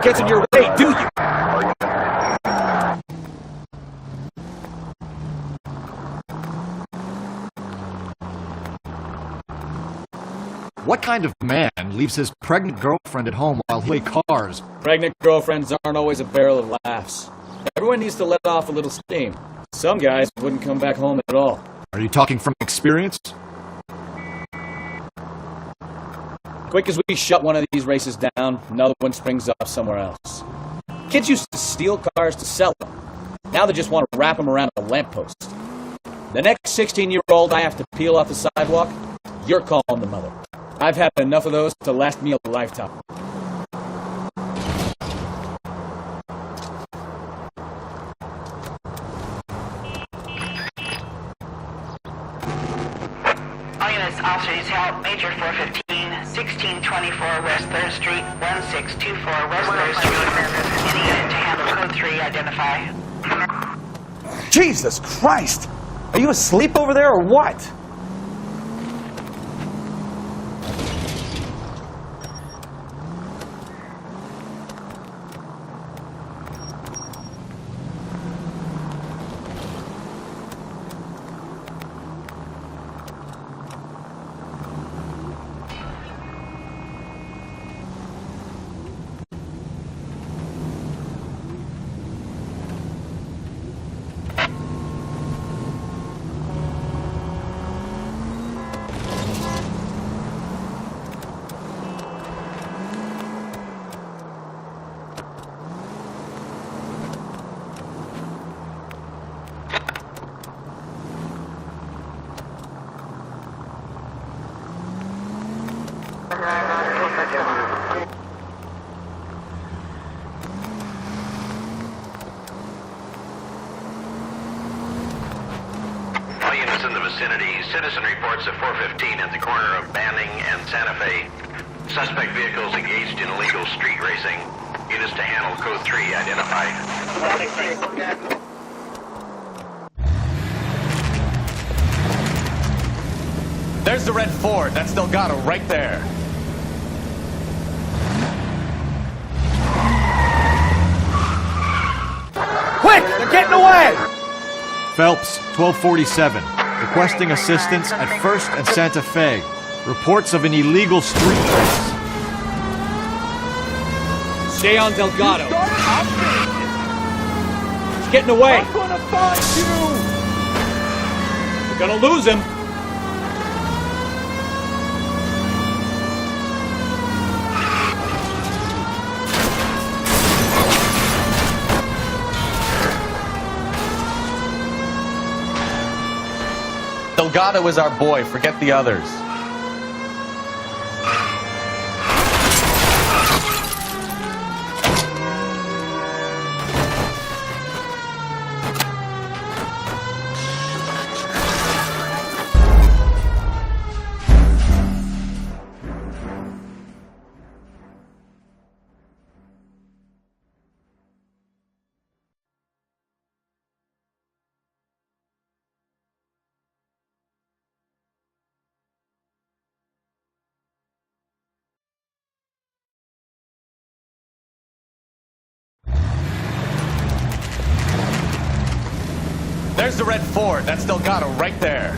gets in your way, do you? What kind of man leaves his pregnant girlfriend at home while he plays cars? Pregnant girlfriends aren't always a barrel of laughs. Everyone needs to let off a little steam. Some guys wouldn't come back home at all. Are you talking from experience? Quick as we shut one of these races down, another one springs up somewhere else. Kids used to steal cars to sell them. Now they just want to wrap them around a lamppost. The next 16-year-old I have to peel off the sidewalk, you're calling the mother. I've had enough of those to last me a lifetime. All units, officers help. Major 415, 1624 West 3rd Street, 1624 West 3rd Street. Any unit to handle code 3, identify. Jesus Christ! Are you asleep over there or what? All units in the vicinity, citizen reports at 415 at the corner of Banning and Santa Fe. Suspect vehicles engaged in illegal street racing. Units to handle code 3, identify. There's the red Ford. That's Delgado right there. Quick! They're getting away! Phelps, 1247. Requesting assistance at 1st and Santa Fe. Reports of an illegal street race. Stay on Delgado. He's getting away. I'm gonna find you! We're gonna lose him. Delgado is our boy, forget the others. There's the red Ford. That's Delgado right there.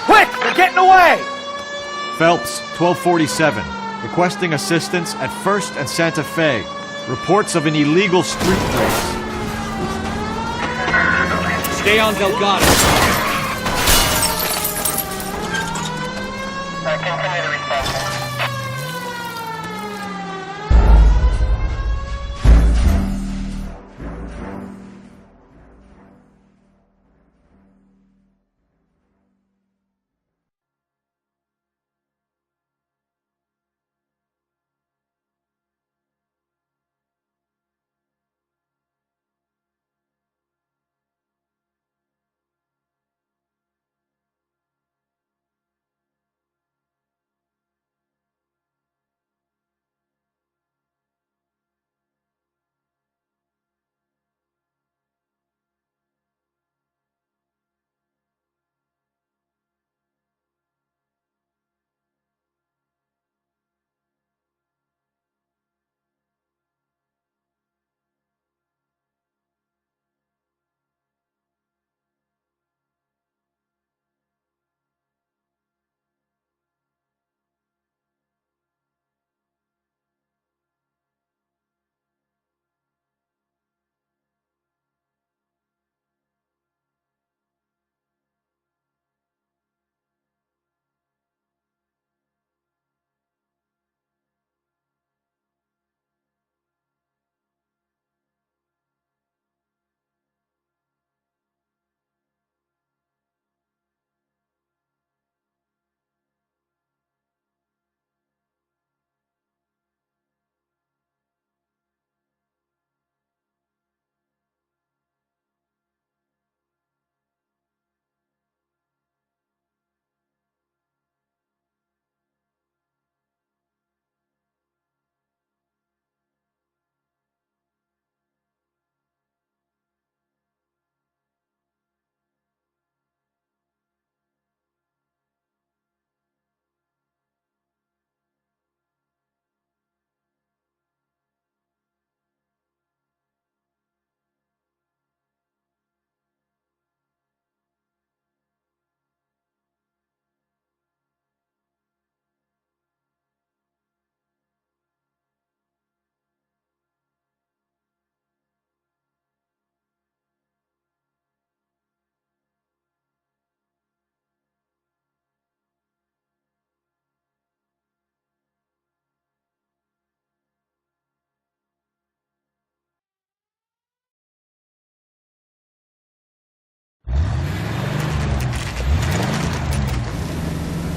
Quick! They're getting away! Phelps, 1247. Requesting assistance at 1st and Santa Fe. Reports of an illegal street race. Stay on Delgado. Continue the response.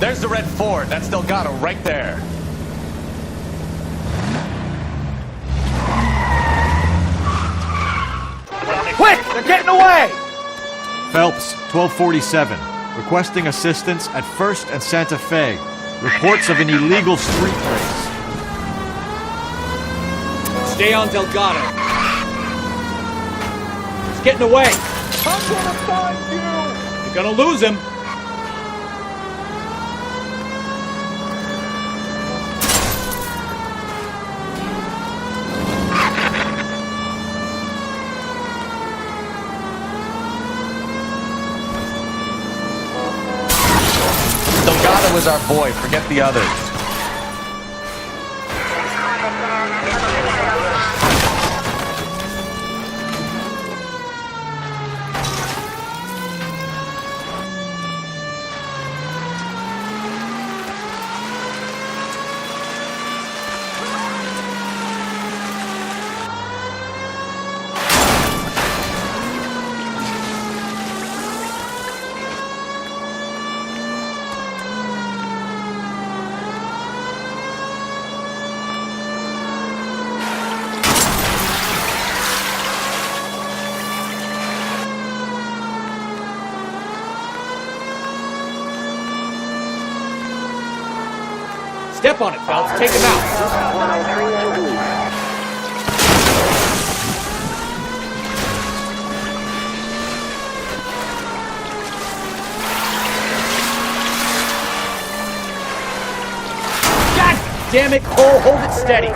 There's the red Ford. That's Delgado right there. Quick! They're getting away! Phelps, 1247. Requesting assistance at 1st and Santa Fe. Reports of an illegal street race. Stay on Delgado. He's getting away. I'm gonna find you! You're gonna lose him. Delgado is our boy. Forget the others. Step on it, Phelps. Take him out. God damn it, Cole. Hold it steady.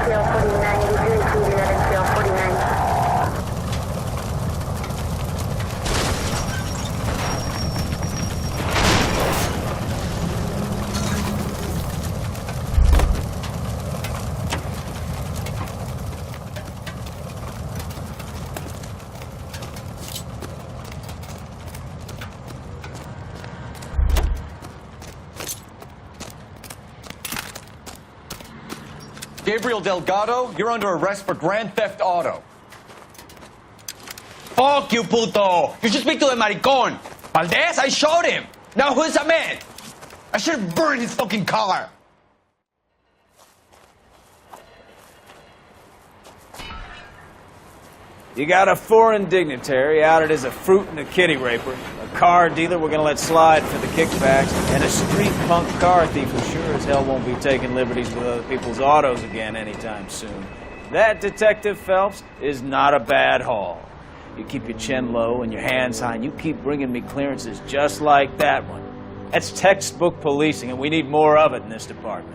Gabriel Delgado, you're under arrest for grand theft auto. Fuck you, puto! You should speak to the maricón. Valdez, I showed him. Now who's the man? I should have burned his fucking car. You got a foreign dignitary outed as a fruit and a kitty raper, a car dealer we're gonna let slide for the kickbacks, and a street punk car thief who sure as hell won't be taking liberties with other people's autos again anytime soon. That, Detective Phelps, is not a bad haul. You keep your chin low and your hands high, and you keep bringing me clearances just like that one. That's textbook policing, and we need more of it in this department.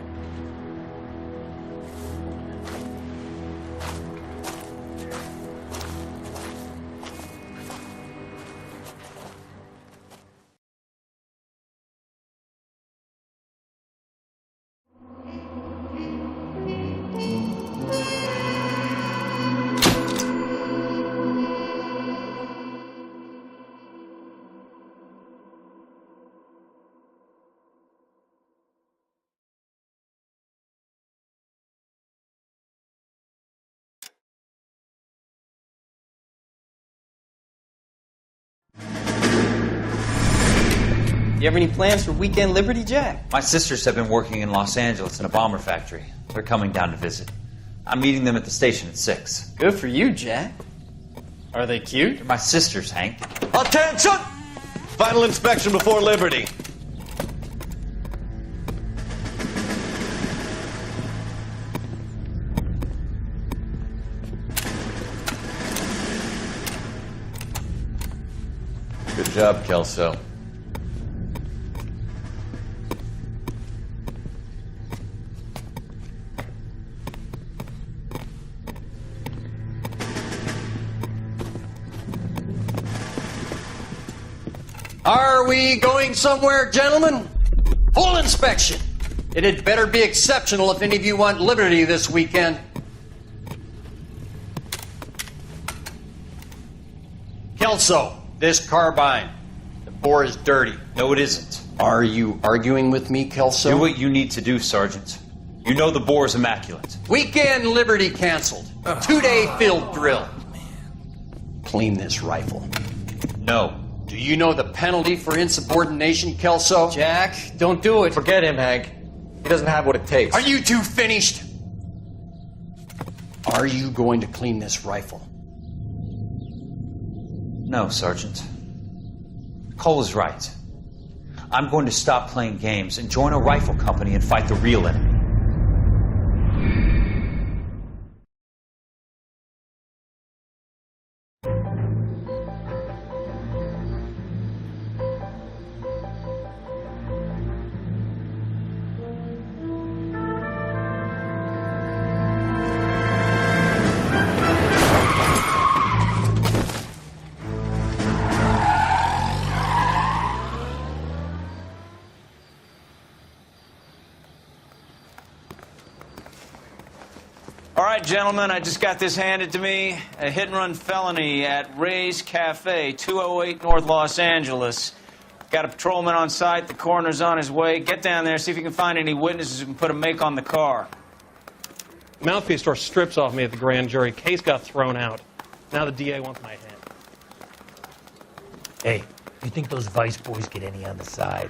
You have any plans for Weekend Liberty, Jack? My sisters have been working in Los Angeles in a bomber factory. They're coming down to visit. I'm meeting them at the station at 6. Good for you, Jack. Are they cute? They're my sisters, Hank. Attention! Final inspection before liberty. Good job, Kelso. Are we going somewhere, gentlemen? Full inspection. It had better be exceptional if any of you want liberty this weekend. Kelso, this carbine. The bore is dirty. No, it isn't. Are you arguing with me, Kelso? Do what you need to do, Sergeant. You know the bore is immaculate. Weekend liberty canceled. 2-day field drill. Clean this rifle. No. Do you know the penalty for insubordination, Kelso? Jack, don't do it. Forget him, Hank. He doesn't have what it takes. Are you two finished? Are you going to clean this rifle? No, Sergeant. Cole is right. I'm going to stop playing games and join a rifle company and fight the real enemy. All right, gentlemen, I just got this handed to me. A hit-and-run felony at Ray's Cafe, 208 North Los Angeles. Got a patrolman on site. The coroner's on his way. Get down there, see if you can find any witnesses who can put a make on the car. Mouthpiece tore strips off me at the grand jury. Case got thrown out. Now the DA wants my head. Hey, you think those Vice boys get any on the side?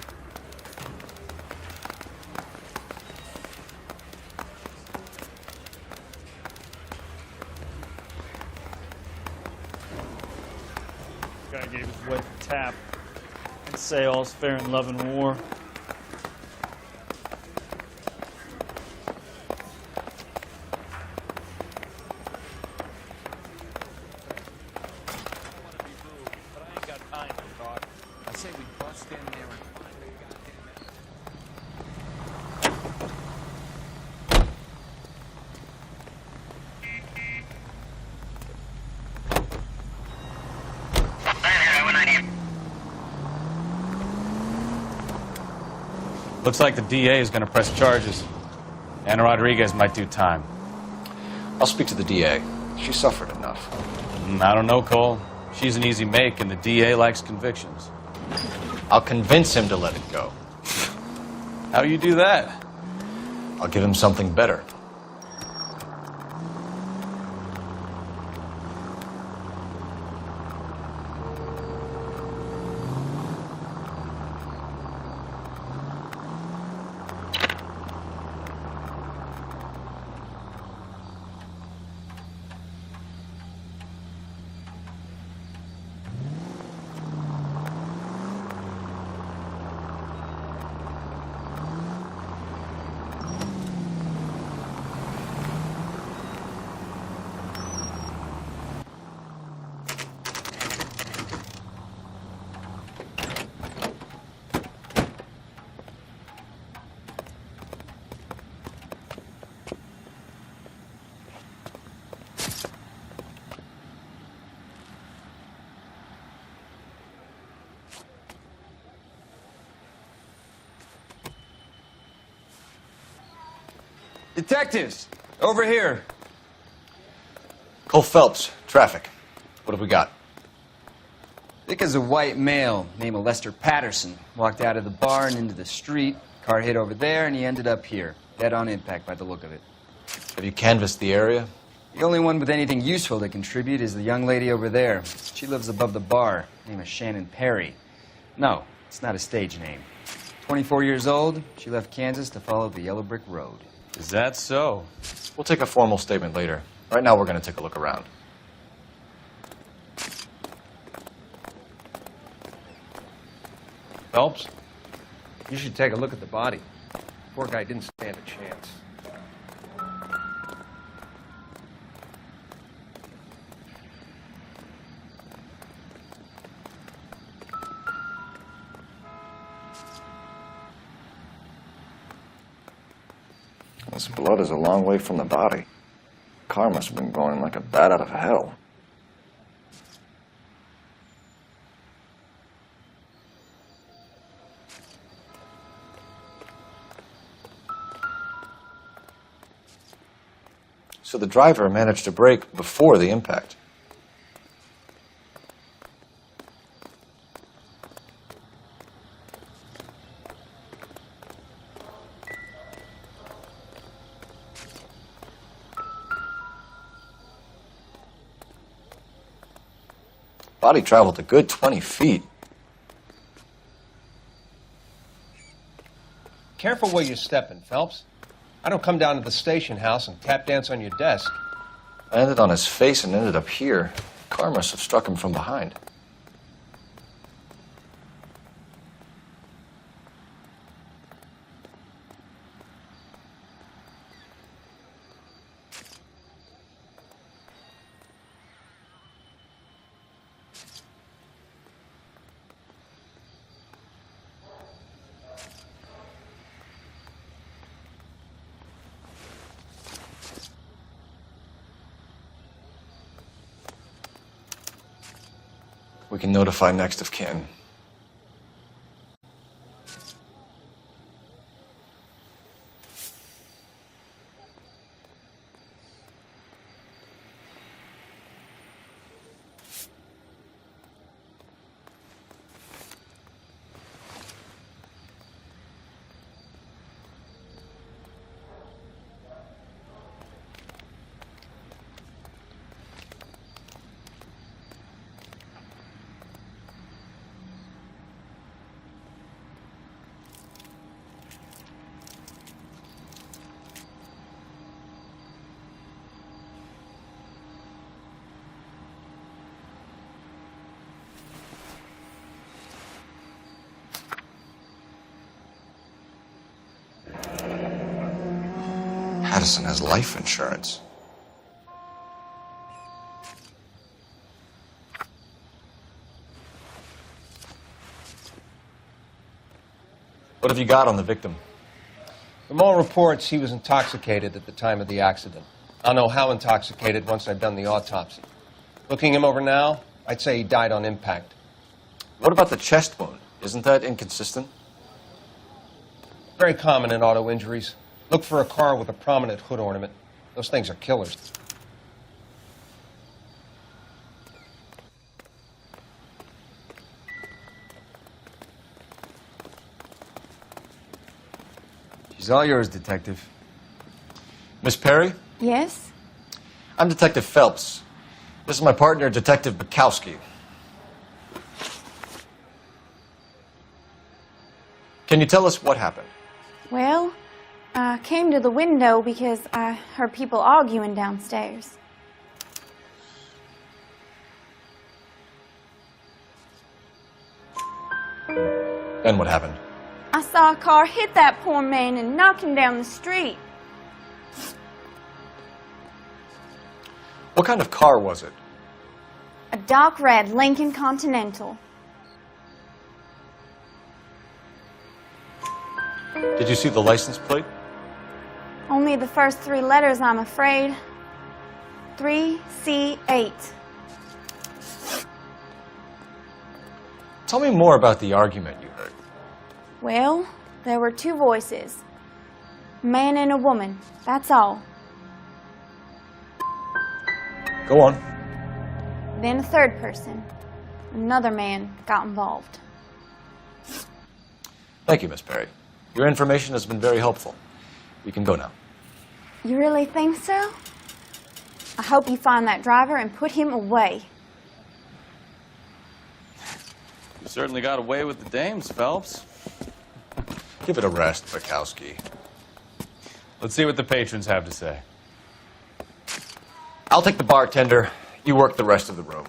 Guy gave his wife a tap and say all's fair in love and war. Looks like the DA is going to press charges. Anna Rodriguez might do time. I'll speak to the DA. She suffered enough. I don't know, Cole. She's an easy make, and the DA likes convictions. I'll convince him to let it go. How you do that? I'll give him something better. Detectives, over here. Cole Phelps, traffic. What have we got? Thick as a white male named Lester Patterson walked out of the bar and into the street. Car hit over there, and he ended up here. Dead on impact by the look of it. Have you canvassed the area? The only one with anything useful to contribute is the young lady over there. She lives above the bar. Name is Shannon Perry. No, it's not a stage name. 24 years old, she left Kansas to follow the yellow brick road. Is that so? We'll take a formal statement later. Right now, we're going to take a look around. Phelps, you should take a look at the body. Poor guy didn't stand a chance. This blood is a long way from the body. The car must have been going like a bat out of hell. So the driver managed to brake before the impact. Body traveled a good 20 feet. Careful where you're stepping, Phelps. I don't come down to the station house and tap dance on your desk. I landed on his face and ended up here. The car must have struck him from behind. We can notify next of kin. Pattison has life insurance. What have you got on the victim? From all reports, he was intoxicated at the time of the accident. I'll know how intoxicated once I've done the autopsy. Looking him over now, I'd say he died on impact. What about the chest wound? Isn't that inconsistent? Very common in auto injuries. Look for a car with a prominent hood ornament. Those things are killers. She's all yours, Detective. Miss Perry? Yes? I'm Detective Phelps. This is my partner, Detective Bukowski. Can you tell us what happened? Well, I came to the window because I heard people arguing downstairs. Then what happened? I saw a car hit that poor man and knock him down the street. What kind of car was it? A dark red Lincoln Continental. Did you see the license plate? Only the first three letters, I'm afraid. 3C8. Tell me more about the argument you heard. Well, there were two voices. A man and a woman, that's all. Go on. Then a third person. Another man got involved. Thank you, Miss Perry. Your information has been very helpful. You can go now. You really think so? I hope you find that driver and put him away. You certainly got away with the dames, Phelps. Give it a rest, Bukowski. Let's see what the patrons have to say. I'll take the bartender. You work the rest of the room.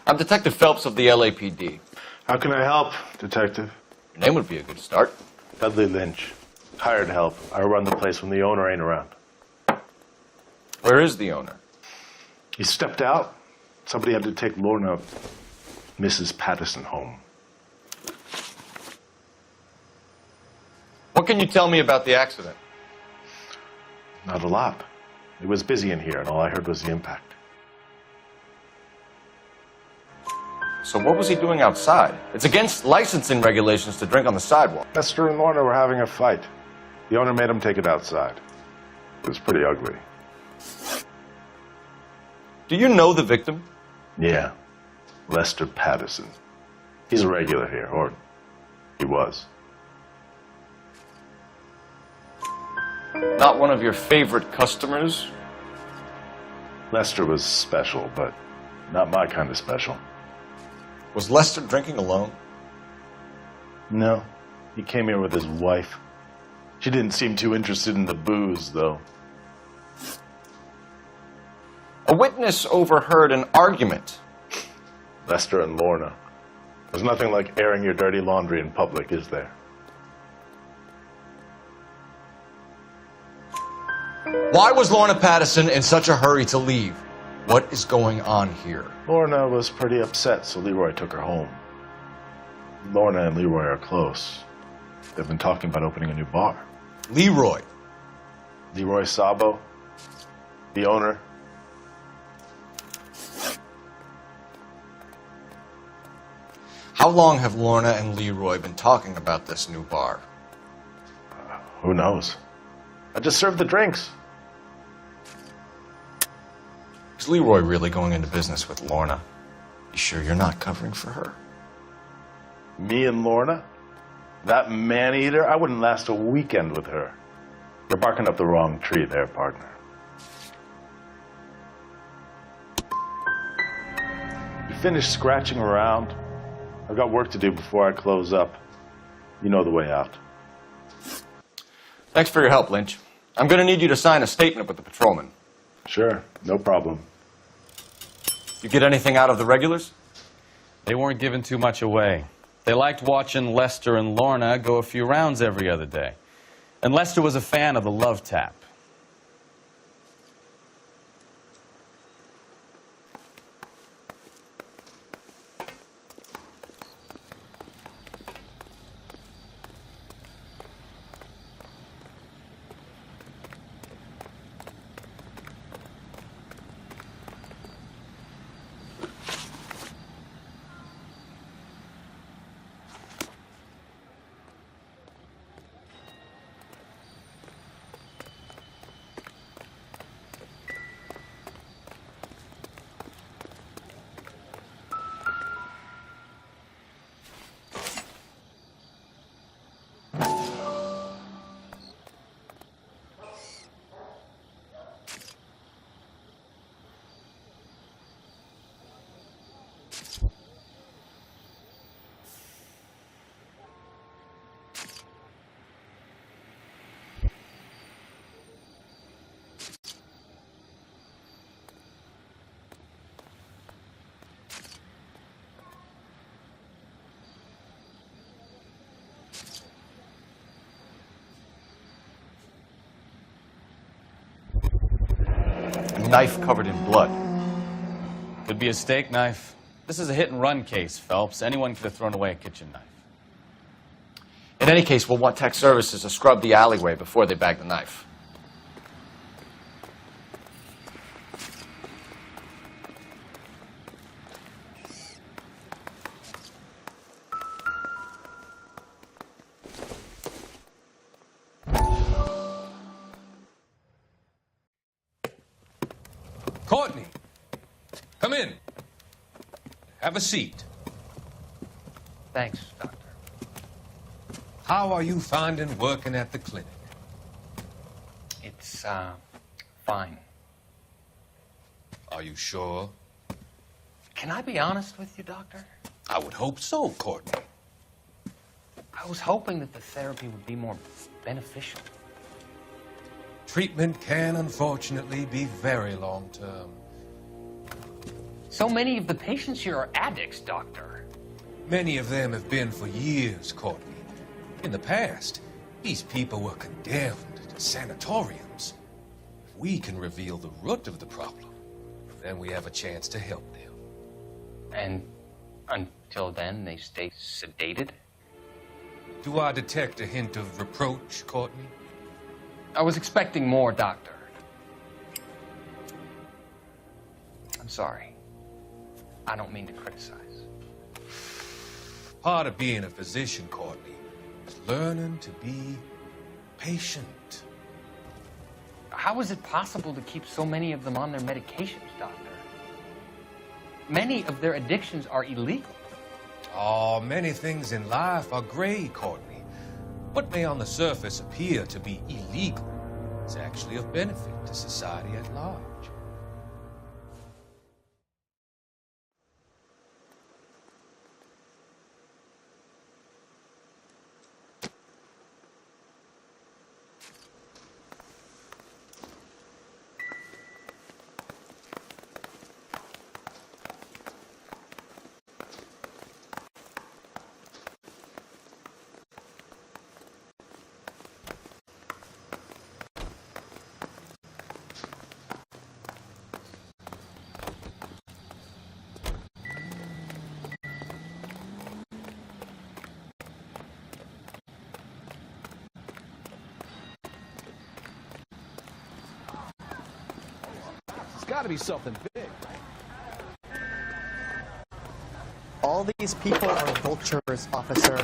I'm Detective Phelps of the LAPD. How can I help, Detective? Your name would be a good start. Dudley Lynch. Hired help. I run the place when the owner ain't around. Where is the owner? He stepped out. Somebody had to take Lorna, Mrs. Pattison, home. What can you tell me about the accident? Not a lot. It was busy in here, and all I heard was the impact. So what was he doing outside? It's against licensing regulations to drink on the sidewalk. Lester and Lorna were having a fight. The owner made him take it outside. It was pretty ugly. Do you know the victim? Yeah. Lester Pattison. He's a regular here, or he was. Not one of your favorite customers? Lester was special, but not my kind of special. Was Lester drinking alone? No. He came here with his wife. She didn't seem too interested in the booze, though. A witness overheard an argument. Lester and Lorna. There's nothing like airing your dirty laundry in public, is there? Why was Lorna Patterson in such a hurry to leave? What is going on here? Lorna was pretty upset, so Leroy took her home. Lorna and Leroy are close. They've been talking about opening a new bar. Leroy? Leroy Sabo, the owner. How long have Lorna and Leroy been talking about this new bar? Who knows? I just served the drinks. Is Leroy really going into business with Lorna? You sure you're not covering for her? Me and Lorna? That man-eater? I wouldn't last a weekend with her. You're barking up the wrong tree there, partner. You finished scratching around? I've got work to do before I close up. You know the way out. Thanks for your help, Lynch. I'm going to need you to sign a statement with the patrolman. Sure, no problem. You get anything out of the regulars? They weren't giving too much away. They liked watching Lester and Lorna go a few rounds every other day. And Lester was a fan of the love tap. Knife covered in blood. Could be a steak knife. This is a hit-and-run case, Phelps. Anyone could have thrown away a kitchen knife. In any case, we'll want tech services to scrub the alleyway before they bag the knife. Courtney, come in. Have a seat. Thanks, Doctor. How are you finding working at the clinic? It's, fine. Are you sure? Can I be honest with you, Doctor? I would hope so, Courtney. I was hoping that the therapy would be more beneficial. Treatment can, unfortunately, be very long-term. So many of the patients here are addicts, Doctor. Many of them have been for years, Courtney. In the past, these people were condemned to sanatoriums. If we can reveal the root of the problem, then we have a chance to help them. And until then, they stay sedated? Do I detect a hint of reproach, Courtney? I was expecting more, Doctor. I'm sorry. I don't mean to criticize. Part of being a physician, Courtney, is learning to be patient. How is it possible to keep so many of them on their medications, Doctor? Many of their addictions are illegal. Oh, many things in life are gray, Courtney. What may on the surface appear to be illegal is actually of benefit to society at large. It's got to be something big. All these people are vultures, officer.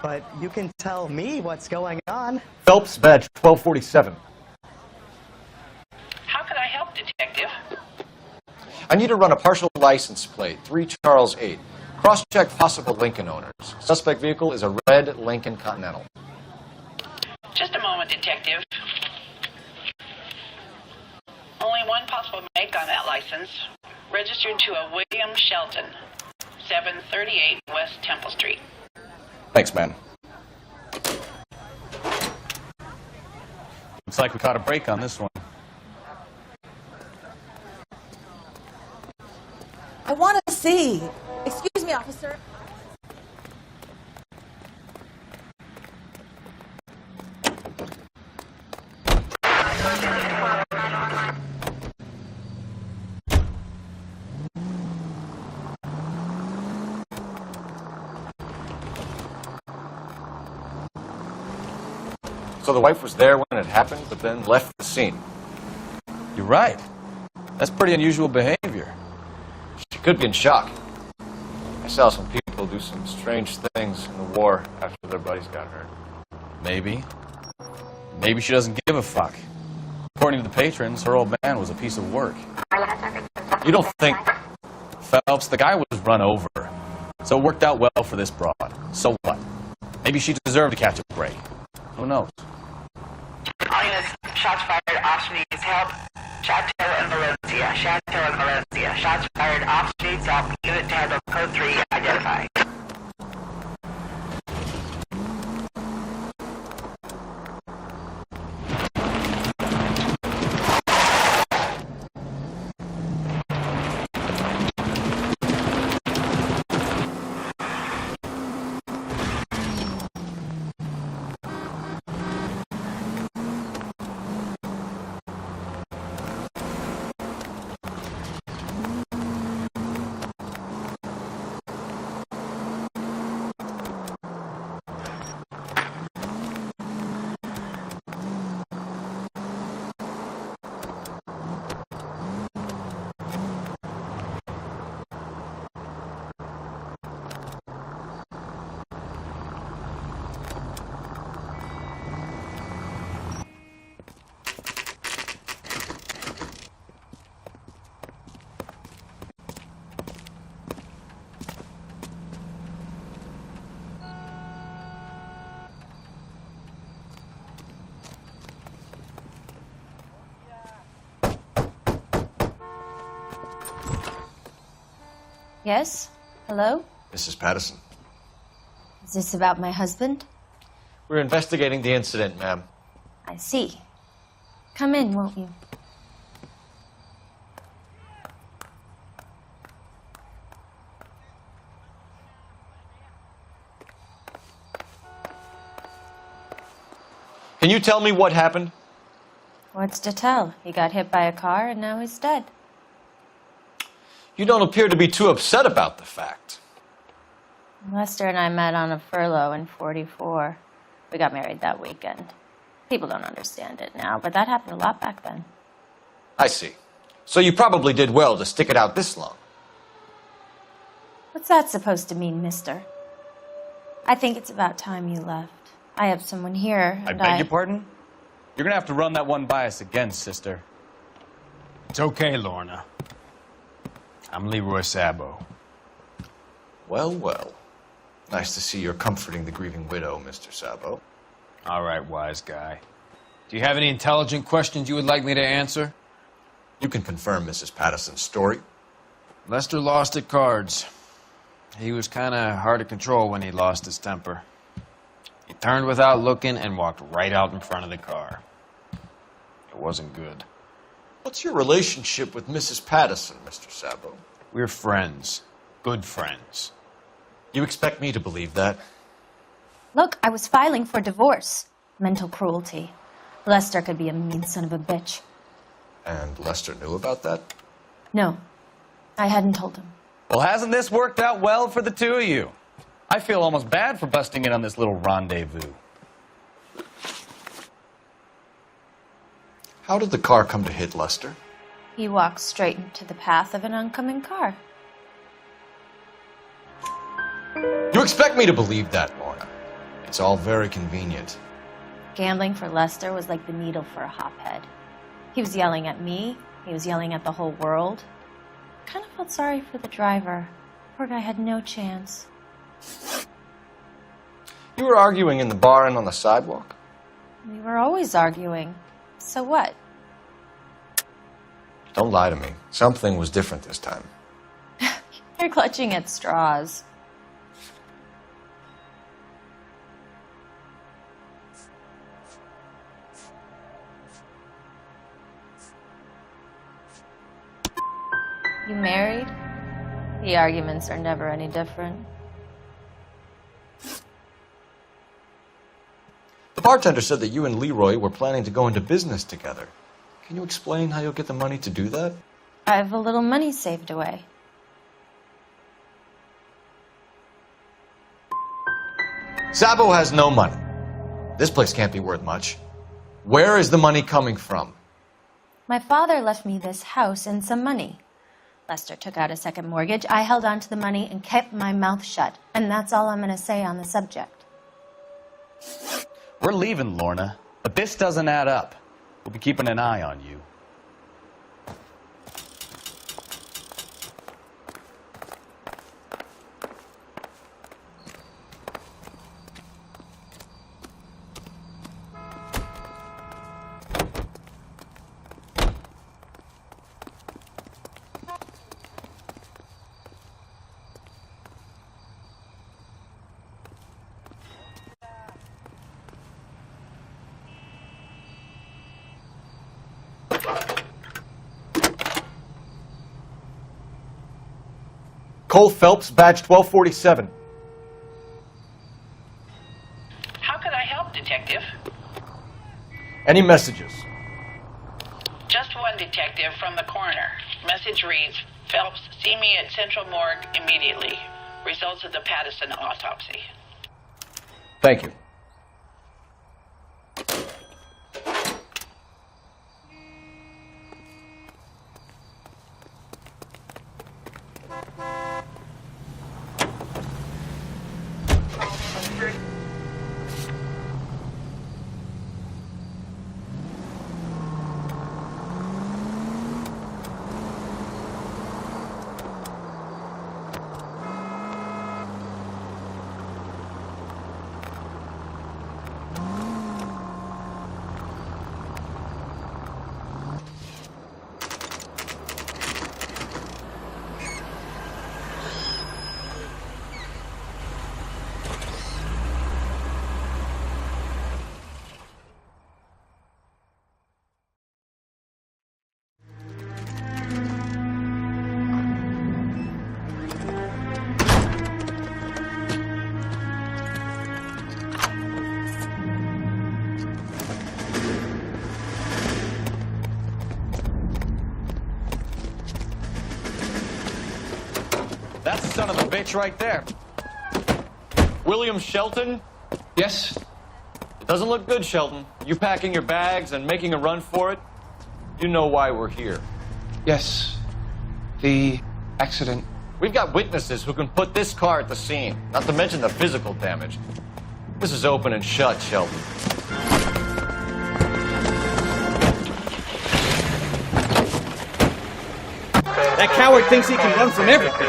But you can tell me what's going on. Phelps, badge 1247. How can I help, Detective? I need to run a partial license plate, 3 Charles 8. Cross-check possible Lincoln owners. Suspect vehicle is a red Lincoln Continental. Just a moment, Detective. Only one possible make on that license. Registered to a William Shelton, 738 West Temple Street. Thanks, man. Looks like we caught a break on this one. I want to see. Excuse me, officer. So the wife was there when it happened, but then left the scene. You're right. That's pretty unusual behavior. She could be in shock. I saw some people do some strange things in the war after their buddies got hurt. Maybe. Maybe she doesn't give a fuck. According to the patrons, her old man was a piece of work. You don't think... Phelps, the guy was run over. So it worked out well for this broad. So what? Maybe she deserved to catch a break. Who knows? All units, shots fired, officer needs help. Chateau and Valencia, Chateau and Valencia. Shots fired, officer needs help. Unit to handle code 3, identify. Yes? Hello? Mrs. Patterson. Is this about my husband? We're investigating the incident, ma'am. I see. Come in, won't you? Can you tell me what happened? What's to tell? He got hit by a car and now he's dead. You don't appear to be too upset about the fact. Lester and I met on a furlough in '44. We got married that weekend. People don't understand it now, but that happened a lot back then. I see. So you probably did well to stick it out this long. What's that supposed to mean, mister? I think it's about time you left. I have someone here, I and beg your pardon? You're gonna have to run that one by us again, sister. It's okay, Lorna. I'm Leroy Sabo. Well, well. Nice to see you're comforting the grieving widow, Mr. Sabo. All right, wise guy. Do you have any intelligent questions you would like me to answer? You can confirm Mrs. Patterson's story. Lester lost at cards. He was kind of hard to control when he lost his temper. He turned without looking and walked right out in front of the car. It wasn't good. What's your relationship with Mrs. Patterson, Mr. Sabo? We're friends. Good friends. You expect me to believe that? Look, I was filing for divorce. Mental cruelty. Lester could be a mean son of a bitch. And Lester knew about that? No, I hadn't told him. Well, hasn't this worked out well for the two of you? I feel almost bad for busting in on this little rendezvous. How did the car come to hit Lester? He walks straight into the path of an oncoming car. You expect me to believe that, Lorna? It's all very convenient. Gambling for Lester was like the needle for a hophead. He was yelling at me. He was yelling at the whole world. I kind of felt sorry for the driver. Poor guy had no chance. You were arguing in the bar and on the sidewalk? We were always arguing. So what? Don't lie to me. Something was different this time. You're clutching at straws. You married? The arguments are never any different. The bartender said that you and Leroy were planning to go into business together. Can you explain how you'll get the money to do that? I have a little money saved away. Sabo has no money. This place can't be worth much. Where is the money coming from? My father left me this house and some money. Lester took out a second mortgage. I held on to the money and kept my mouth shut. And that's all I'm going to say on the subject. We're leaving, Lorna, but this doesn't add up. We'll be keeping an eye on you. Cole Phelps, badge 1247. How could I help, Detective? Any messages? Just one, Detective, from the coroner. Message reads, Phelps, see me at Central Morgue immediately. Results of the Pattison autopsy. Thank you. That's the son of a bitch right there. William Shelton? Yes? It doesn't look good, Shelton. You packing your bags and making a run for it? You know why we're here. Yes. The accident. We've got witnesses who can put this car at the scene, not to mention the physical damage. This is open and shut, Shelton. That coward thinks he can run from everything.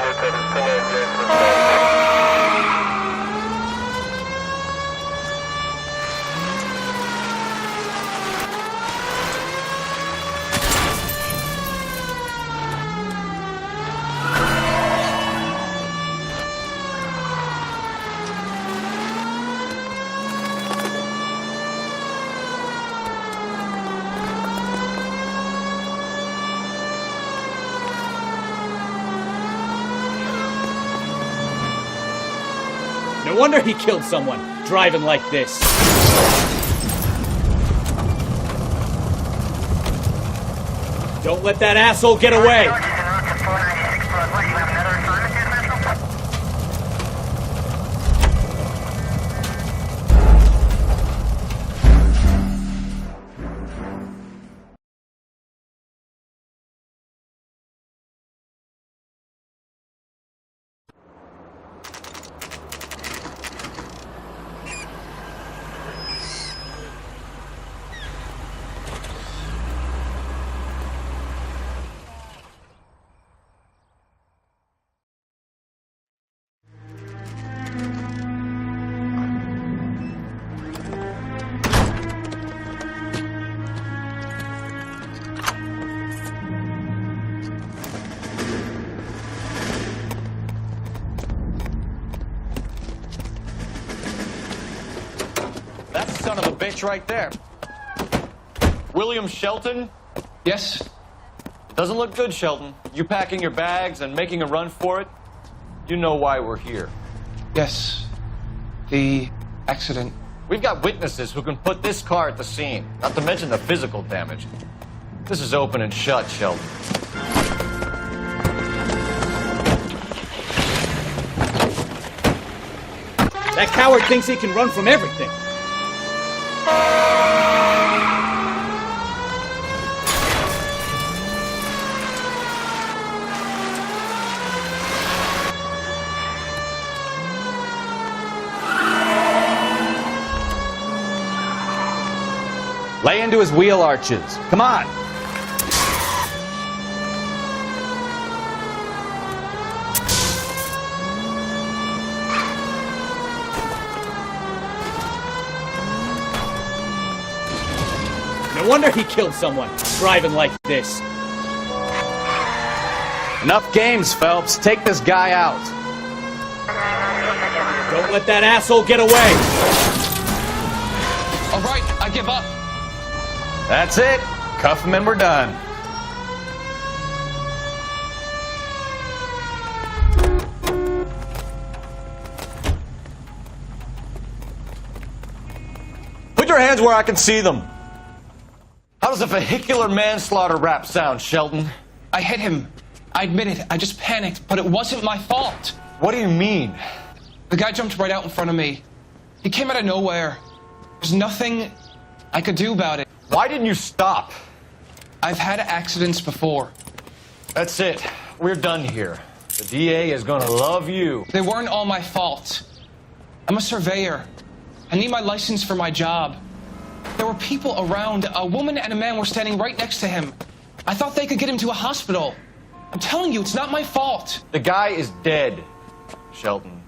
No wonder he killed someone, driving like this. Don't let that asshole get away! That son of a bitch right there. William Shelton? Yes? Doesn't look good, Shelton. You packing your bags and making a run for it? You know why we're here. Yes. The accident. We've got witnesses who can put this car at the scene, not to mention the physical damage. This is open and shut, Shelton. That coward thinks he can run from everything. Lay into his wheel arches. Come on. No wonder he killed someone, driving like this. Enough games, Phelps. Take this guy out. Don't let that asshole get away. All right, I give up. That's it. Cuff him and we're done. Put your hands where I can see them. How does a vehicular manslaughter rap sound, Shelton? I hit him. I admit it. I just panicked, but it wasn't my fault. What do you mean? The guy jumped right out in front of me. He came out of nowhere. There's nothing I could do about it. Why didn't you stop? I've had accidents before. That's it. We're done here. The DA is gonna love you. They weren't all my fault. I'm a surveyor. I need my license for my job. There were people around. A woman and a man were standing right next to him. I thought they could get him to a hospital. I'm telling you, it's not my fault. The guy is dead, Shelton.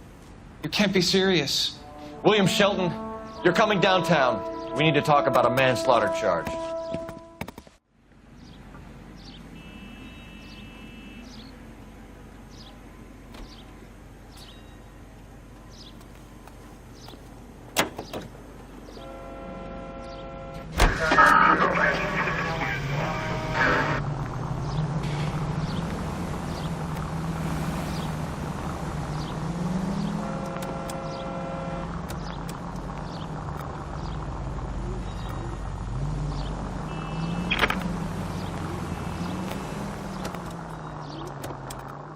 You can't be serious. William Shelton, you're coming downtown. We need to talk about a manslaughter charge.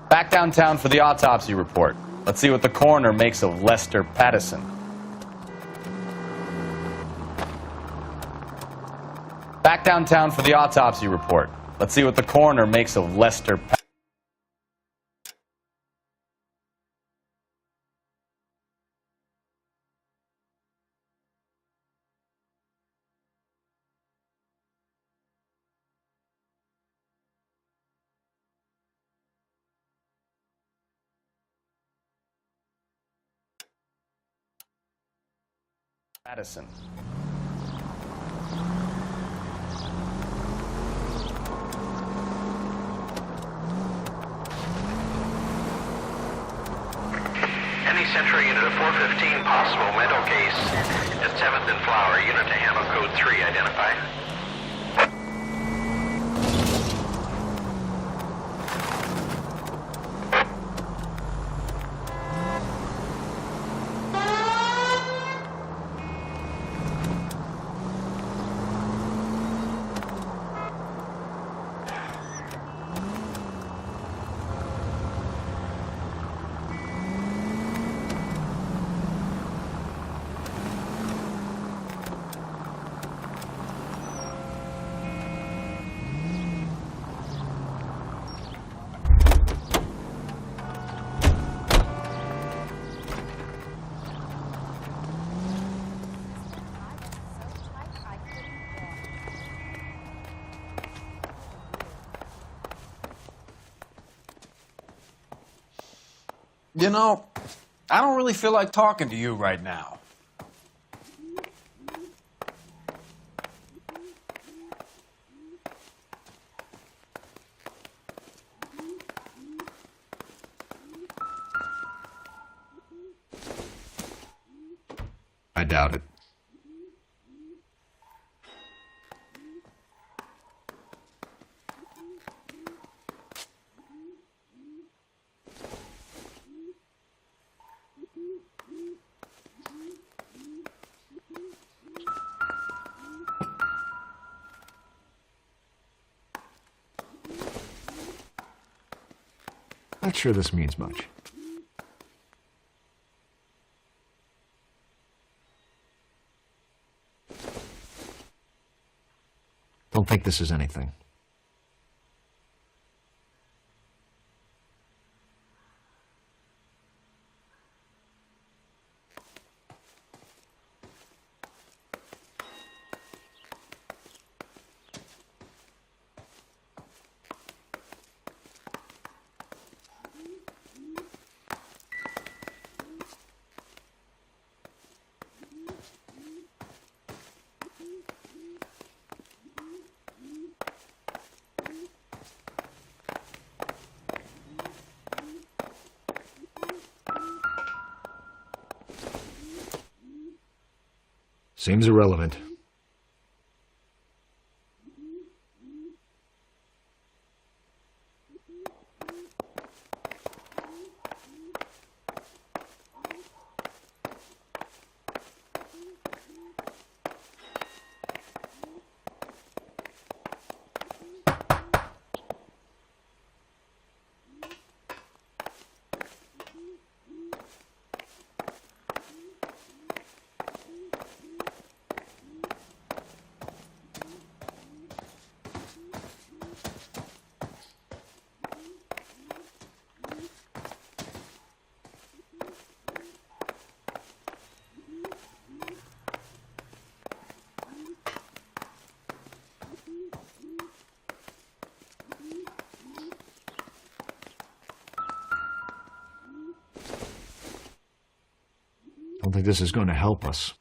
Back downtown for the autopsy report. Let's see what the coroner makes of Lester Pattison. Back downtown for the autopsy report. Let's see what the coroner makes of Lester Pattison. Pattison. Any Central unit of 415 possible mental case at 7th and Flower. Unit to handle code 3. Identify. You know, I don't really feel like talking to you right now. I doubt it. Not sure this means much. Don't think this is anything. Seems irrelevant. Don't think this is going to help us.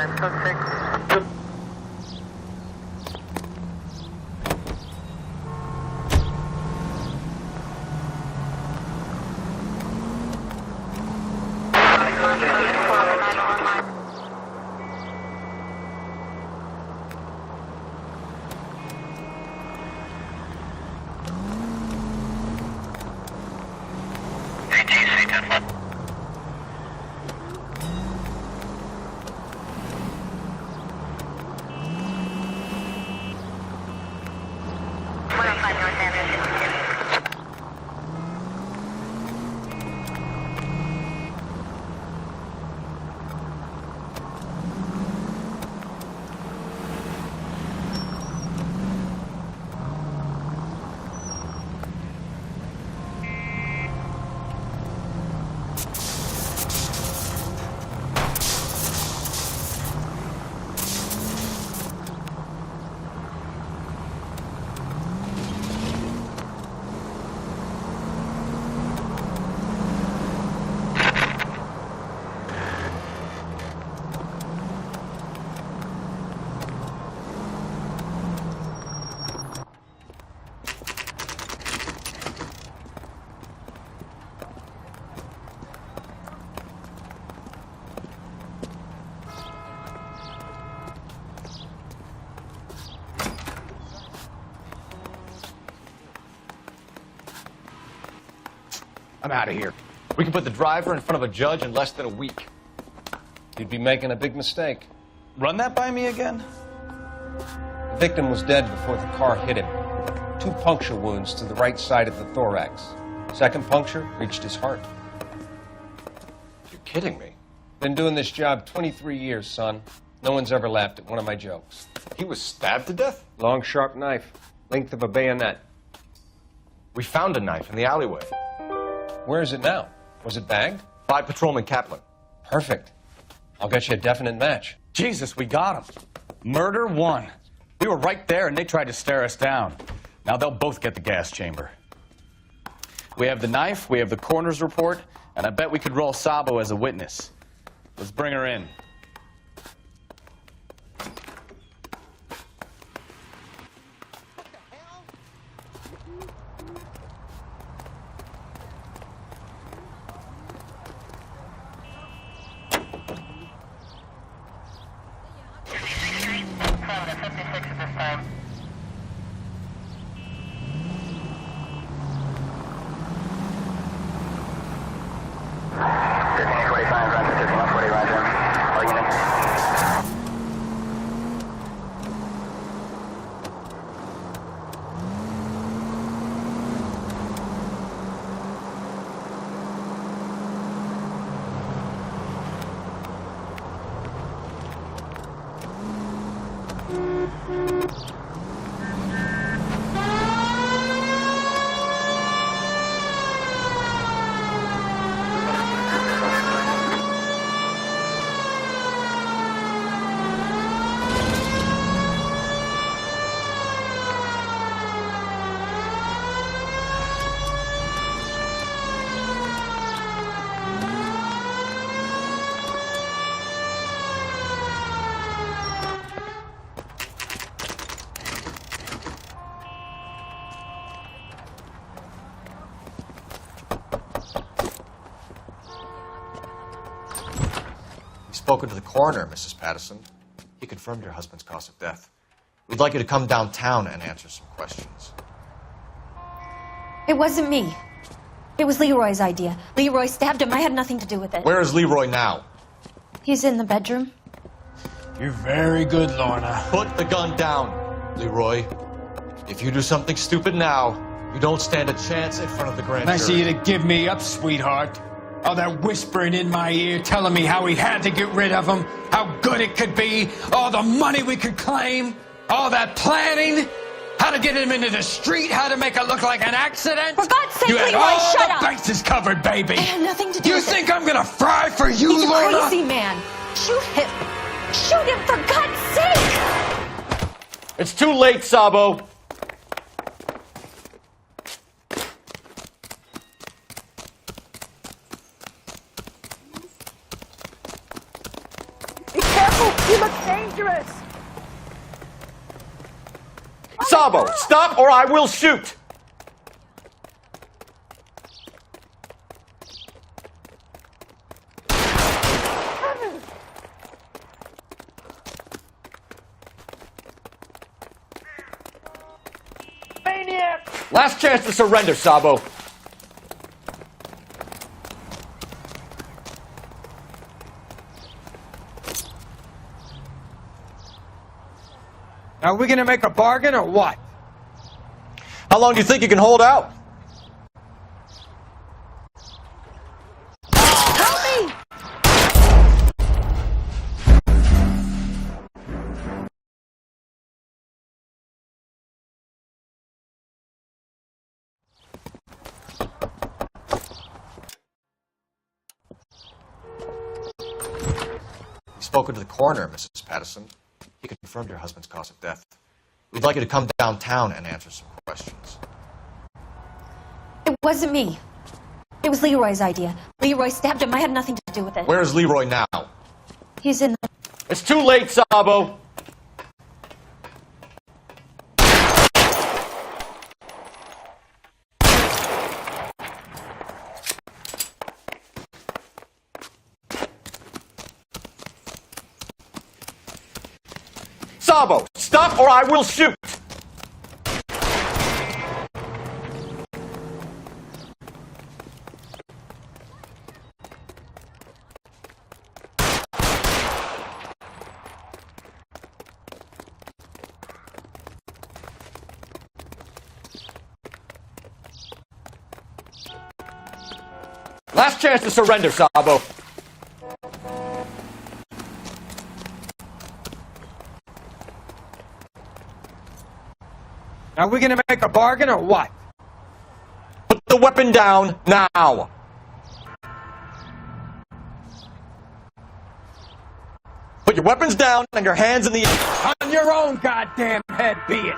5, code 6. I'm out of here. We can put the driver in front of a judge in less than a week. You'd be making a big mistake. Run that by me again? The victim was dead before the car hit him. 2 puncture wounds to the right side of the thorax. Second puncture reached his heart. You're kidding me. Been doing this job 23 years, son. No one's ever laughed at one of my jokes. He was stabbed to death? Long, sharp knife. Length of a bayonet. We found a knife in the alleyway. Where is it now? Was it bagged? By Patrolman Kaplan. Perfect. I'll get you a definite match. Jesus, we got him. Murder 1. We were right there and they tried to stare us down. Now they'll both get the gas chamber. We have the knife, we have the coroner's report, and I bet we could roll Sabo as a witness. Let's bring her in. Spoken to the coroner, Mrs. Patterson. He confirmed your husband's cause of death. We'd like you to come downtown and answer some questions. It wasn't me. It was Leroy's idea. Leroy stabbed him. I had nothing to do with it. Where is Leroy now? He's in the bedroom. You're very good, Lorna. Put the gun down, Leroy. If you do something stupid now, you don't stand a chance in front of the grand jury. Nice of you to give me up, sweetheart. All that whispering in my ear telling me how we had to get rid of him, how good it could be, all the money we could claim, all that planning, how to get him into the street, how to make it look like an accident. For God's sake, you had Leroy, all shut the up. bases covered, baby. I had nothing to do you with it. You think I'm gonna fry for you, He's Lorna? a crazy man. Shoot him. Shoot him, for God's sake. It's too late, Sabo. Be careful. You look dangerous! Sabo, stop or I will shoot! Maniac! Last chance to surrender, Sabo. Are we gonna make a bargain or what? How long do you think you can hold out? Help me! You've spoken to the coroner, Mrs. Patterson. He confirmed your husband's cause of death. We'd like you to come downtown and answer some questions. It wasn't me. It was Leroy's idea. Leroy stabbed him. I had nothing to do with it. Where is Leroy now? He's in the... It's too late, Sabo! Sabo, stop or I will shoot! Last chance to surrender, Sabo. Are we gonna make a bargain or what? Put the weapon down now. Put your weapons down and your hands in the air. On your own goddamn head, be it.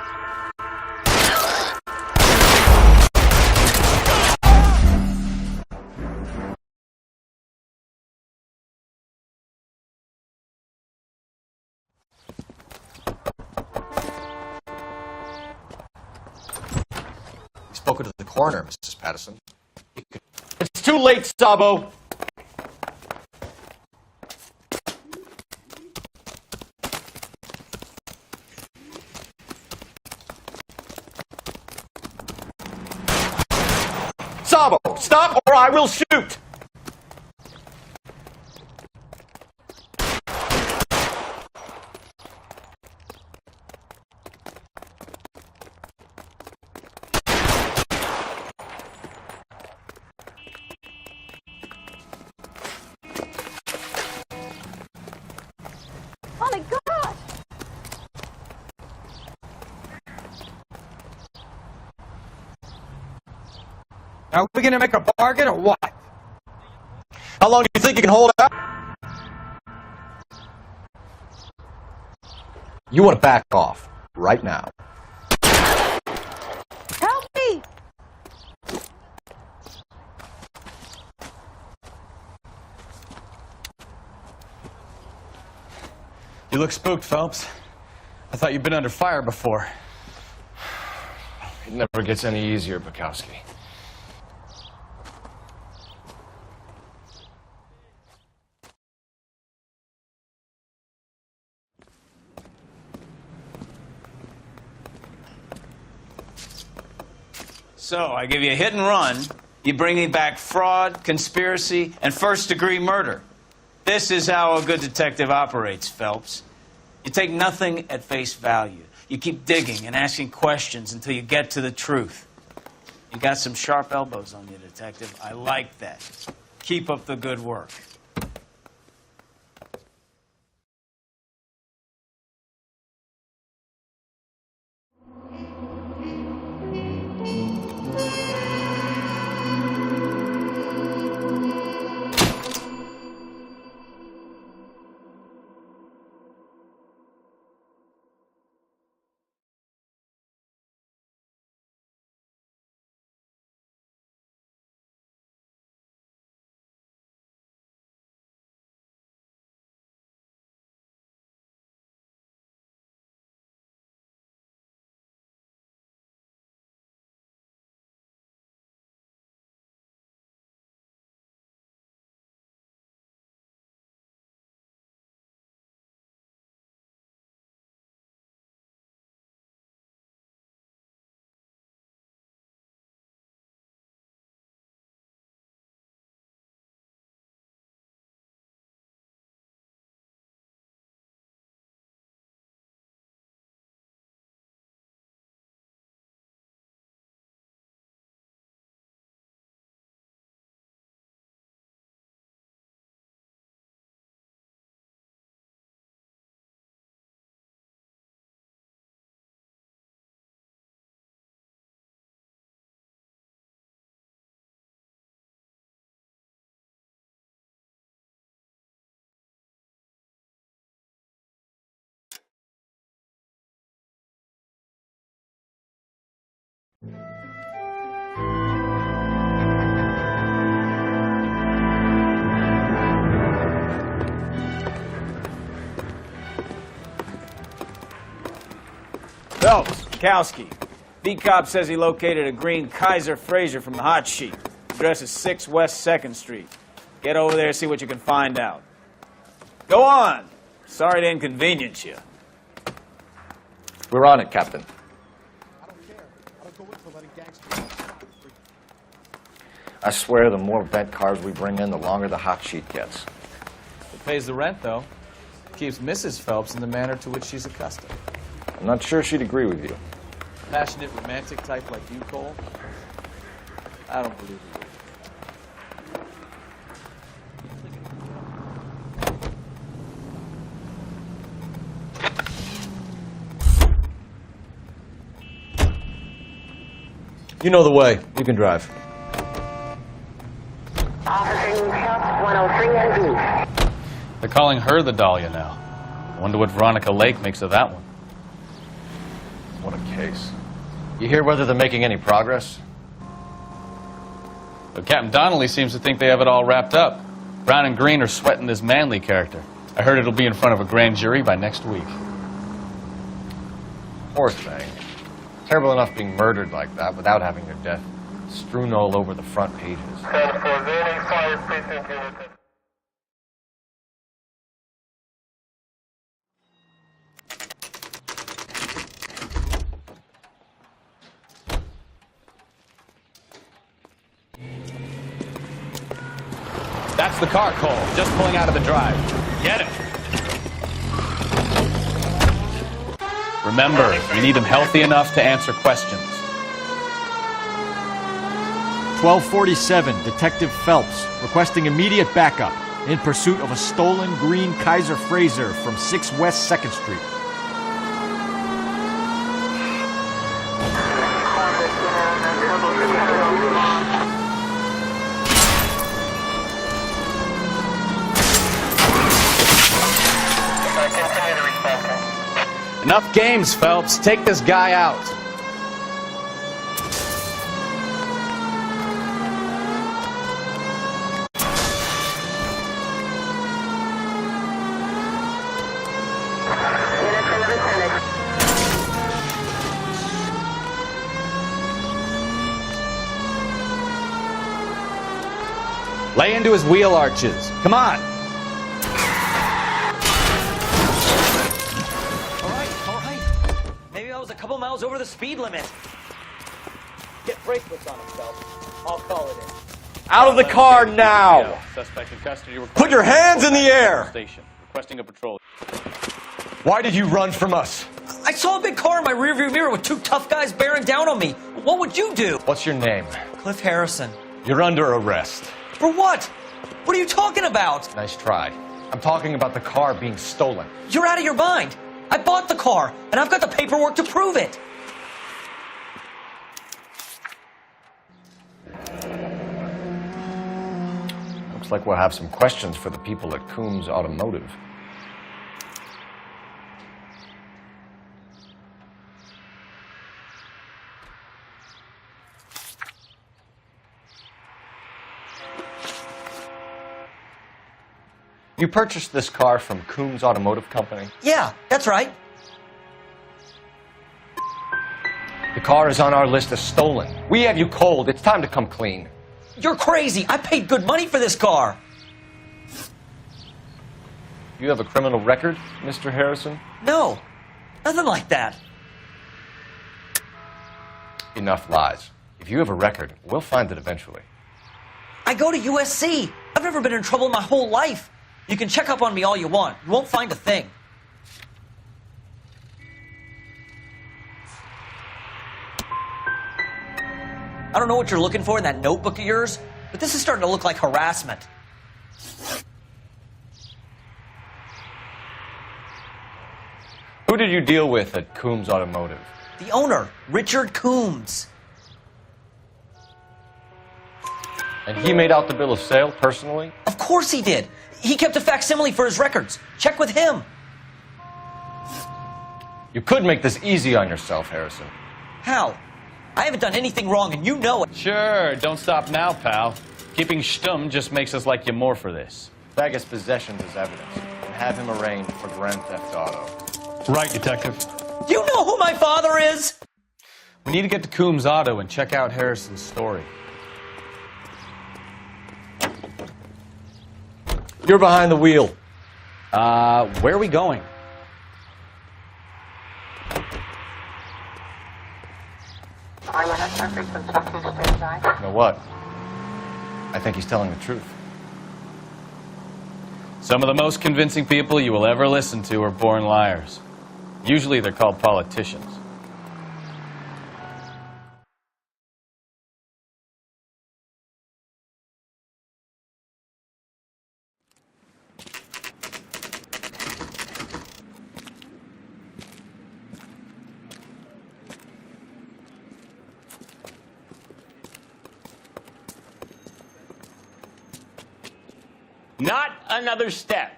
Spoken to the coroner, Mrs. Patterson. It's too late, Sabo! Sabo, stop or I will shoot! Oh my God! Are we gonna make a bargain or what? How long do you think you can hold out? You want to back off right now. Help me! You look spooked, Phelps. I thought you'd been under fire before. It never gets any easier, Bukowski. So, I give you a hit and run. You bring me back fraud, conspiracy, and first-degree murder. This is how a good detective operates, Phelps. You take nothing at face value. You keep digging and asking questions until you get to the truth. You got some sharp elbows on you, detective. I like that. Keep up the good work. Phelps, Kowski. Beat cop says he located a green Kaiser Fraser from the hot sheet. Address is 6 West 2nd Street. Get over there, see what you can find out. Go on. Sorry to inconvenience you. We're on it, Captain. I swear the more bent cars we bring in, the longer the hot sheet gets. It pays the rent, though. Keeps Mrs. Phelps in the manner to which she's accustomed. I'm not sure she'd agree with you. Passionate, romantic type like you, Cole? I don't believe it. You know the way. You can drive. Officer needs help, 103 NV. They're calling her the Dahlia now. I wonder what Veronica Lake makes of that one. What a case. You hear whether they're making any progress? But Captain Donnelly seems to think they have it all wrapped up. Brown and Green are sweating this Manley character. I heard it'll be in front of a grand jury by next week. Poor thing. Terrible enough being murdered like that without having their death strewn all over the front pages. That's the car, Cole. Just pulling out of the drive. Get it. Remember, you need them healthy enough to answer questions. 1247, Detective Phelps, requesting immediate backup in pursuit of a stolen green Kaiser Fraser from 6 West 2nd Street. Enough games, Phelps. Take this guy out. Lay into his wheel arches. Come on. A couple miles over the speed limit. Get bracelets on him, Phelps. I'll call it in. Out of the car now! Suspect in custody. Put your hands in the air! Station. Requesting a patrol. Why did you run from us? I saw a big car in my rearview mirror with 2 tough guys bearing down on me. What would you do? What's your name? Cliff Harrison. You're under arrest. For what? What are you talking about? Nice try. I'm talking about the car being stolen. You're out of your mind. I bought the car, and I've got the paperwork to prove it. Looks like we'll have some questions for the people at Coombs Automotive. You purchased this car from Coombs Automotive Company? Yeah, that's right. The car is on our list as stolen. We have you cold. It's time to come clean. You're crazy. I paid good money for this car. You have a criminal record, Mr. Harrison? No, nothing like that. Enough lies. If you have a record, we'll find it eventually. I go to USC. I've never been in trouble my whole life. You can check up on me all you want. You won't find a thing. I don't know what you're looking for in that notebook of yours, but this is starting to look like harassment. Who did you deal with at Coombs Automotive? The owner, Richard Coombs. And he made out the bill of sale personally? Of course he did. He kept a facsimile for his records. Check with him. You could make this easy on yourself, Harrison. How? I haven't done anything wrong, and you know it. Sure, don't stop now, pal. Keeping stum just makes us like you more for this. Bag his possessions as evidence, and have him arraigned for grand theft auto. Right, Detective. You know who my father is? We need to get to Coombs Auto and check out Harrison's story. You're behind the wheel. Where are we going? You know what? I think he's telling the truth. Some of the most convincing people you will ever listen to are born liars. Usually they're called politicians. Not another step.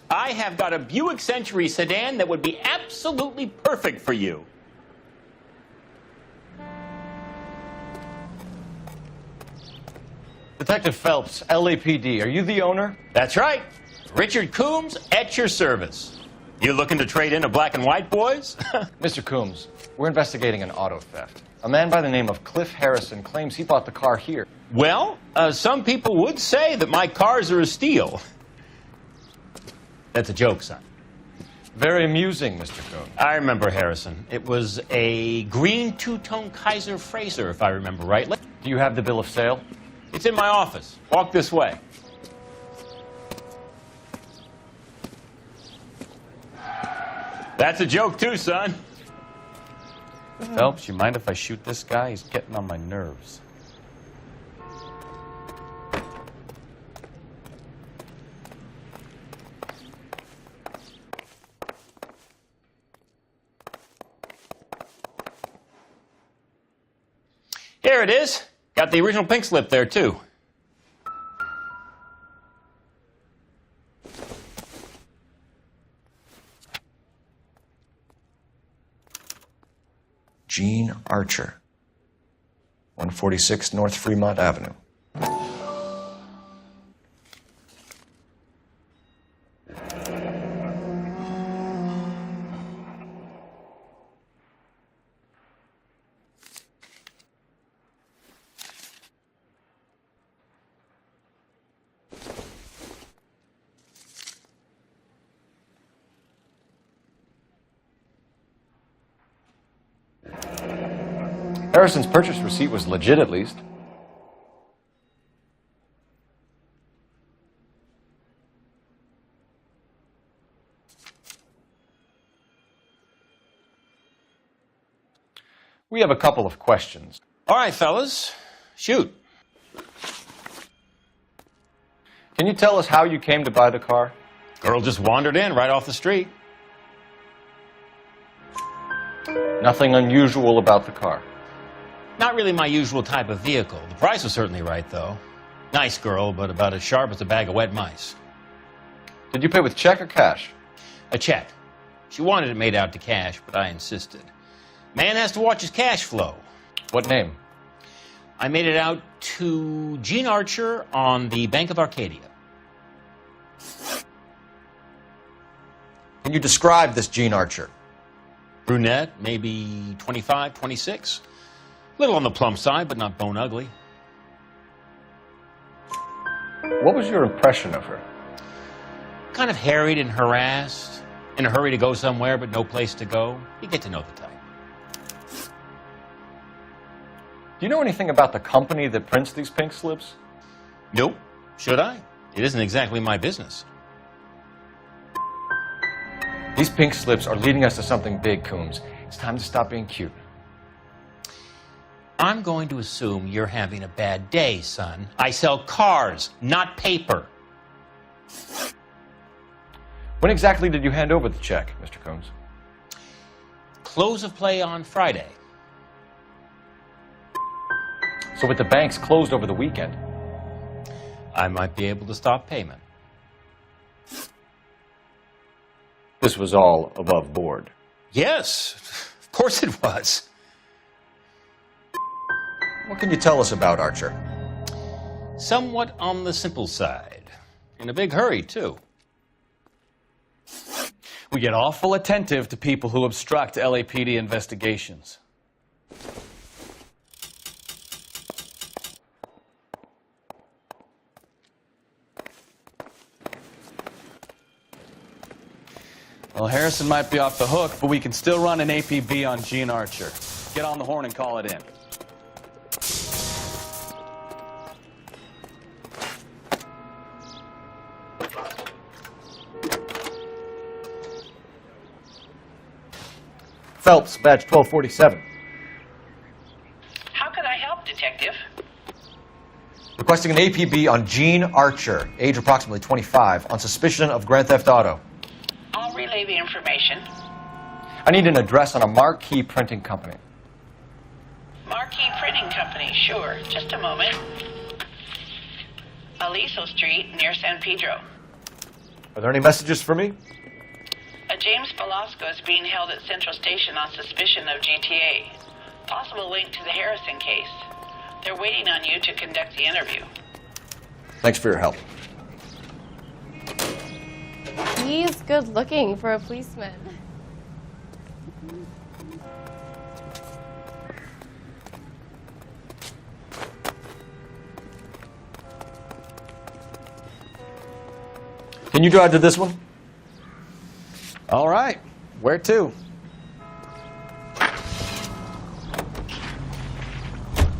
I have got a Buick Century sedan that would be absolutely perfect for you. Detective Phelps, LAPD, are you the owner? That's right. Richard Coombs at your service. You looking to trade in a black and white, boys? Mr. Coombs, we're investigating an auto theft. A man by the name of Cliff Harrison claims he bought the car here. Well, some people would say that my cars are a steal. That's a joke, son. Very amusing, Mr. Coombs. I remember Harrison. It was a green two-tone Kaiser Frazer, if I remember rightly. Do you have the bill of sale? It's in my office. Walk this way. That's a joke, too, son. Phelps, you mind if I shoot this guy? He's getting on my nerves. Here it is. Got the original pink slip there, too. Gene Archer, 146 North Fremont Avenue. Harrison's purchase receipt was legit, at least. We have a couple of questions. All right, fellas. Shoot. Can you tell us how you came to buy the car? Girl just wandered in right off the street. Nothing unusual about the car. Not really my usual type of vehicle. The price was certainly right, though. Nice girl, but about as sharp as a bag of wet mice. Did you pay with check or cash? A check. She wanted it made out to cash, but I insisted. Man has to watch his cash flow. What name? I made it out to Gene Archer on the Bank of Arcadia. Can you describe this Gene Archer? Brunette, maybe 25, 26. Little on the plump side, but not bone ugly. What was your impression of her? Kind of harried and harassed. In a hurry to go somewhere, but no place to go. You get to know the type. Do you know anything about the company that prints these pink slips? Nope. Should I? It isn't exactly my business. These pink slips are leading us to something big, Coombs. It's time to stop being cute. I'm going to assume you're having a bad day, son. I sell cars, not paper. When exactly did you hand over the check, Mr. Coombs? Close of play on Friday. So with the banks closed over the weekend, I might be able to stop payment. this was all above board. Yes, of course it was. What can you tell us about Archer? Somewhat on the simple side. In a big hurry, too. We get awful attentive to people who obstruct LAPD investigations. Well, Harrison might be off the hook, but we can still run an APB on Gene Archer. Get on the horn and call it in. Phelps, badge 1247. How could I help, Detective? Requesting an APB on Gene Archer, age approximately 25, on suspicion of Grand Theft Auto. I'll relay the information. I need an address on a Marquee Printing Company. Marquee Printing Company, sure. Just a moment. Aliso Street, near San Pedro. Are there any messages for me? A James Velasco is being held at Central Station on suspicion of GTA. Possible link to the Harrison case. They're waiting on you to conduct the interview. Thanks for your help. He's good looking for a policeman. Can you drive to this one? All right. Where to?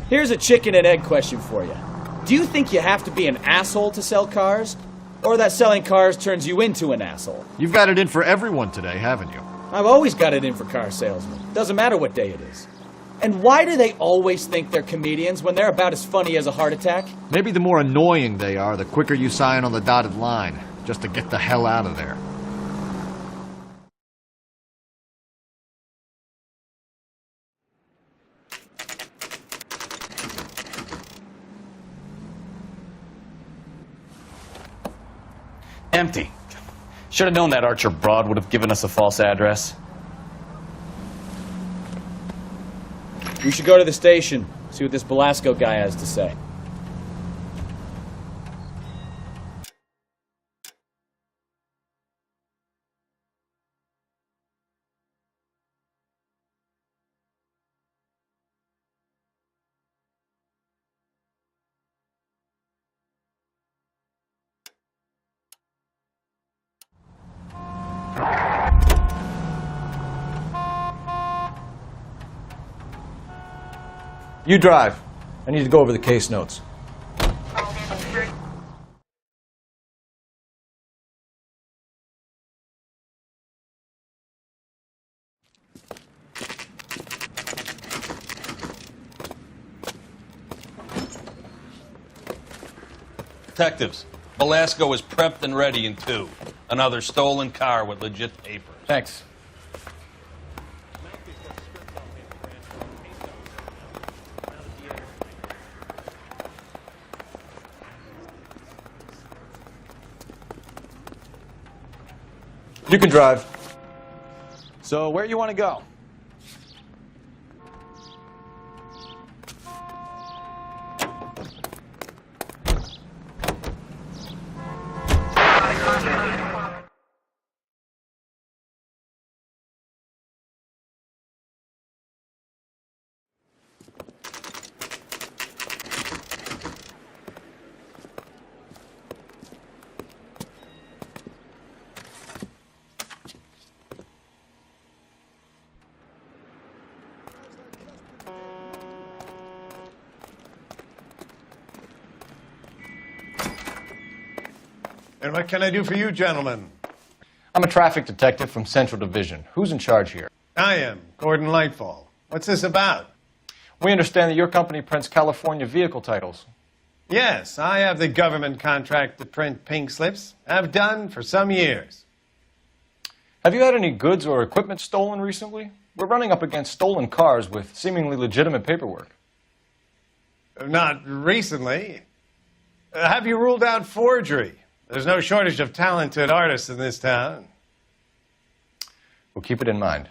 Here's a chicken and egg question for you. Do you think you have to be an asshole to sell cars? Or that selling cars turns you into an asshole? You've got it in for everyone today, haven't you? I've always got it in for car salesmen. Doesn't matter what day it is. And why do they always think they're comedians when they're about as funny as a heart attack? Maybe the more annoying they are, the quicker you sign on the dotted line, just to get the hell out of there. Empty. Should have known that Archer broad would have given us a false address. We should go to the station, see what this Velasco guy has to say. You drive. I need to go over the case notes. Detectives, Velasco is prepped and ready in 2. Another stolen car with legit papers. Thanks. You can drive. So, where you want to go? And what can I do for you, gentlemen? I'm a traffic detective from Central Division. Who's in charge here? I am, Gordon Lightfall. What's this about? We understand that your company prints California vehicle titles. Yes, I have the government contract to print pink slips. I've done for some years. Have you had any goods or equipment stolen recently? We're running up against stolen cars with seemingly legitimate paperwork. Not recently. Have you ruled out forgery? There's no shortage of talented artists in this town. We'll keep it in mind.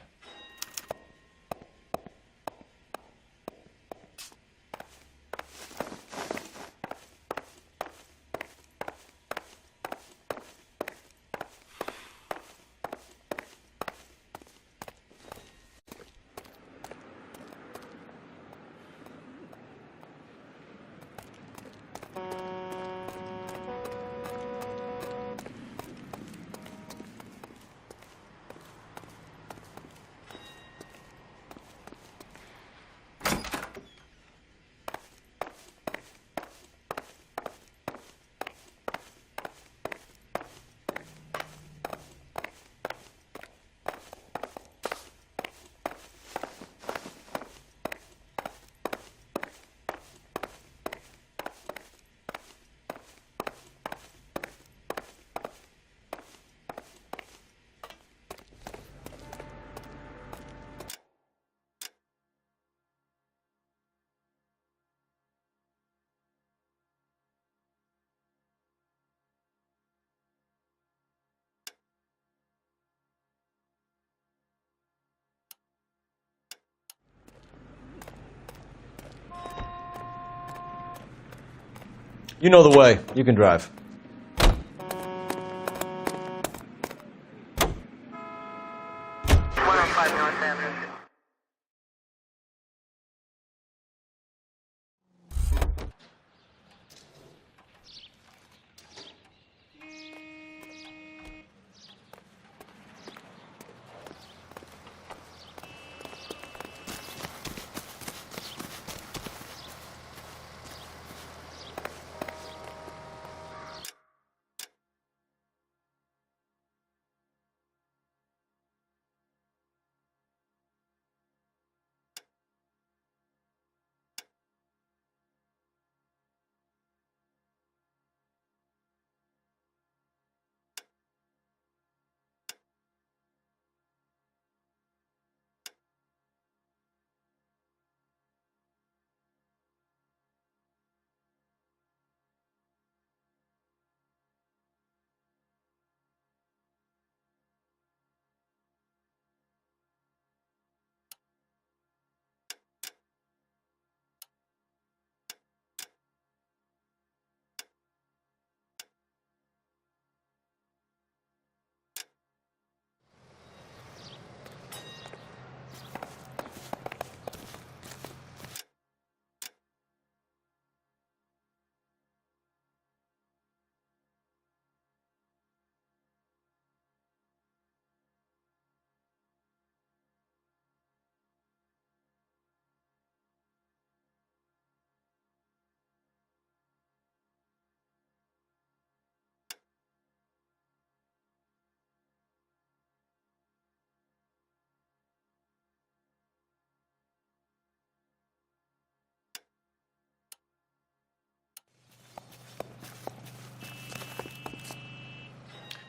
You know the way. You can drive.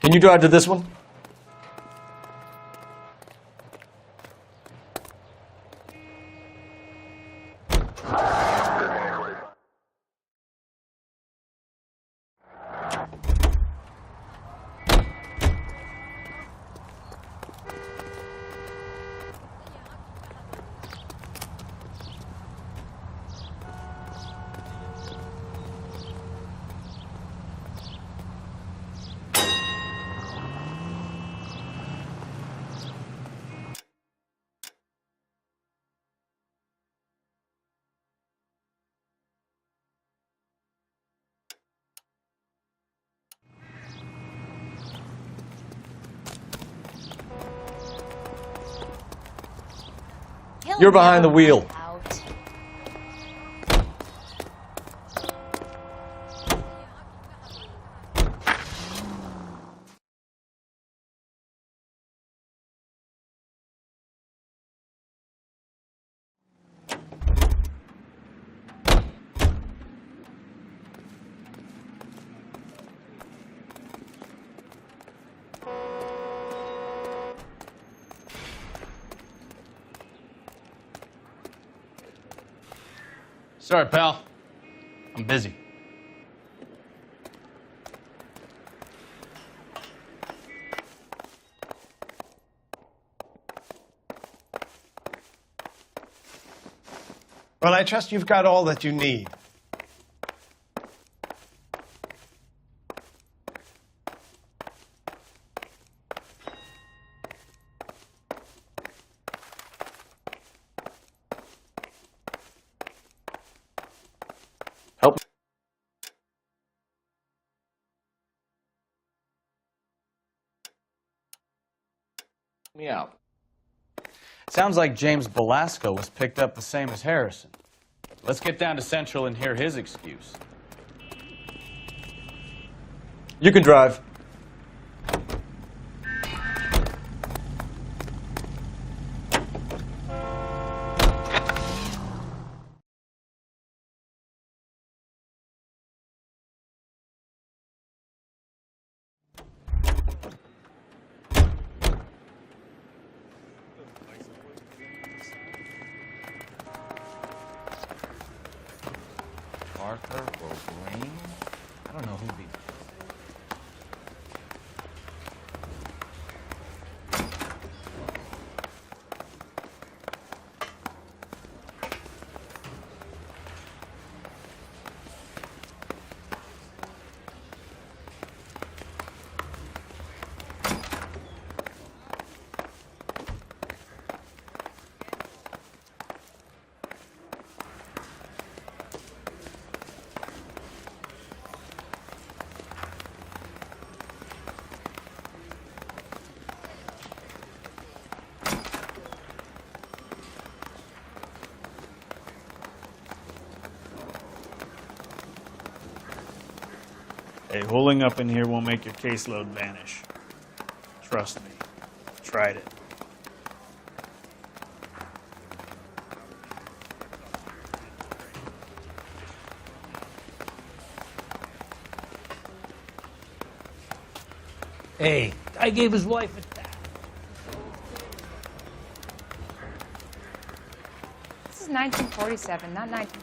Can you drive to this one? You're behind the wheel. Sorry, pal. I'm busy. Well, I trust you've got all that you need. Help me out. Sounds like James Belasco was picked up the same as Harrison. Let's get down to Central and hear his excuse. You can drive. Arthur or Green? I don't know who'd be. Hey, holding up in here won't make your caseload vanish. Trust me. Tried it. Hey, I gave his wife a tap. This is 1947, not 1947.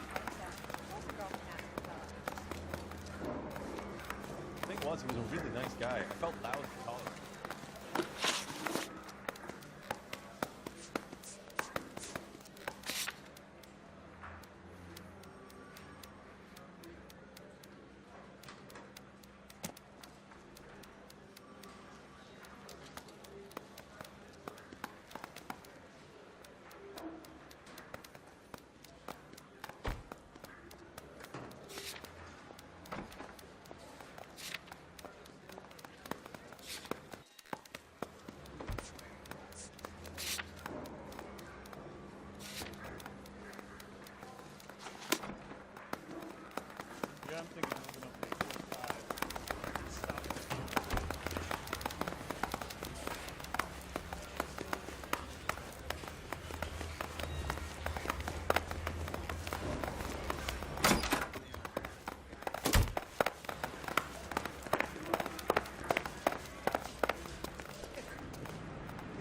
I think once he was a really nice guy. I felt loud and taller.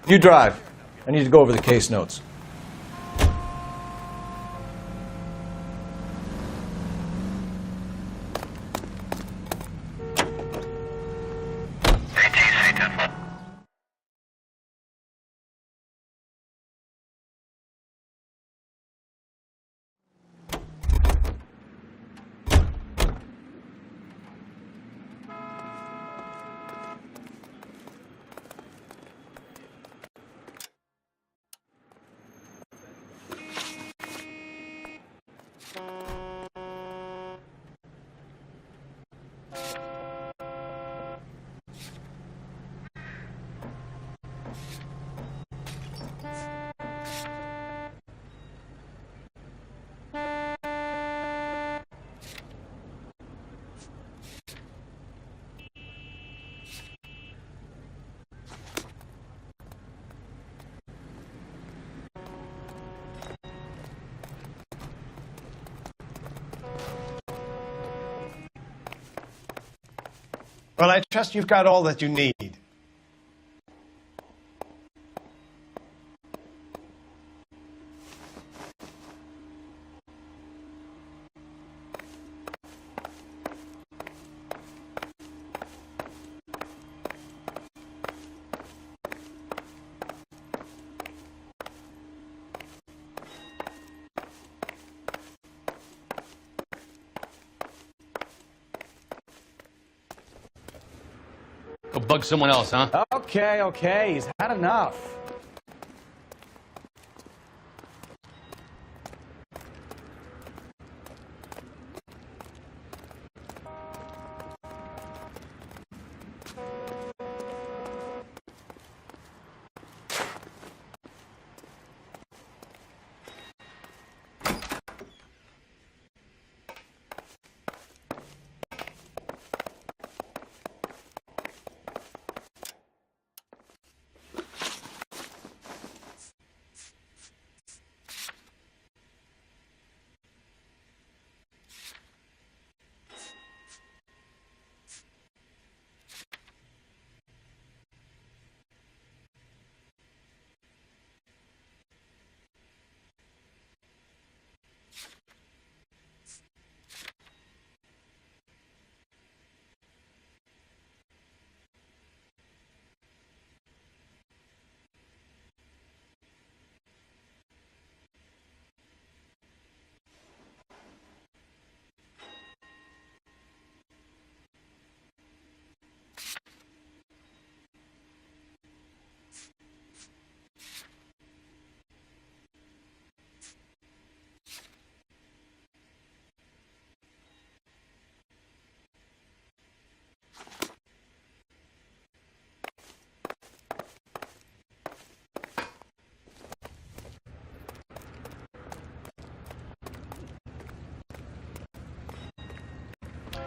You drive. I need to go over the case notes. Well, I trust you've got all that you need. Go bug someone else, huh? Okay, he's had enough.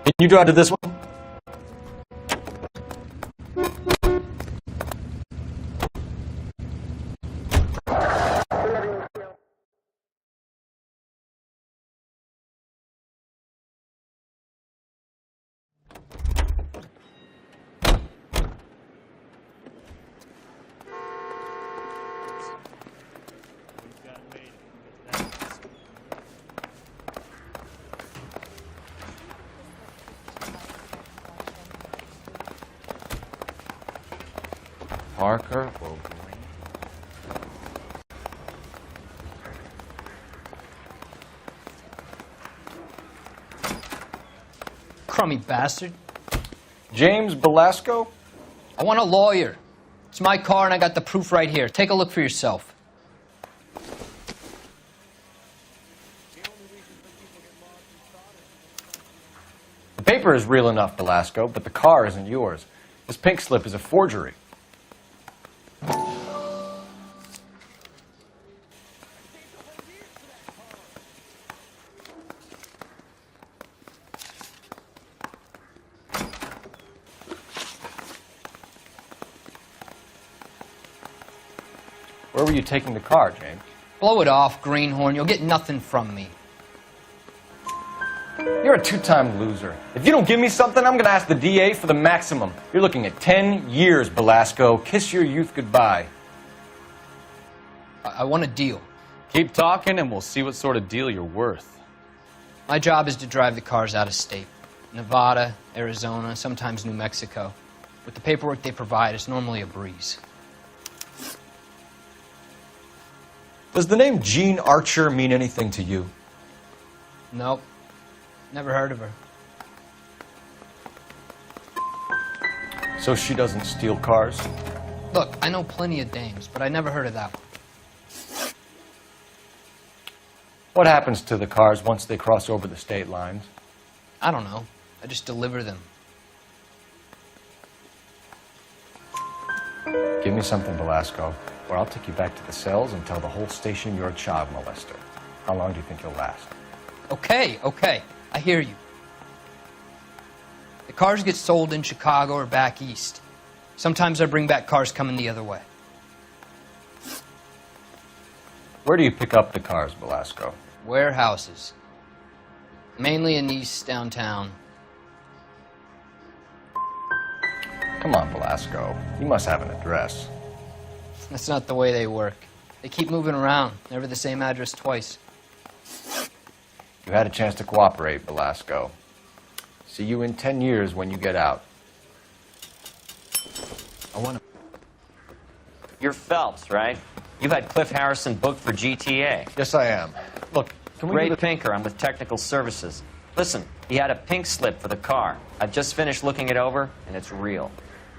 Can you drive to this one? Parker will Crummy bastard. James Belasco? I want a lawyer. It's my car and I got the proof right here. Take a look for yourself. The paper is real enough, Belasco, but the car isn't yours. This pink slip is a forgery. Where were you taking the car, James? Blow it off, greenhorn. You'll get nothing from me. You're a two-time loser. If you don't give me something, I'm going to ask the DA for the maximum. You're looking at 10 years, Belasco. Kiss your youth goodbye. I want a deal. Keep talking and we'll see what sort of deal you're worth. My job is to drive the cars out of state. Nevada, Arizona, sometimes New Mexico. With the paperwork they provide, it's normally a breeze. Does the name Jean Archer mean anything to you? Nope. Never heard of her. So she doesn't steal cars? Look, I know plenty of dames, but I never heard of that one. What happens to the cars once they cross over the state lines? I don't know. I just deliver them. Give me something, Belasco, or I'll take you back to the cells and tell the whole station you're a child molester. How long do you think you'll last? Okay, okay. I hear you. The cars get sold in Chicago or back east. Sometimes I bring back cars coming the other way. Where do you pick up the cars, Belasco? Warehouses. Mainly in East downtown. Come on, Belasco. You must have an address. That's not the way they work. They keep moving around, never the same address twice. You had a chance to cooperate, Belasco. See you in 10 years when you get out. I want to... You're Phelps, right? You've had Cliff Harrison booked for GTA. Yes, I am. Look, can we... Ray Pinker, I'm with Technical Services. Listen, he had a pink slip for the car. I've just finished looking it over, and it's real.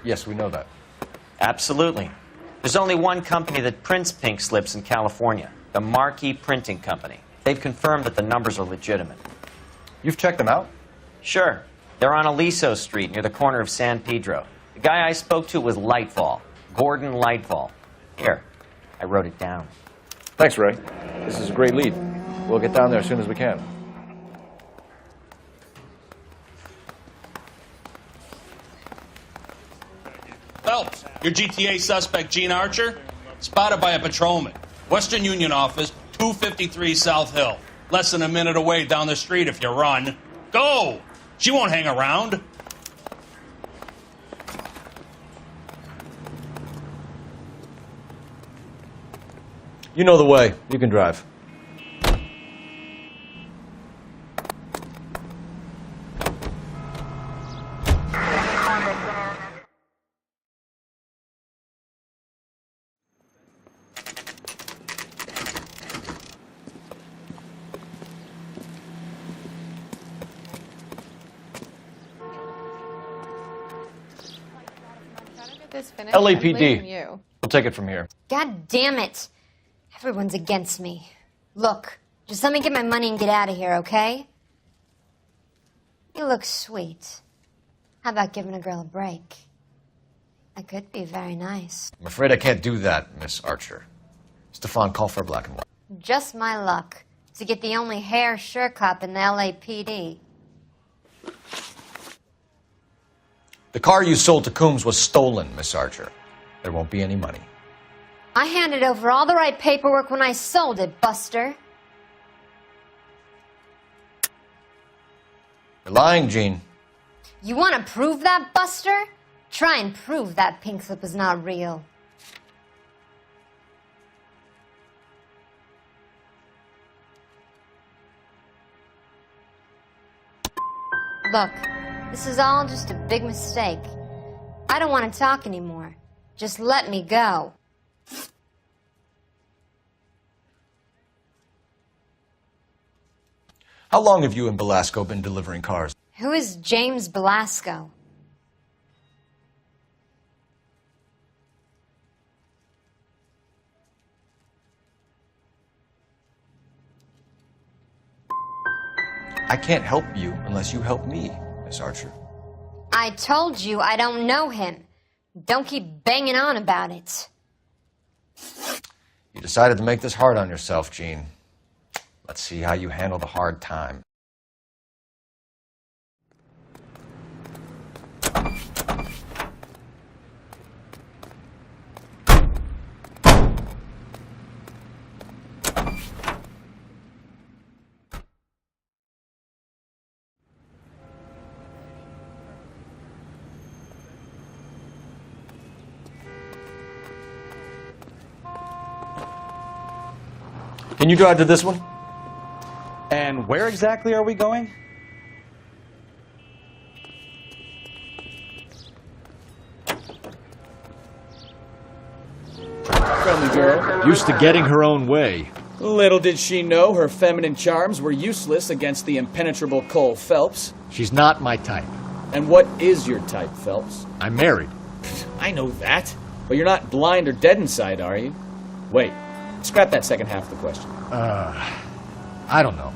Yes, we know that. Absolutely. There's only one company that prints pink slips in California, the Marquee Printing Company. They've confirmed that the numbers are legitimate. You've checked them out? Sure. They're on Aliso Street near the corner of San Pedro. The guy I spoke to was Lightfall, Gordon Lightfall. Here, I wrote it down. Thanks, Ray. This is a great lead. We'll get down there as soon as we can. Phelps, your GTA suspect, Jean Archer, spotted by a patrolman. Western Union office, 253 South Hill. Less than a minute away down the street if you run. Go! She won't hang around. You know the way. You can drive. This finished, I'm blaming LAPD. you. We'll take it from here. God damn it. Everyone's against me. Look, just let me get my money and get out of here, okay? You look sweet. How about giving a girl a break? That could be very nice. I'm afraid I can't do that, Miss Archer. Stefan, call for a black and white. Just my luck to get the only hair sure cop in the LAPD. The car you sold to Coombs was stolen, Miss Archer. There won't be any money. I handed over all the right paperwork when I sold it, Buster. You're lying, Jean. You want to prove that, Buster? Try and prove that pink slip is not real. Look, this is all just a big mistake. I don't want to talk anymore. Just let me go. How long have you and Belasco been delivering cars? Who is James Belasco? I can't help you unless you help me, Miss Archer. I told you I don't know him. Don't keep banging on about it. You decided to make this hard on yourself, Jean. Let's see how you handle the hard time. Can you drive to this one? And where exactly are we going? Friendly girl. Used to getting her own way. Little did she know her feminine charms were useless against the impenetrable Cole Phelps. She's not my type. And what is your type, Phelps? I'm married. I know that. But you're not blind or dead inside, are you? Wait. Scrap that second half of the question. I don't know.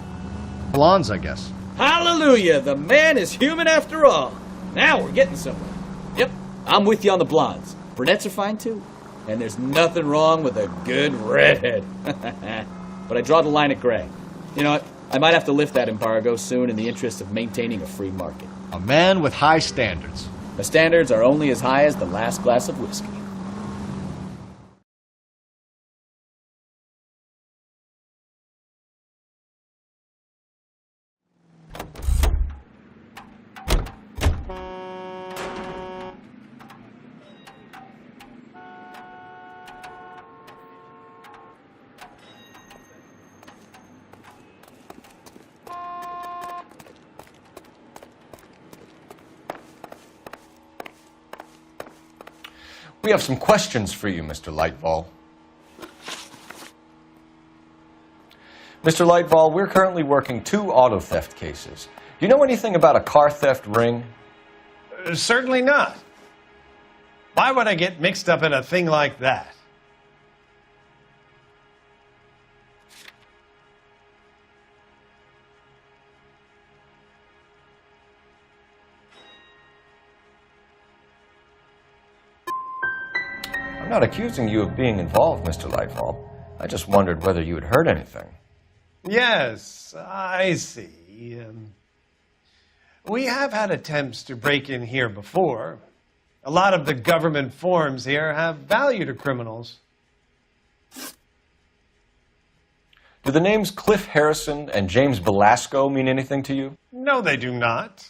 Blondes, I guess. Hallelujah! The man is human after all. Now we're getting somewhere. Yep, I'm with you on the blondes. Brunettes are fine too. And there's nothing wrong with a good redhead. But I draw the line at gray. You know what? I might have to lift that embargo soon in the interest of maintaining a free market. A man with high standards. The standards are only as high as the last glass of whiskey. We have some questions for you, Mr. Lightfall. Mr. Lightfall, we're currently working 2 auto theft cases. Do you know anything about a car theft ring? Certainly not. Why would I get mixed up in a thing like that? I'm not accusing you of being involved, Mr. Lightfall. I just wondered whether you had heard anything. Yes, I see. We have had attempts to break in here before. A lot of the government forms here have value to criminals. Do the names Cliff Harrison and James Belasco mean anything to you? No, they do not.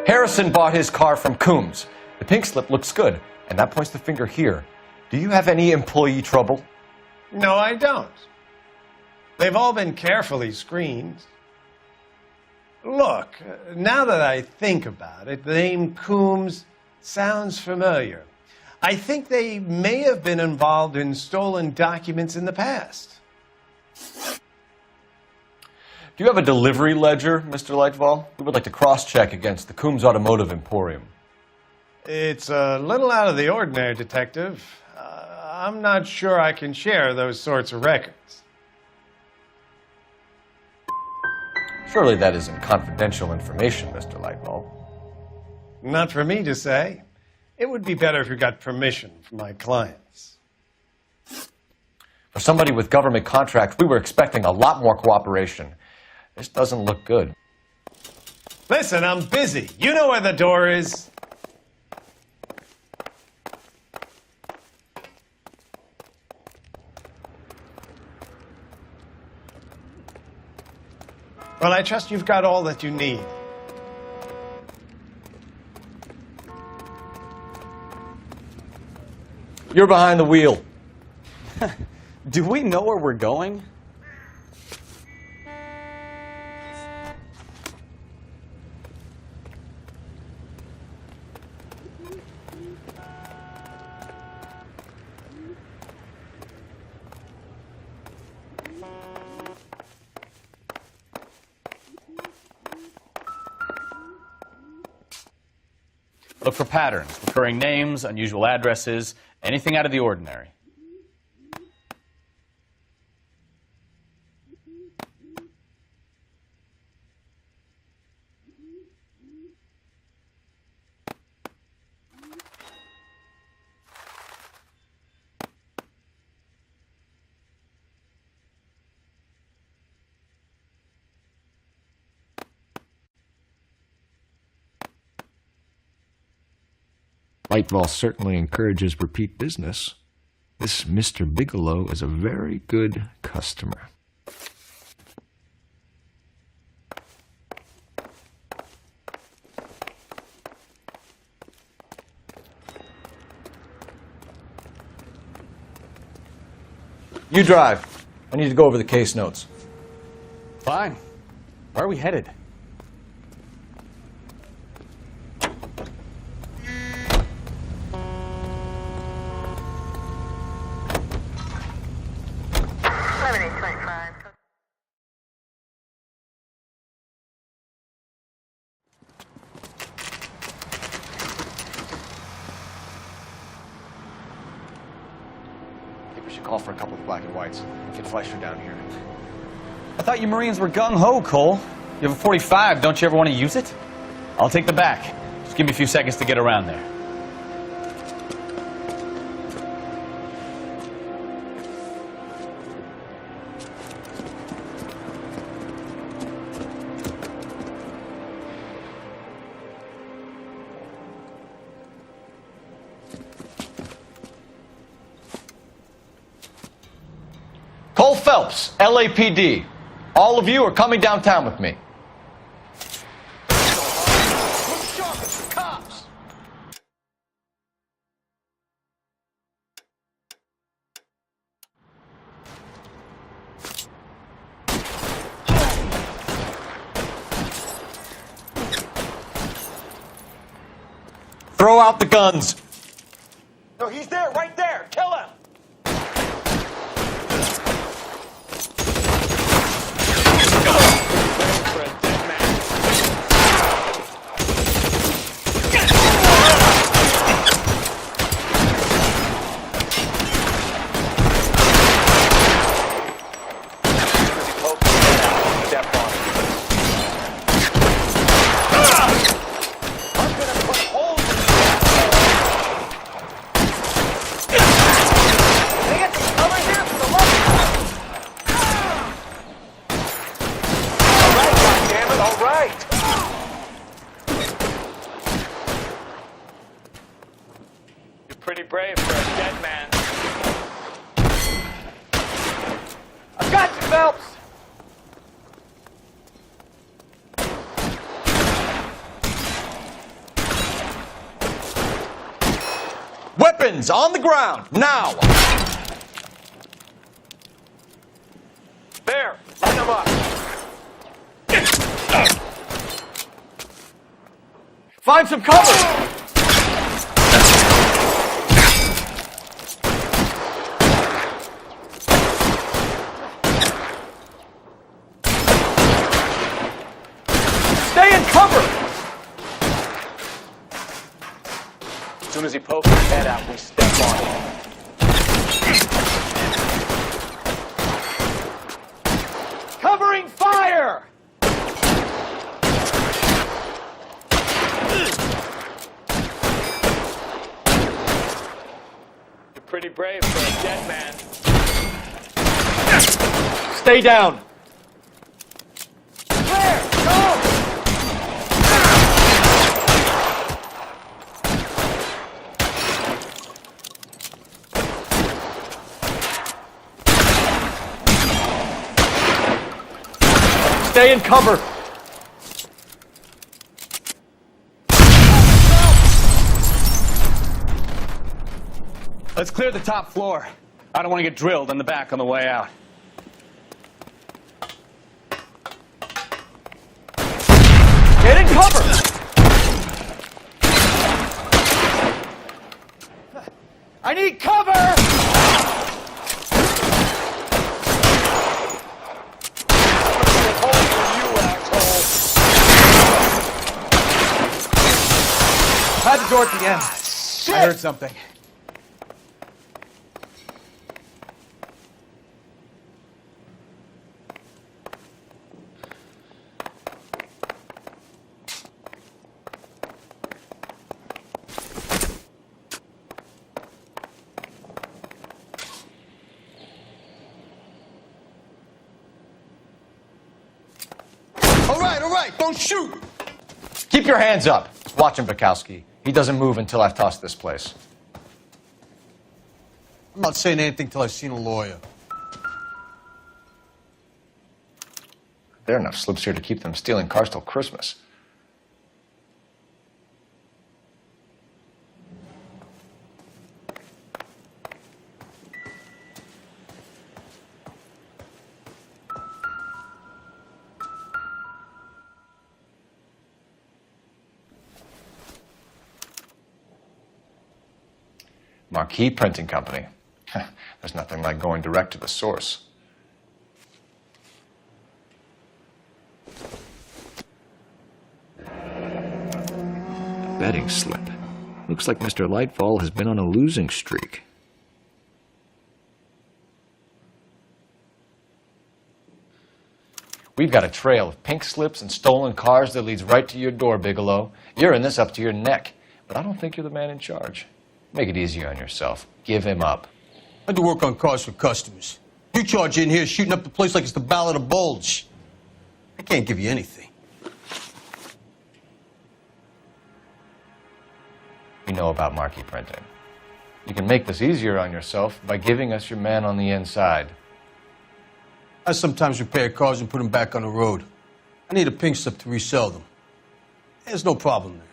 Harrison bought his car from Coombs. The pink slip looks good, and that points the finger here. Do you have any employee trouble? No, I don't. They've all been carefully screened. Look, now that I think about it, the name Coombs sounds familiar. I think they may have been involved in stolen documents in the past. Do you have a delivery ledger, Mr. Lightfall? We would like to cross-check against the Coombs Automotive Emporium. It's a little out of the ordinary, Detective. I'm not sure I can share those sorts of records. Surely that isn't confidential information, Mr. Lightfall. Not for me to say. It would be better if you got permission from my clients. For somebody with government contracts, we were expecting a lot more cooperation. This doesn't look good. Listen, I'm busy. You know where the door is. Well, I trust you've got all that you need. You're behind the wheel. Do we know where we're going? Look for patterns, recurring names, unusual addresses, anything out of the ordinary. Lightfall certainly encourages repeat business. This Mr. Bigelow is a very good customer. You drive. I need to go over the case notes. Fine. Where are we headed? We should call for a couple of black and whites. Get Fleischer down here. I thought you Marines were gung-ho, Cole. You have a .45. Don't you ever want to use it? I'll take the back. Just give me a few seconds to get around there. Cole Phelps, LAPD. All of you are coming downtown with me. Cops! Throw out the guns. No, he's there, right there. Kill him. Pretty brave for a dead man. I've got you, Phelps! Weapons on the ground, now! There! Line them up! Find some cover! Stay in cover! As soon as he pokes his head out, we step on him. Covering fire! You're pretty brave for a dead man. Stay down! Stay in cover! Let's clear the top floor. I don't want to get drilled in the back on the way out. Get in cover! I need cover! Had to the door at the end. I heard something. All right, don't shoot! Keep your hands up. Watch him, Bukowski. He doesn't move until I've tossed this place. I'm not saying anything till I've seen a lawyer. There are enough slips here to keep them stealing cars till Christmas. Marquee Printing Company. There's nothing like going direct to the source. Betting slip. Looks like Mr. Lightfall has been on a losing streak. We've got a trail of pink slips and stolen cars that leads right to your door, Bigelow. You're in this up to your neck, but I don't think you're the man in charge. Make it easier on yourself. Give him up. I do work on cars for customers. You charge in here shooting up the place like it's the Ballad of Bulge. I can't give you anything. We know about marquee printing. You can make this easier on yourself by giving us your man on the inside. I sometimes repair cars and put them back on the road. I need a pink slip to resell them. There's no problem there.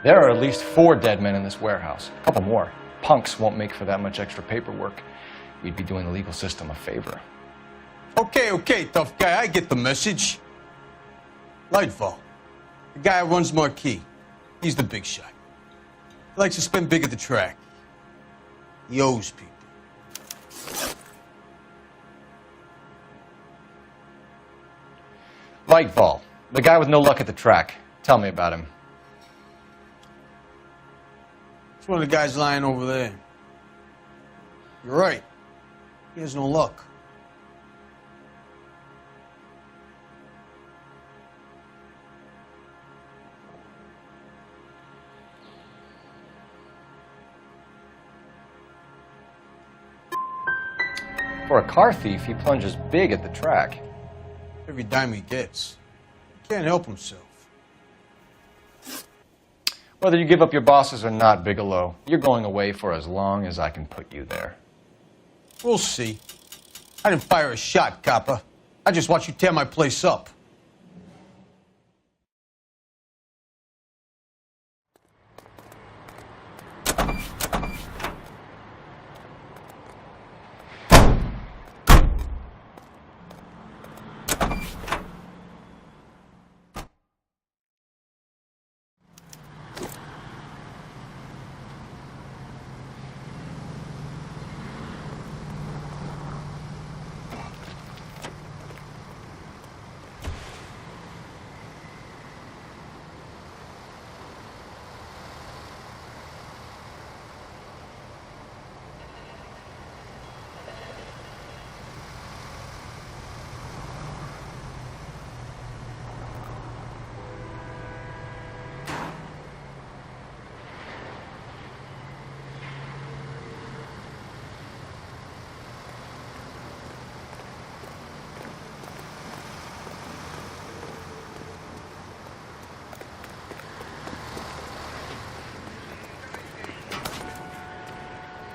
There are at least 4 dead men in this warehouse. A couple more. Punks won't make for that much extra paperwork. We'd be doing the legal system a favor. Okay, tough guy, I get the message. Lightfall, the guy who runs Marquee. He's the big shot. He likes to spend big at the track. He owes people. Lightfall, the guy with no luck at the track. Tell me about him. It's one of the guys lying over there. You're right. He has no luck. For a car thief, he plunges big at the track. Every dime he gets. He can't help himself. Whether you give up your bosses or not, Bigelow, you're going away for as long as I can put you there. We'll see. I didn't fire a shot, copper. I just watched you tear my place up.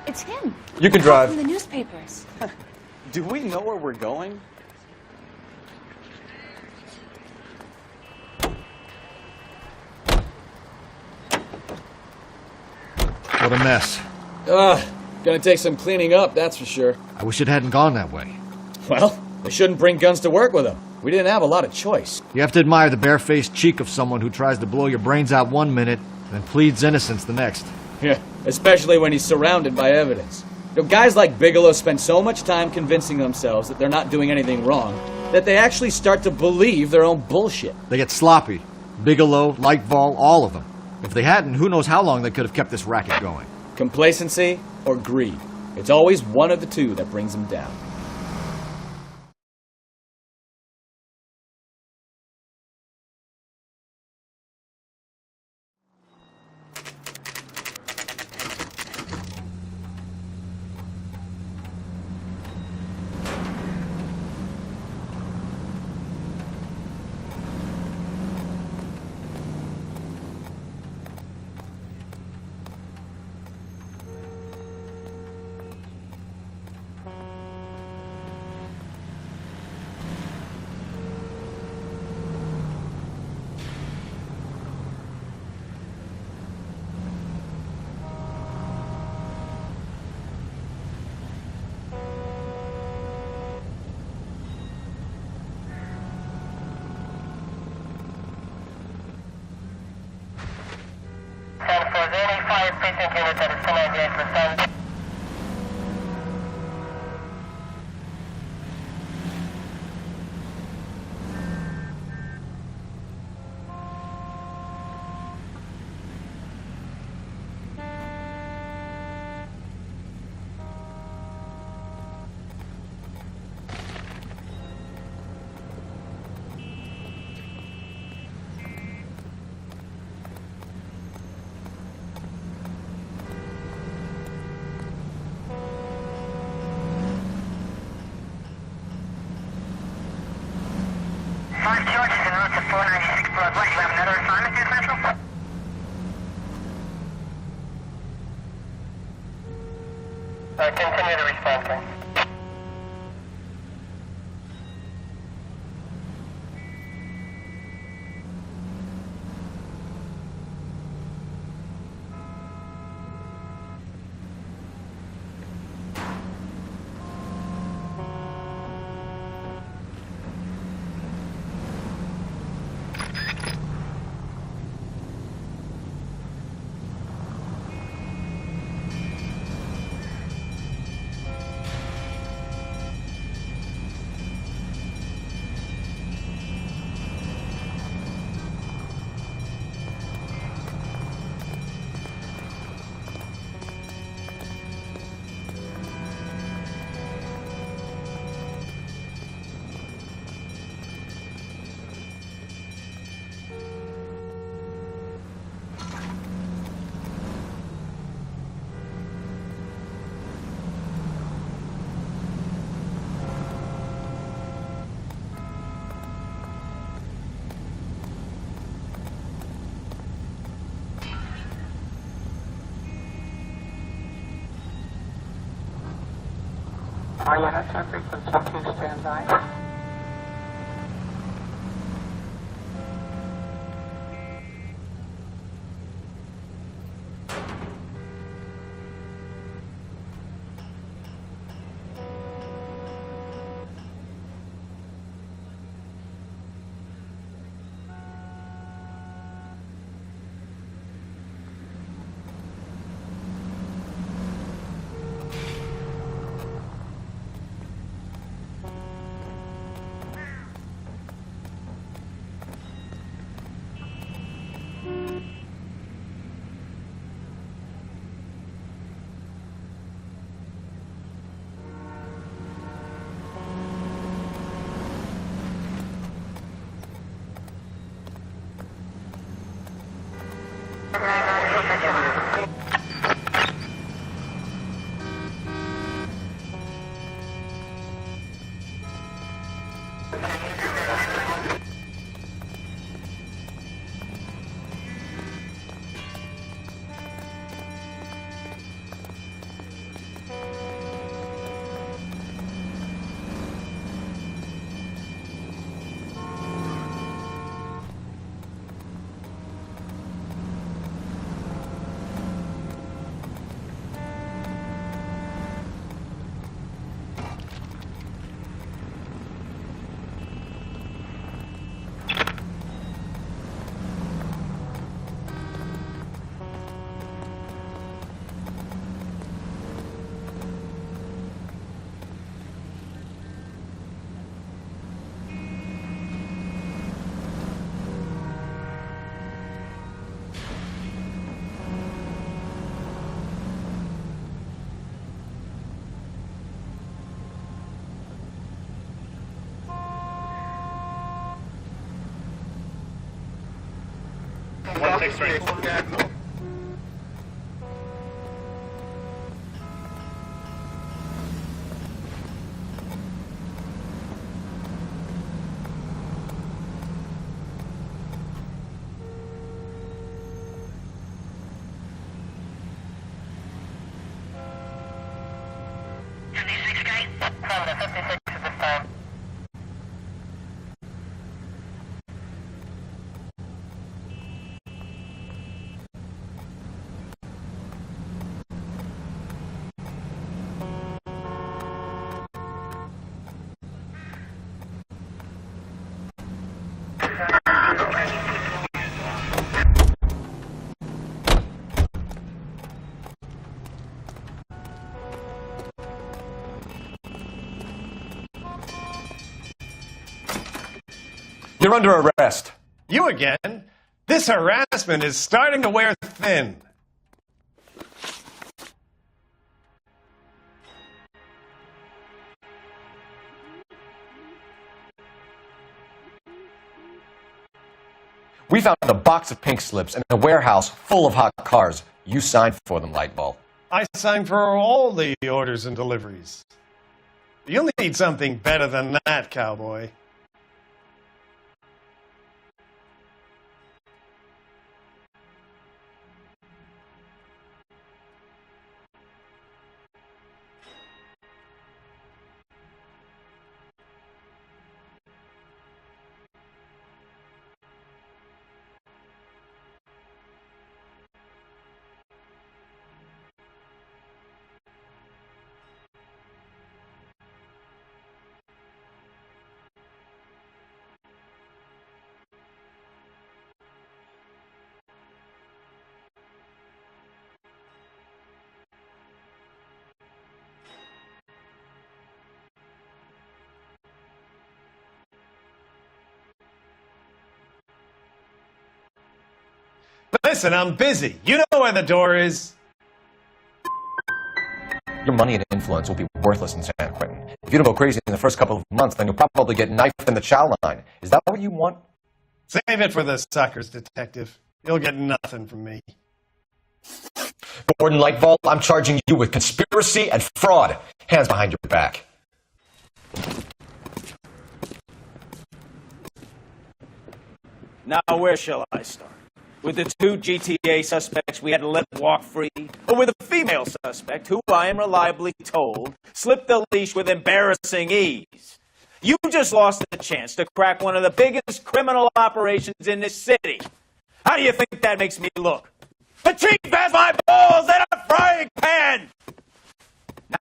It's him. You can drive. From the newspapers. Do we know where we're going? What a mess. Gonna take some cleaning up, that's for sure. I wish it hadn't gone that way. Well, they shouldn't bring guns to work with them. We didn't have a lot of choice. You have to admire the barefaced cheek of someone who tries to blow your brains out one minute, then pleads innocence the next. Yeah, especially when he's surrounded by evidence. You know, guys like Bigelow spend so much time convincing themselves that they're not doing anything wrong that they actually start to believe their own bullshit. They get sloppy. Bigelow, Lightval, all of them. If they hadn't, who knows how long they could have kept this racket going. Complacency or greed. It's always one of the two that brings them down. Continue to respond, sir. Are you at our frequency 2 standby? 163. You're under arrest. You again? This harassment is starting to wear thin. We found a box of pink slips in a warehouse full of hot cars. You signed for them, Lightball. I signed for all the orders and deliveries. You'll need something better than that, cowboy. Listen, I'm busy. You know where the door is. Your money and influence will be worthless in San Quentin. If you don't go crazy in the first couple of months, then you'll probably get knifed in the chow line. Is that what you want? Save it for the suckers, detective. You'll get nothing from me. Gordon Lightball, I'm charging you with conspiracy and fraud. Hands behind your back. Now, where shall I start? With the two GTA suspects we had to let walk free? Or with a female suspect who, I am reliably told, slipped the leash with embarrassing ease? You just lost the chance to crack one of the biggest criminal operations in this city. How do you think that makes me look? The chief has my balls in a frying pan!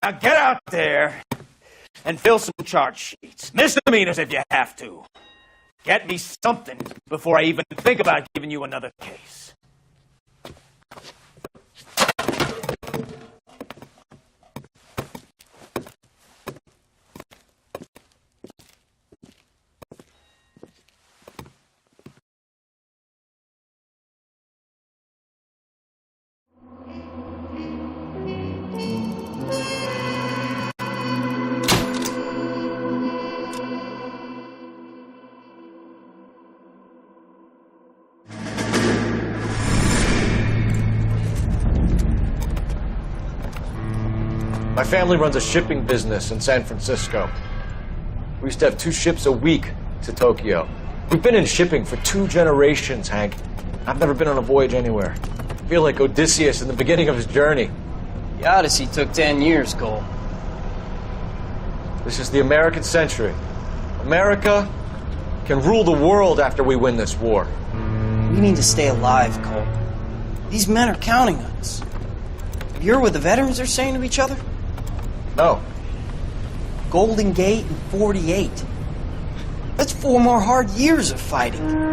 Now get out there and fill some charge sheets. Misdemeanors if you have to. Get me something before I even think about giving you another case. My family runs a shipping business in San Francisco. We used to have 2 ships a week to Tokyo. We've been in shipping for 2 generations, Hank. I've never been on a voyage anywhere. I feel like Odysseus in the beginning of his journey. The Odyssey took 10 years, Cole. This is the American century. America can rule the world after we win this war. We need to stay alive, Cole. These men are counting on us. You hear what the veterans are saying to each other? No. Golden Gate and 48. That's 4 more hard years of fighting.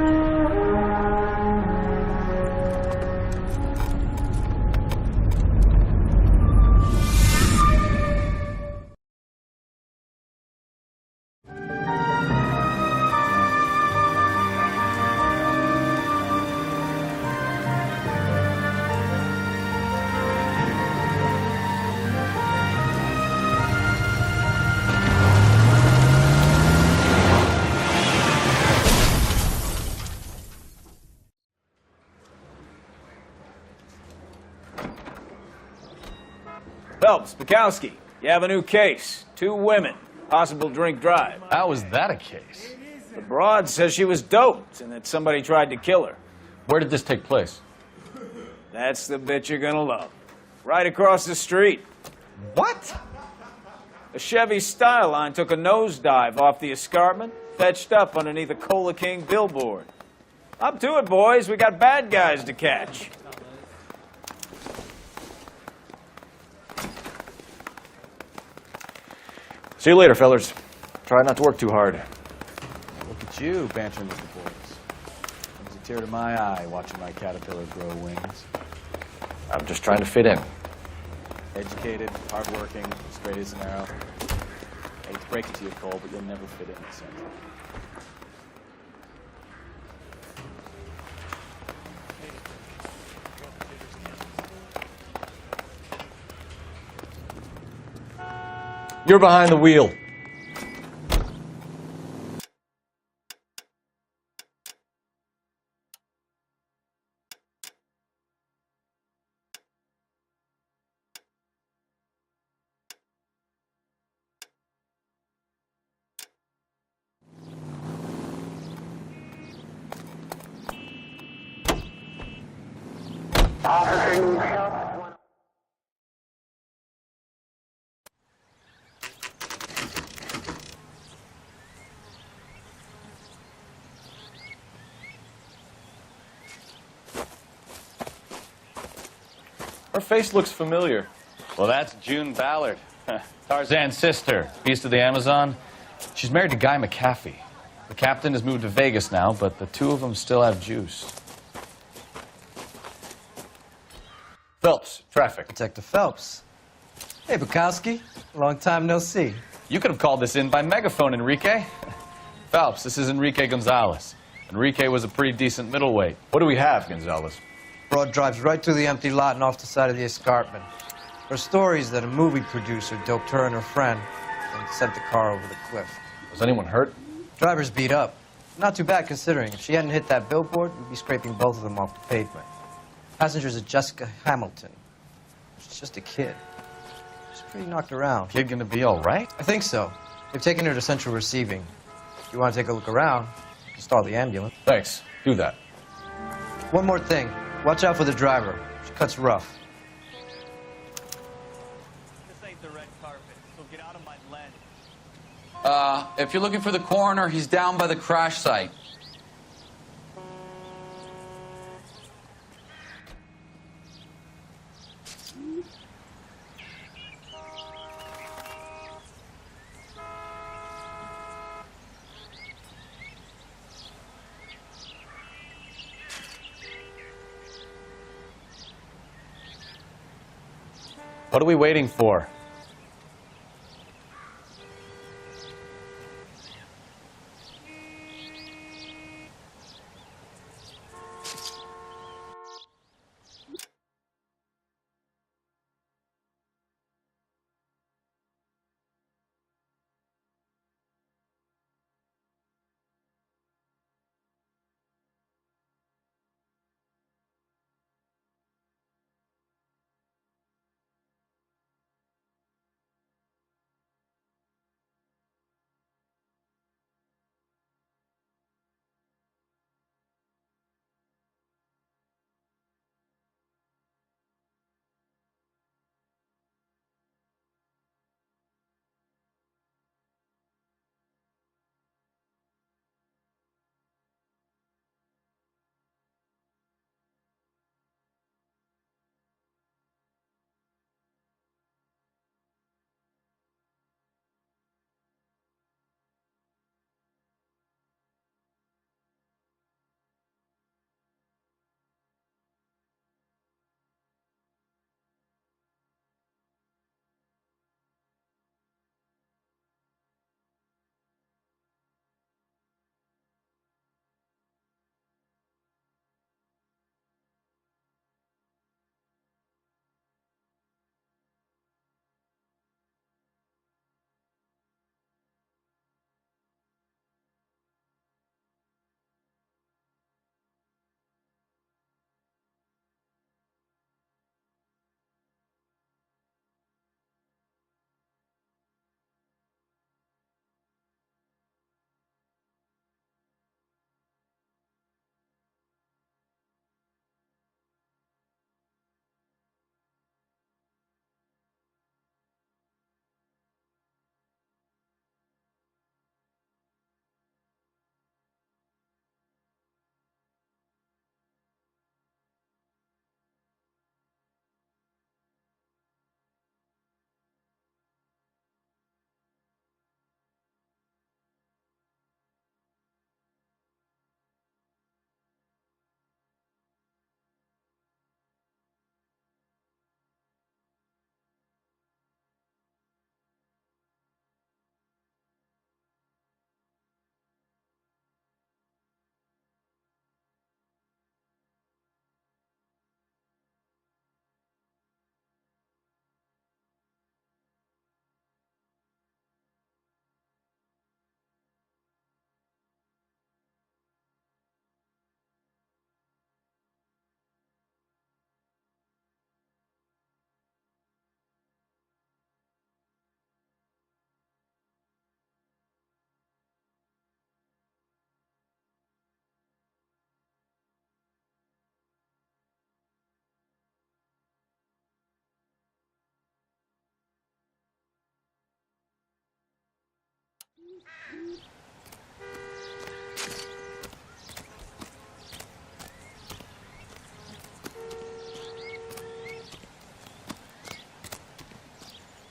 Phelps, Bukowski, you have a new case. 2 women, possible drink drive. How was that a case? The broad says she was doped and that somebody tried to kill her. Where did this take place? That's the bit you're gonna love. Right across the street. What? A Chevy Styline took a nosedive off the escarpment, fetched up underneath a Cola King billboard. Up to it, boys. We got bad guys to catch. See you later, fellers. Try not to work too hard. Look at you bantering with the boys. Brings a tear to my eye watching my caterpillar grow wings. I'm just trying to fit in. Educated, hardworking, straight as an arrow. I hate to break it to you, Cole, but you'll never fit in the center. You're behind the wheel. Officer needs help. Her face looks familiar. Well, that's June Ballard, Tarzan's sister, beast of the Amazon. She's married to Guy McAfee. The captain has moved to Vegas now, but the 2 of them still have juice. Phelps, traffic. Detective Phelps. Hey, Bukowski. Long time no see. You could have called this in by megaphone, Enrique. Phelps, this is Enrique Gonzalez. Enrique was a pretty decent middleweight. What do we have, Gonzalez? Broad drives right through the empty lot and off the side of the escarpment. Her story is that a movie producer doped her and her friend and sent the car over the cliff. Was anyone hurt? Driver's beat up. Not too bad considering. If she hadn't hit that billboard, we'd be scraping both of them off the pavement. Passenger's a Jessica Hamilton. She's just a kid. She's pretty knocked around. Kid gonna be all right? I think so. They've taken her to central receiving. If you want to take a look around, you can start the ambulance. Thanks. Do that. One more thing. Watch out for the driver. She cuts rough. This ain't the red carpet, so get out of my lens. If you're looking for the coroner, he's down by the crash site. What are we waiting for?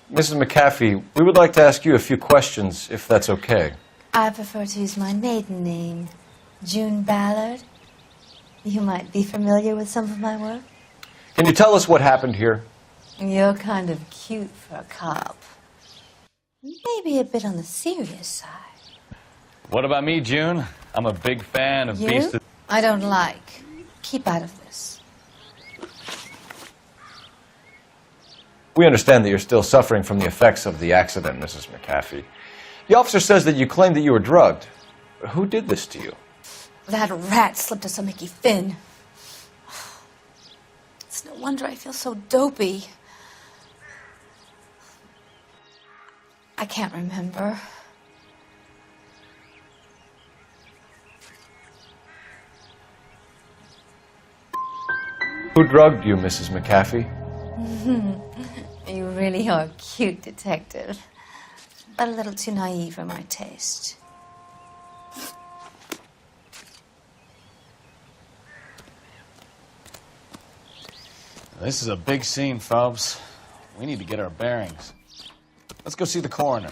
Mrs. McAfee, we would like to ask you a few questions, if that's okay. I prefer to use my maiden name, June Ballard. You might be familiar with some of my work. Can you tell us what happened here? You're kind of cute for a cop. Maybe a bit on the serious side. What about me, June? I'm a big fan of You? Beast of... I don't like. Keep out of this. We understand that you're still suffering from the effects of the accident, Mrs. McAfee. The officer says that you claimed that you were drugged. Who did this to you? That rat slipped us a Mickey Finn. It's no wonder I feel so dopey. I can't remember. Who drugged you, Mrs. McAfee? You really are a cute detective, but a little too naive for my taste. This is a big scene, Phelps. We need to get our bearings. Let's go see the coroner.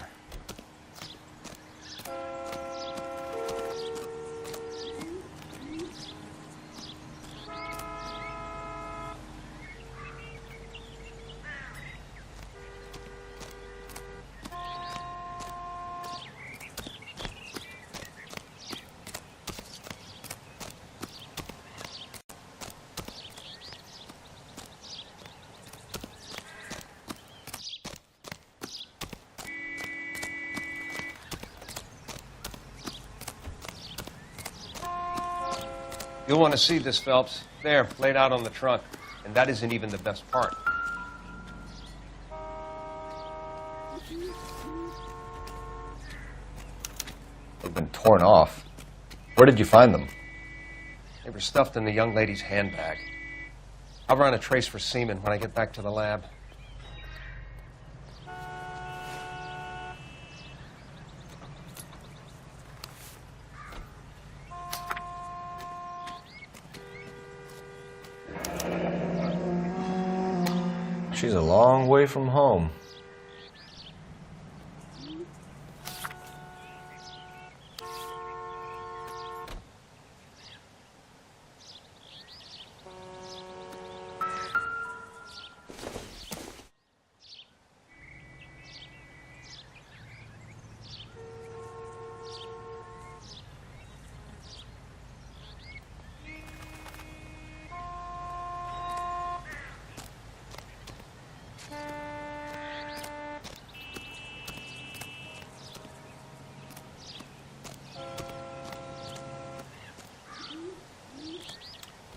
You'll want to see this, Phelps. There, laid out on the trunk. And that isn't even the best part. They've been torn off. Where did you find them? They were stuffed in the young lady's handbag. I'll run a trace for semen when I get back to the lab. She's a long way from home.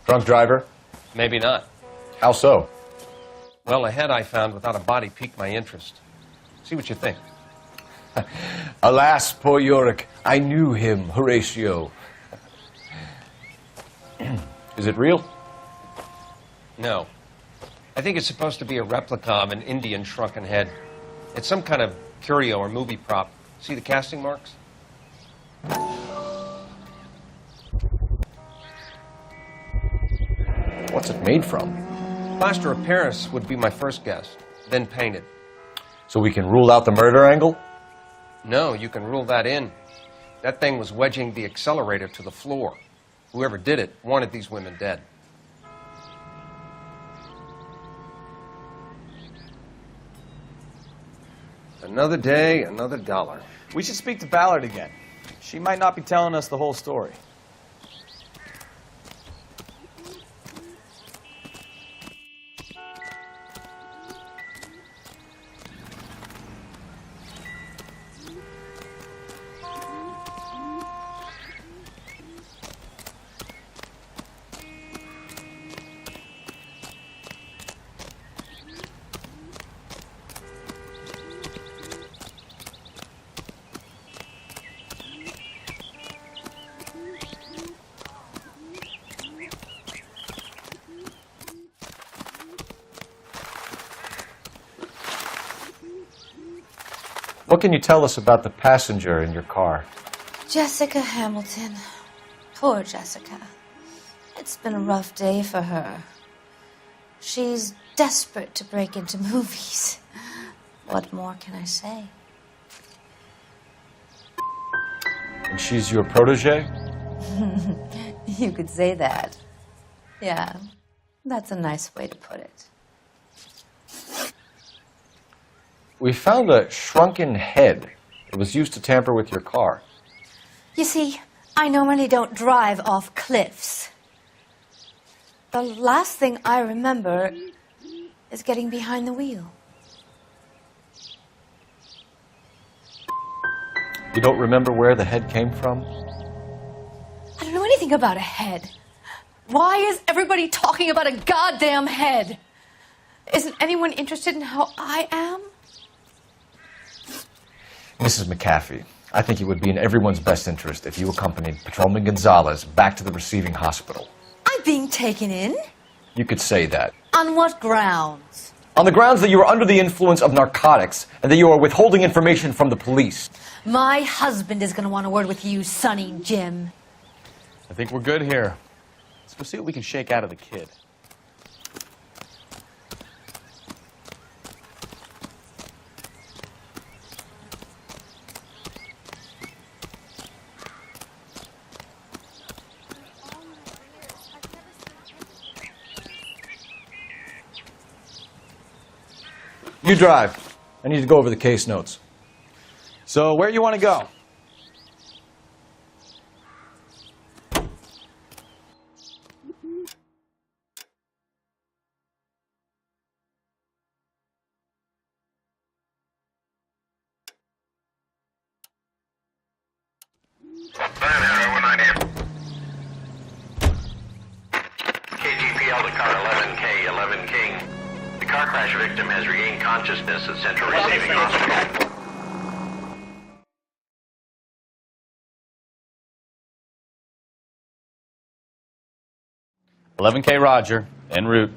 Drunk driver? Maybe not. How so? Well, a head I found without a body piqued my interest. See what you think. Alas, poor Yorick, I knew him, Horatio. Is it real? No. I think it's supposed to be a replica of an Indian shrunken head. It's some kind of curio or movie prop. See the casting marks? What's it made from? Plaster of Paris would be my first guess, then painted. So we can rule out the murder angle? No, you can rule that in. That thing was wedging the accelerator to the floor. Whoever did it wanted these women dead. Another day, another dollar. We should speak to Ballard again. She might not be telling us the whole story. What can you tell us about the passenger in your car? Jessica Hamilton. Poor Jessica. It's been a rough day for her. She's desperate to break into movies. What more can I say? And she's your protege? You could say that. Yeah, that's a nice way to put it. We found a shrunken head. It was used to tamper with your car. You see, I normally don't drive off cliffs. The last thing I remember is getting behind the wheel. You don't remember where the head came from? I don't know anything about a head. Why is everybody talking about a goddamn head? Isn't anyone interested in how I am? Mrs. McAfee, I think it would be in everyone's best interest if you accompanied Patrolman Gonzalez back to the receiving hospital. I'm being taken in? You could say that. On what grounds? On the grounds that you are under the influence of narcotics and that you are withholding information from the police. My husband is going to want a word with you, Sonny Jim. I think we're good here. Let's go see what we can shake out of the kid. You drive. I need to go over the case notes. So, where you want to go? KGPL to car 11K, 11 King. The car crash victim has regained consciousness at Central Receiving Hospital. 11K Roger, en route.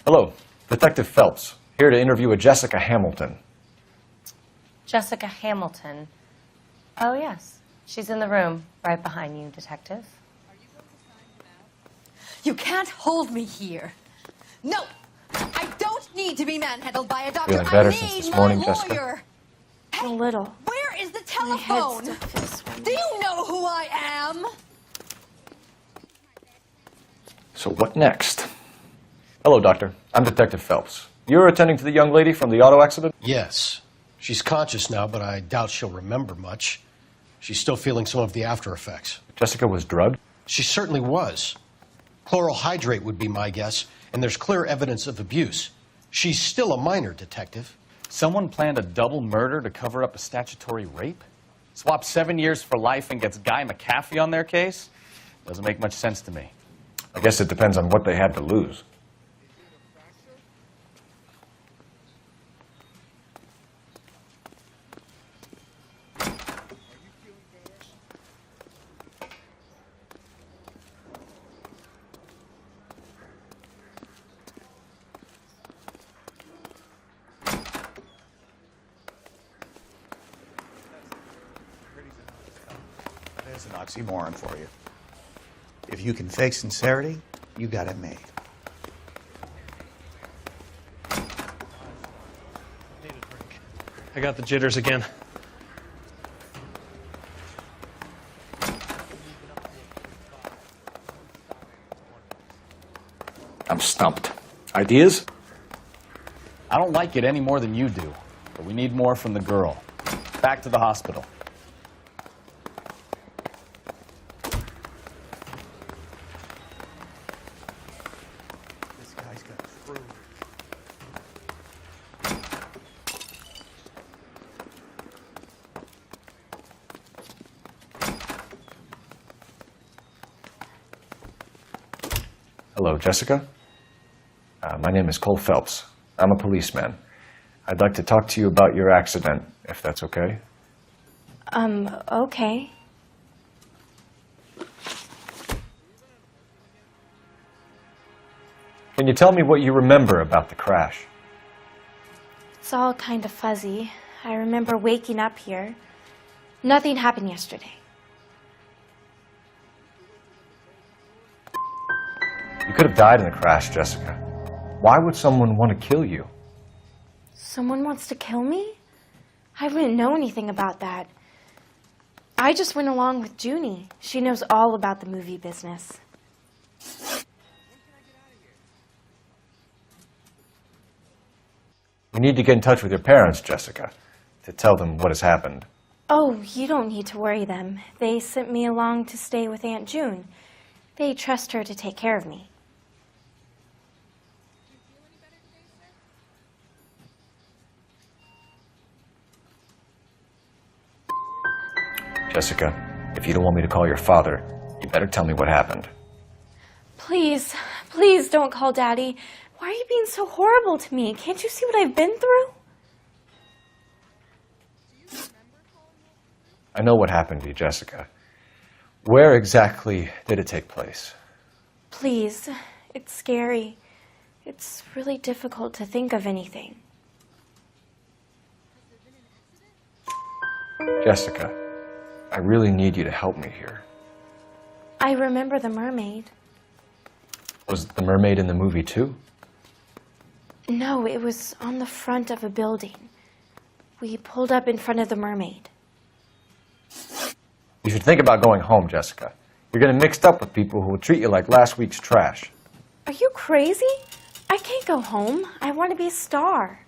Hello, Detective Phelps, here to interview a Jessica Hamilton. Jessica Hamilton. Oh, yes. She's in the room right behind you, Detective. You can't hold me here. No, I don't need to be manhandled by a doctor. Feeling better I since need this morning, my Jessica? lawyer. A little. Where is the telephone? Do you know who I am? So what next? Hello, Doctor. I'm Detective Phelps. You're attending to the young lady from the auto accident? Yes. She's conscious now, but I doubt she'll remember much. She's still feeling some of the after effects. Jessica was drugged? She certainly was. Chloral hydrate would be my guess, and there's clear evidence of abuse. She's still a minor, Detective. Someone planned a double murder to cover up a statutory rape? Swap 7 years for life and gets Guy McAfee on their case? Doesn't make much sense to me. I guess it depends on what they had to lose. There's an oxymoron for you. If you can fake sincerity, you got it made. I got the jitters again. I'm stumped. Ideas? I don't like it any more than you do, but we need more from the girl. Back to the hospital. This guy's got true. Hello, Jessica. My name is Cole Phelps. I'm a policeman. I'd like to talk to you about your accident, if that's okay. Okay. Can you tell me what you remember about the crash? It's all kind of fuzzy. I remember waking up here. Nothing happened yesterday. You could have died in the crash, Jessica. Why would someone want to kill you? Someone wants to kill me? I wouldn't know anything about that. I just went along with Junie. She knows all about the movie business. You need to get in touch with your parents, Jessica, to tell them what has happened. Oh, you don't need to worry them. They sent me along to stay with Aunt June. They trust her to take care of me. Jessica, if you don't want me to call your father, you better tell me what happened. Please, please don't call Daddy. Why are you being so horrible to me? Can't you see what I've been through? I know what happened to you, Jessica. Where exactly did it take place? Please, it's scary. It's really difficult to think of anything. Jessica, I really need you to help me here. I remember the mermaid. Was the mermaid in the movie too? No, it was on the front of a building. We pulled up in front of the mermaid. You should think about going home, Jessica. You're getting mixed up with people who will treat you like last week's trash. Are you crazy? I can't go home. I want to be a star.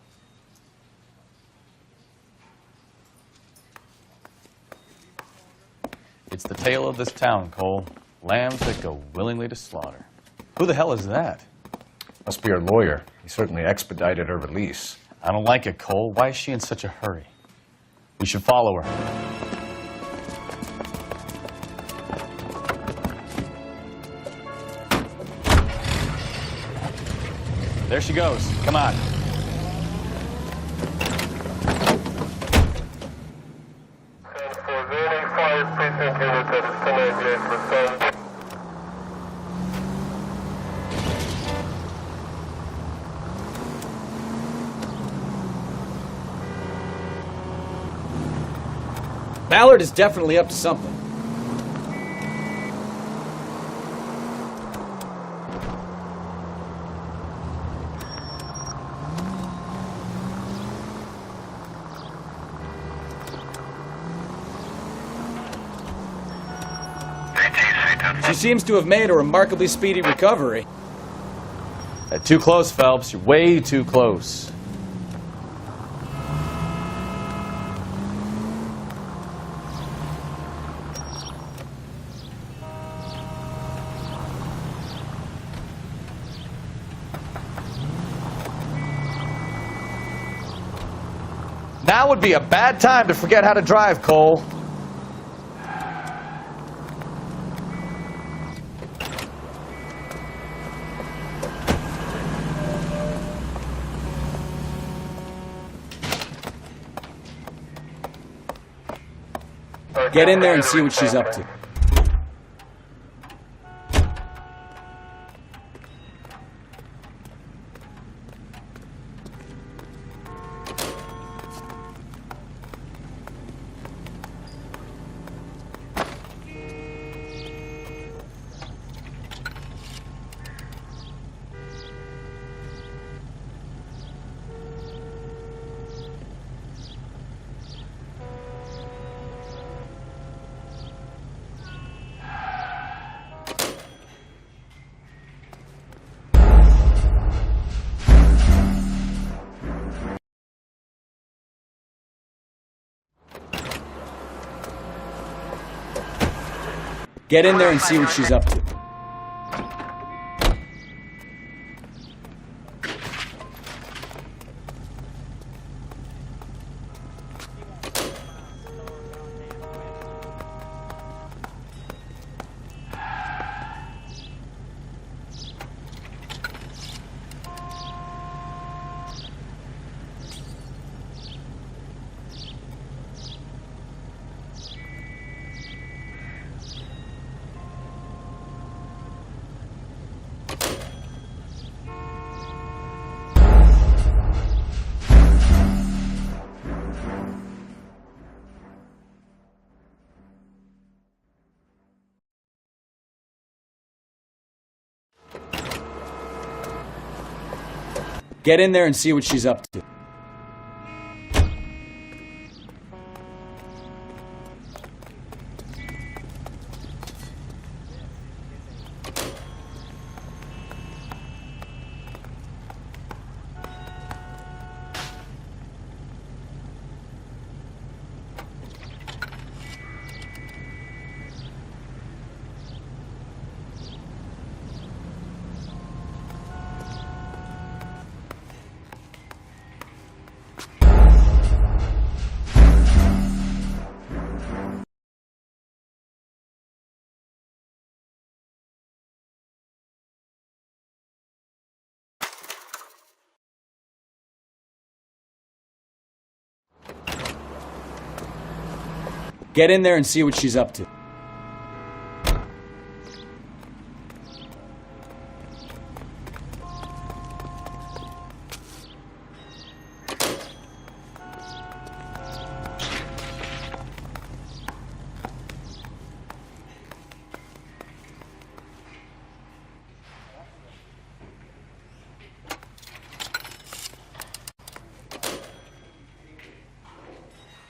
It's the tale of this town, Cole. Lambs that go willingly to slaughter. Who the hell is that? Must be her lawyer. He certainly expedited her release. I don't like it, Cole. Why is she in such a hurry? We should follow her. There she goes. Come on. Ballard is definitely up to something. She seems to have made a remarkably speedy recovery. Too close, Phelps. You're way too close. Now would be a bad time to forget how to drive, Cole. Get in there and see what she's up to. Get in there and see what she's up to. Get in there and see what she's up to. Get in there and see what she's up to.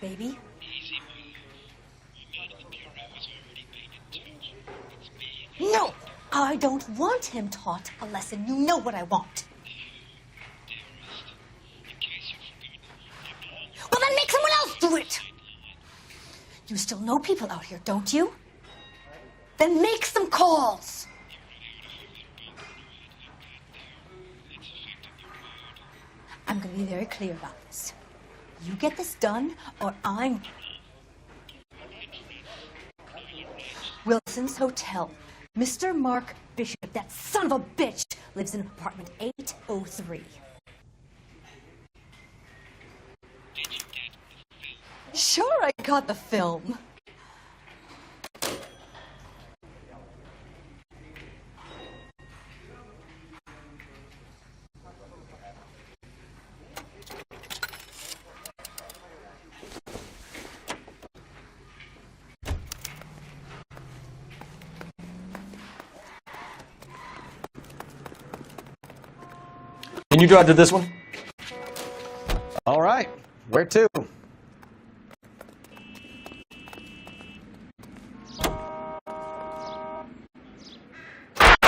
Baby? No! I don't want him taught a lesson. You know what I want. Well, then make someone else do it! You still know people out here, don't you? Then make some calls! I'm going to be very clear about this. You get this done, or I'm... Wilson's Hotel. Mr. Mark Bishop, that son of a bitch, lives in apartment 803. Sure, I got the film. Can you drive to this one? All right. Where to? So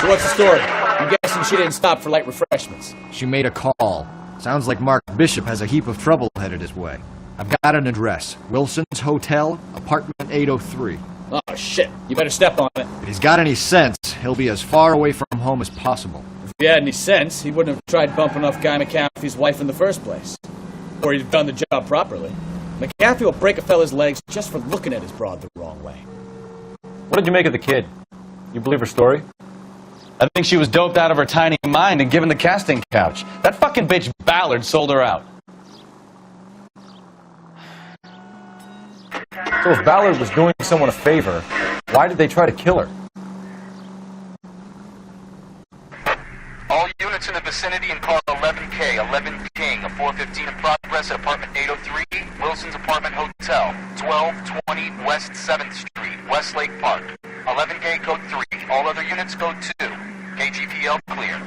what's the story? I'm guessing she didn't stop for light refreshments. She made a call. Sounds like Mark Bishop has a heap of trouble headed his way. I've got an address. Wilson's Hotel, apartment 803. Oh, shit. You better step on it. If he's got any sense, he'll be as far away from home as possible. If he had any sense, he wouldn't have tried bumping off Guy McAfee's wife in the first place. Or he'd have done the job properly. McAfee will break a fella's legs just for looking at his broad the wrong way. What did you make of the kid? You believe her story? I think she was doped out of her tiny mind and given the casting couch. That fucking bitch Ballard sold her out. So if Ballard was doing someone a favor, why did they try to kill her? All units in the vicinity in car 11K, 11 King, a 415 in progress at apartment 803, Wilson's Apartment Hotel, 1220 West 7th Street, Westlake Park. 11K code 3. All other units code 2. KGPL clear.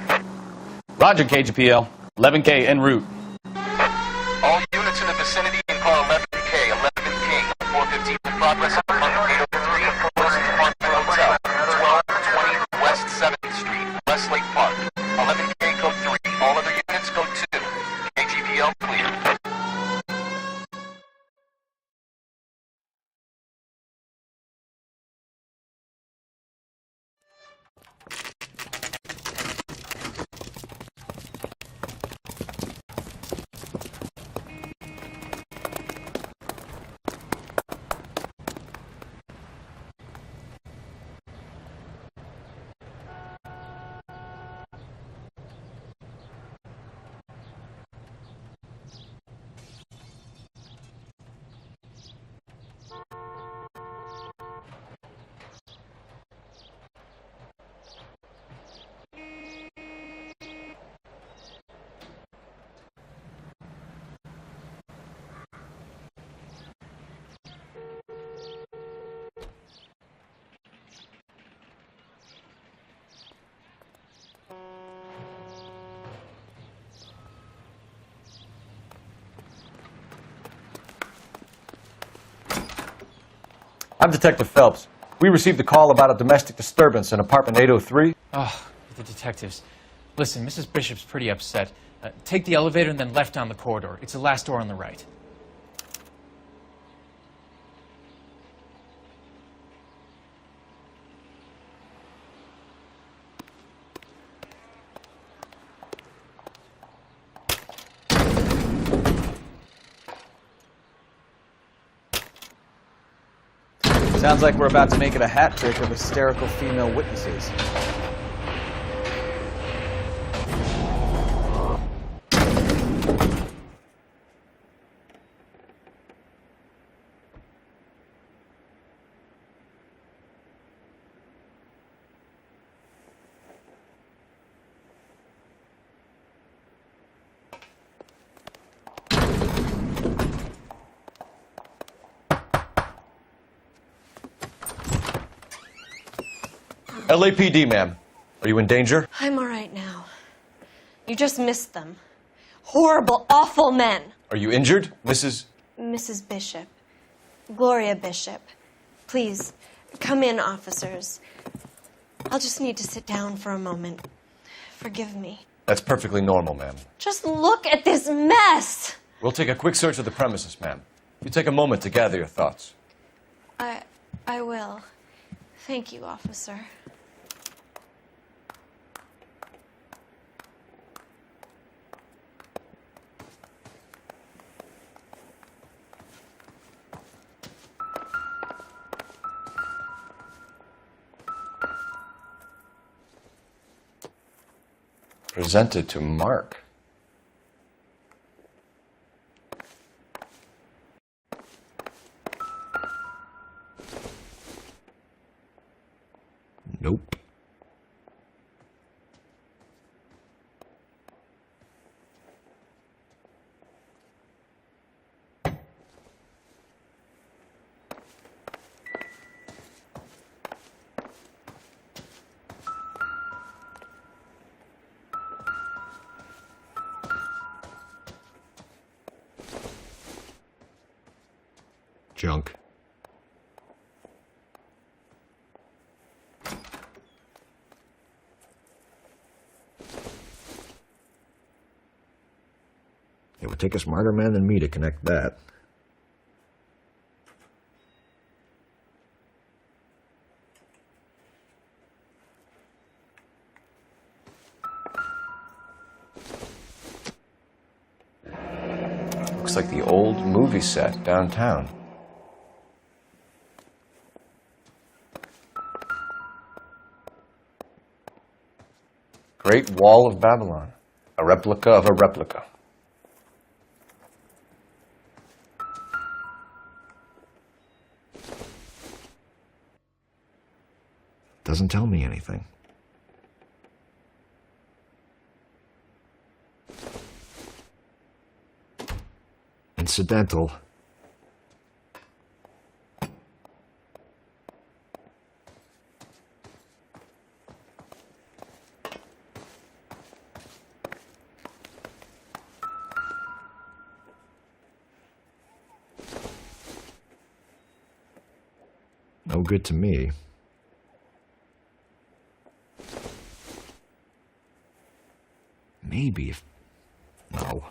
Roger, KGPL. 11K en route. All units in the vicinity in car 11K, 11 King, 415 in progress at apartment 803, Wilson's Apartment Hotel, 1220 West 7th Street, Westlake Park. 11K code 3. All other units code 2. KGPL clear. I'm Detective Phelps. We received a call about a domestic disturbance in apartment 803. Oh, the detectives. Listen, Mrs. Bishop's pretty upset. Take the elevator and then left down the corridor. It's the last door on the right. Sounds like we're about to make it a hat trick of hysterical female witnesses. LAPD, ma'am. Are you in danger? I'm all right now. You just missed them. Horrible, awful men. Are you injured, Mrs.? Mrs. Bishop. Gloria Bishop. Please, come in, officers. I'll just need to sit down for a moment. Forgive me. That's perfectly normal, ma'am. Just look at this mess! We'll take a quick search of the premises, ma'am. You take a moment to gather your thoughts. I will. Thank you, officer. Presented to Mark. Nope. Junk. It would take a smarter man than me to connect that. Looks like the old movie set downtown. Great Wall of Babylon. A replica of a replica. Doesn't tell me anything. Incidental. No good to me. Maybe if... No.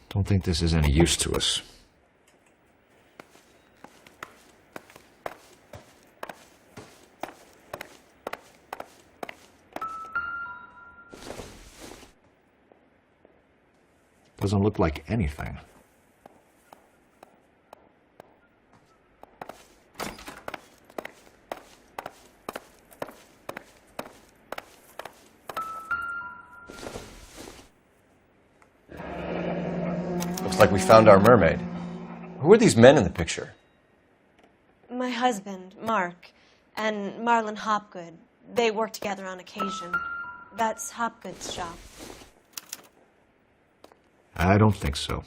Don't think this is any use to us. Doesn't look like anything. Looks like we found our mermaid. Who are these men in the picture? My husband, Mark, and Marlon Hopgood. They work together on occasion. That's Hopgood's shop. I don't think so.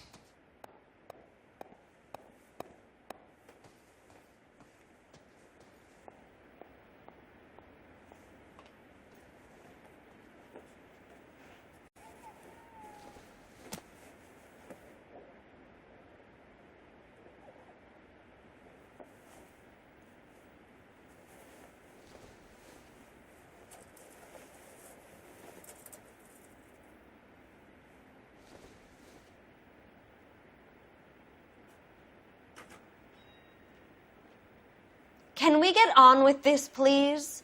Can we get on with this, please?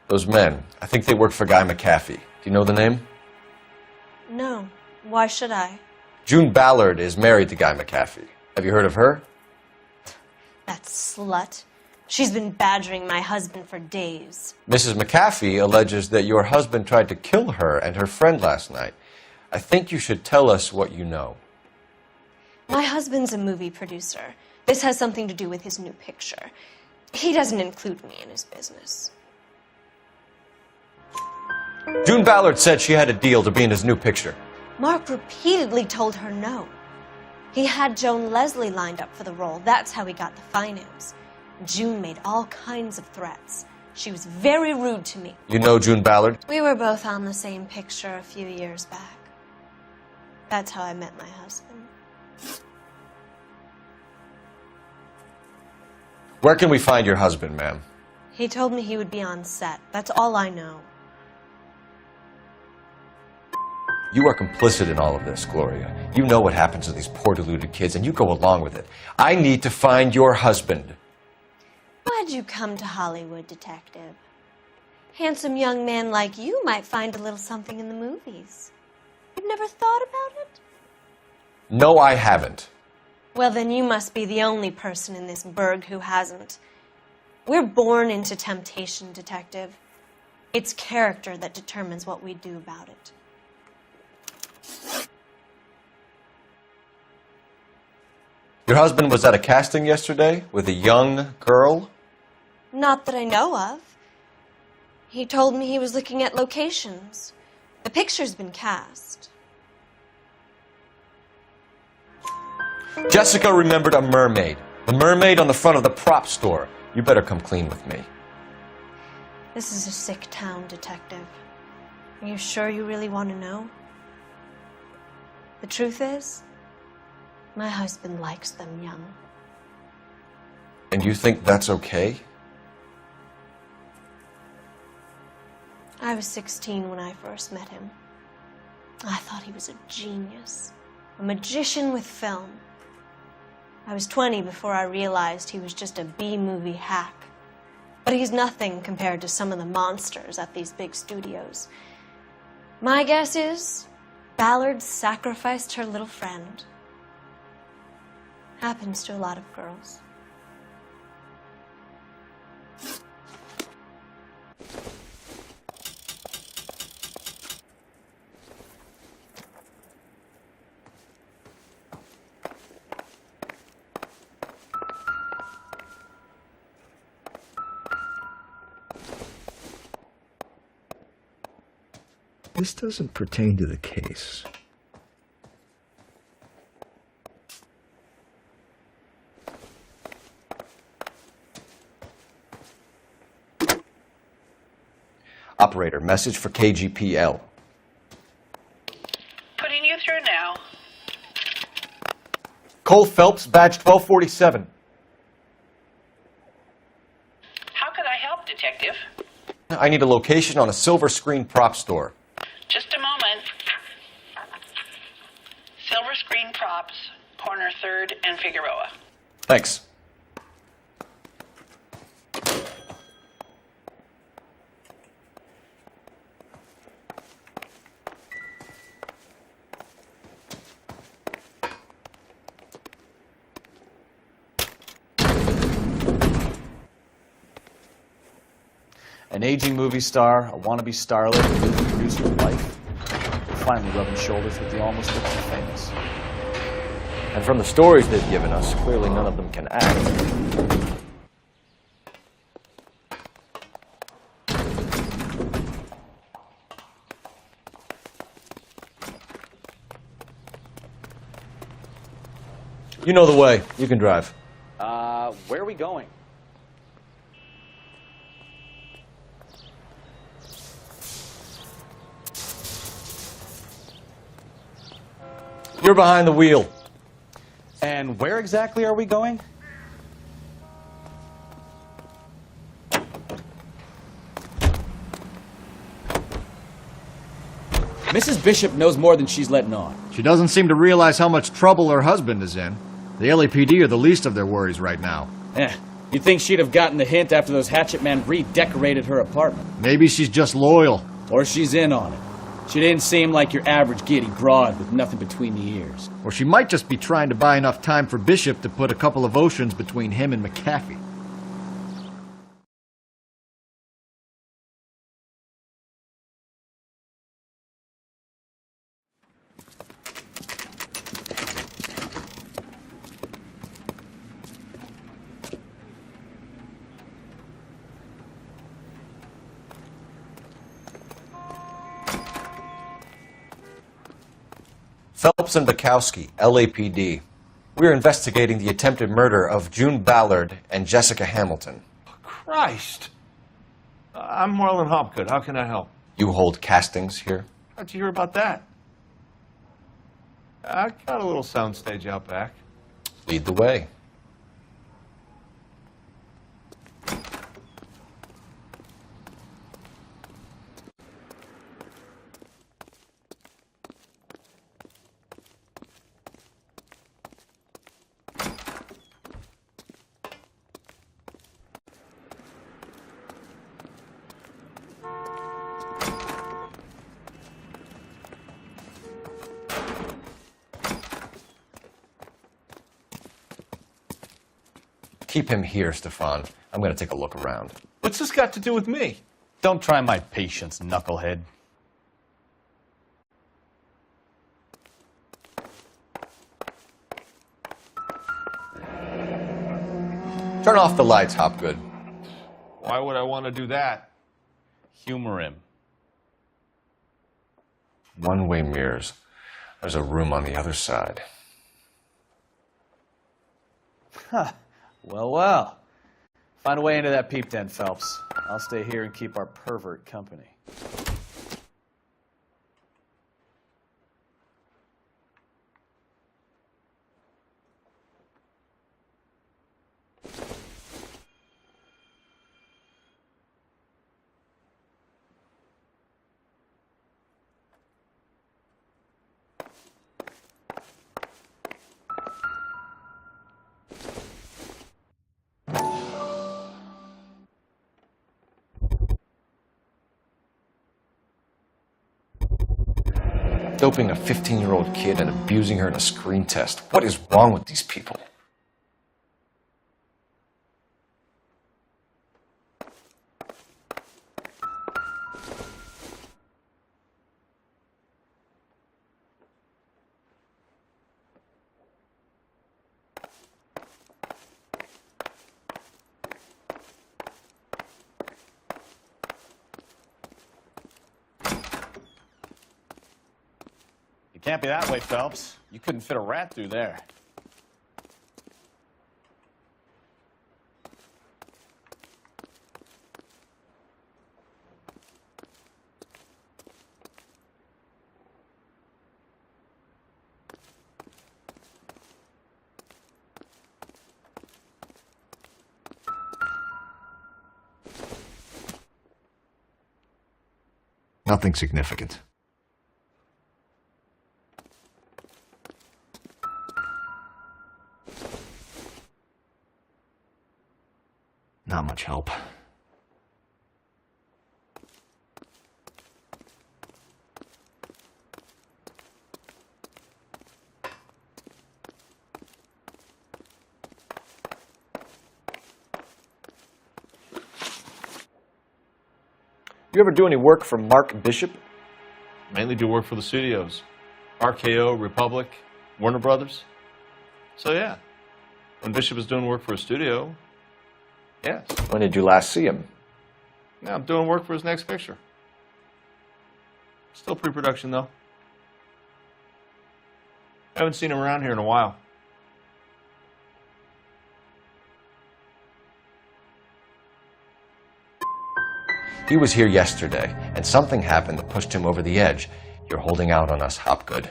Those men, I think they work for Guy McAfee. Do you know the name? No. Why should I? June Ballard is married to Guy McAfee. Have you heard of her? That slut. She's been badgering my husband for days. Mrs. McAfee alleges that your husband tried to kill her and her friend last night. I think you should tell us what you know. My husband's a movie producer. This has something to do with his new picture. He doesn't include me in his business. June Ballard said she had a deal to be in his new picture. Mark repeatedly told her no. He had Joan Leslie lined up for the role. That's how he got the finance. June made all kinds of threats. She was very rude to me. You know June Ballard? We were both on the same picture a few years back. That's how I met my husband. Where can we find your husband, ma'am? He told me he would be on set. That's all I know. You are complicit in all of this, Gloria. You know what happens to these poor deluded kids, and you go along with it. I need to find your husband. Why'd you come to Hollywood, detective? Handsome young man like you might find a little something in the movies. You've never thought about it? No, I haven't. Well, then you must be the only person in this burg who hasn't. We're born into temptation, detective. It's character that determines what we do about it. Your husband was at a casting yesterday with a young girl? Not that I know of. He told me he was looking at locations. The picture's been cast. Jessica remembered a mermaid. The mermaid on the front of the prop store. You better come clean with me. This is a sick town, detective. Are you sure you really want to know? The truth is, my husband likes them young. And you think that's okay? I was 16 when I first met him. I thought he was a genius, a magician with film. I was 20 before I realized he was just a B-movie hack. But he's nothing compared to some of the monsters at these big studios. My guess is Ballard sacrificed her little friend. Happens to a lot of girls. This doesn't pertain to the case. Operator, message for KGPL. Putting you through now. Cole Phelps, badge 1247. How could I help, Detective? I need a location on a silver screen prop store. Just a moment. Silver Screen Props, corner 3rd and Figueroa. Thanks. An aging movie star, a wannabe starlet, a movie producer's wife. We're finally rubbing shoulders with the almost rich and famous. And from the stories they've given us, clearly none of them can act. You know the way. You can drive. Where are we going? You're behind the wheel. And where exactly are we going? Mrs. Bishop knows more than she's letting on. She doesn't seem to realize how much trouble her husband is in. The LAPD are the least of their worries right now. You'd think she'd have gotten the hint after those hatchet men redecorated her apartment. Maybe she's just loyal. Or she's in on it. She didn't seem like your average giddy broad with nothing between the ears. Or she might just be trying to buy enough time for Bishop to put a couple of oceans between him and McAfee. Phelps and Bukowski, LAPD. We are investigating the attempted murder of June Ballard and Jessica Hamilton. Christ! I'm Marlon Hopgood. How can I help? You hold castings here? How'd you hear about that? I got a little soundstage out back. Lead the way. Keep him here, Stefan. I'm going to take a look around. What's this got to do with me? Don't try my patience, knucklehead. Turn off the lights, Hopgood. Why would I want to do that? Humor him. One-way mirrors. There's a room on the other side. Huh. Well, well. Find a way into that peep den, Phelps. I'll stay here and keep our pervert company. Doping a 15-year-old kid and abusing her in a screen test. What is wrong with these people? Can't be that way, Phelps. You couldn't fit a rat through there. Nothing significant. Not much help. You ever do any work for Mark Bishop? Mainly do work for the studios. RKO, Republic, Warner Brothers. So yeah, when Bishop is doing work for a studio, yes. When did you last see him? Now I'm doing work for his next picture. Still pre-production though. Haven't seen him around here in a while. He was here yesterday, and something happened that pushed him over the edge. You're holding out on us, Hopgood.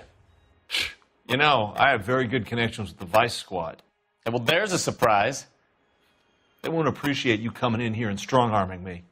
You know, I have very good connections with the Vice Squad. Well, there's a surprise. They won't appreciate you coming in here and strong-arming me.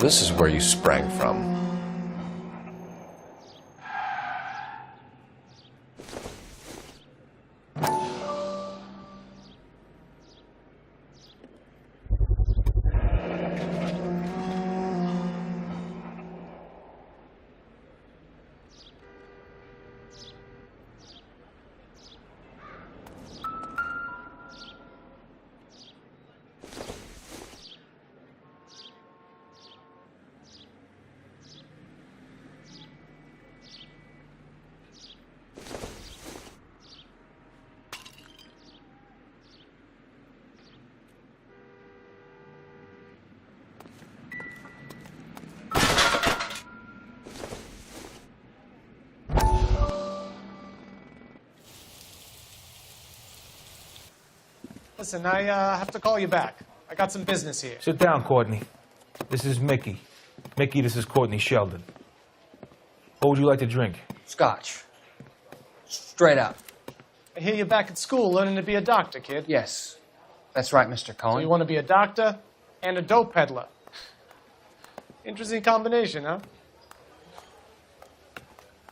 this is where you sprang from. Listen, I have to call you back. I got some business here. Sit down, Courtney. This is Mickey. Mickey, this is Courtney Sheldon. What would you like to drink? Scotch. Straight up. I hear you're back at school learning to be a doctor, kid. Yes. That's right, Mr. Cohen. So you want to be a doctor and a dope peddler. Interesting combination, huh?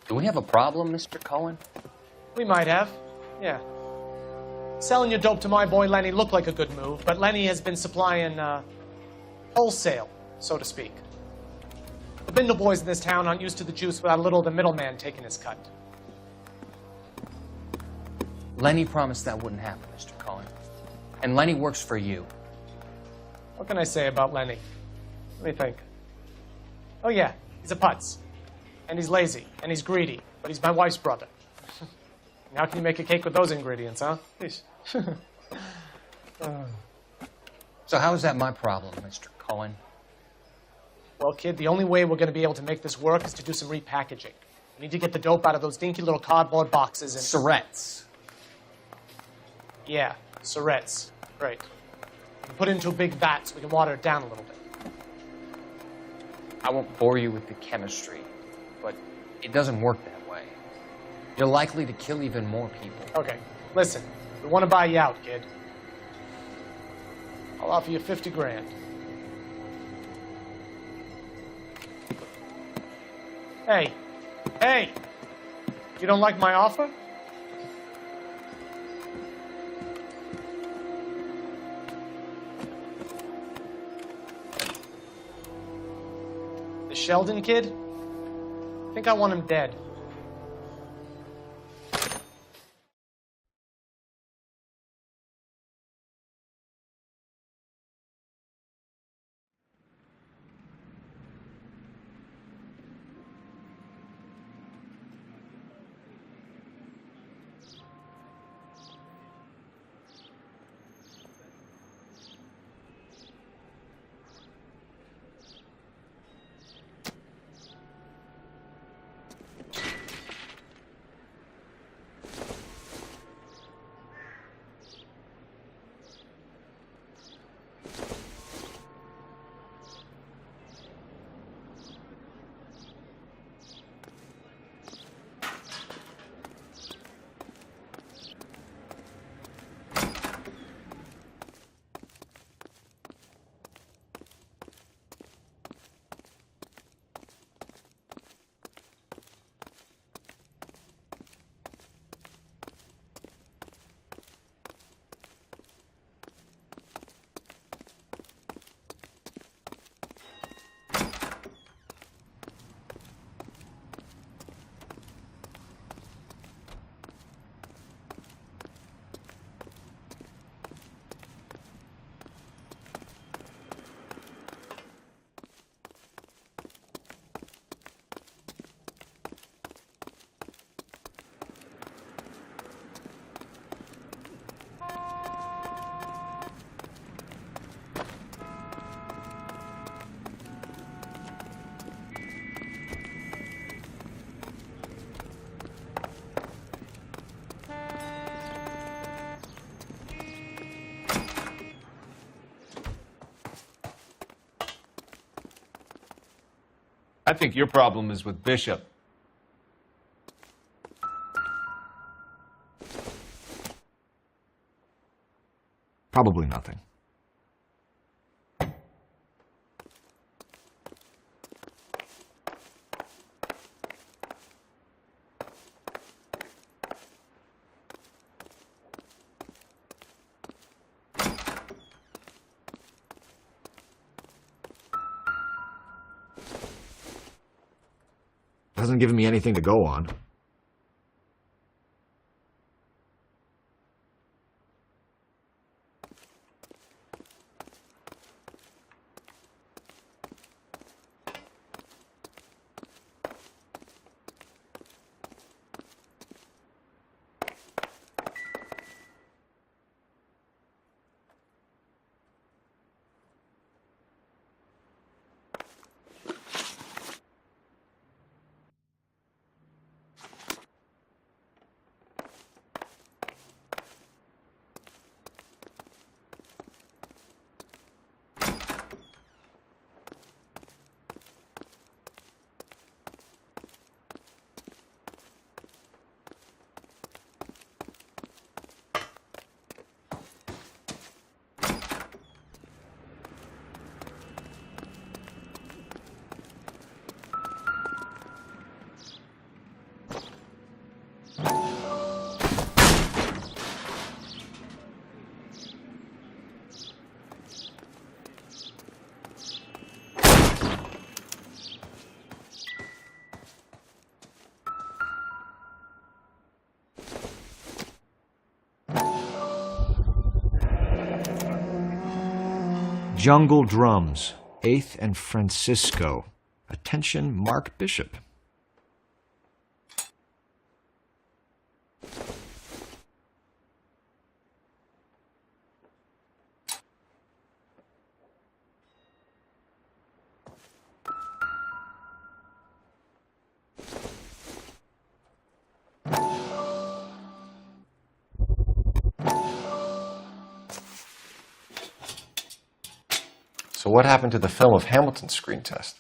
Do we have a problem, Mr. Cohen? We might have, yeah. Selling your dope to my boy Lenny looked like a good move, but Lenny has been supplying wholesale, so to speak. The Bindle boys in this town aren't used to the juice without a little of the middleman taking his cut. Lenny promised that wouldn't happen, Mr. Cohen. And Lenny works for you. What can I say about Lenny? Let me think. Oh yeah, he's a putz. And he's lazy, and he's greedy, but he's my wife's brother. And how can you make a cake with those ingredients, huh? Please. So how is that my problem, Mr. Cohen? Well, kid, the only way we're going to be able to make this work is to do some repackaging. We need to get the dope out of those dinky little cardboard boxes and... Surrettes. Yeah, Surrettes. Great. And put it into a big vat so we can water it down a little bit. I won't bore you with the chemistry, but it doesn't work that way. You're likely to kill even more people. Okay, listen. We want to buy you out, kid. I'll offer you 50 grand. Hey. Hey! You don't like my offer? The Sheldon kid? I think I want him dead. I think your problem is with Bishop. Probably nothing. Hasn't given me anything to go on. Jungle Drums, 8th and Francisco. Attention, Mark Bishop. So what happened to the film of Hamilton's screen test?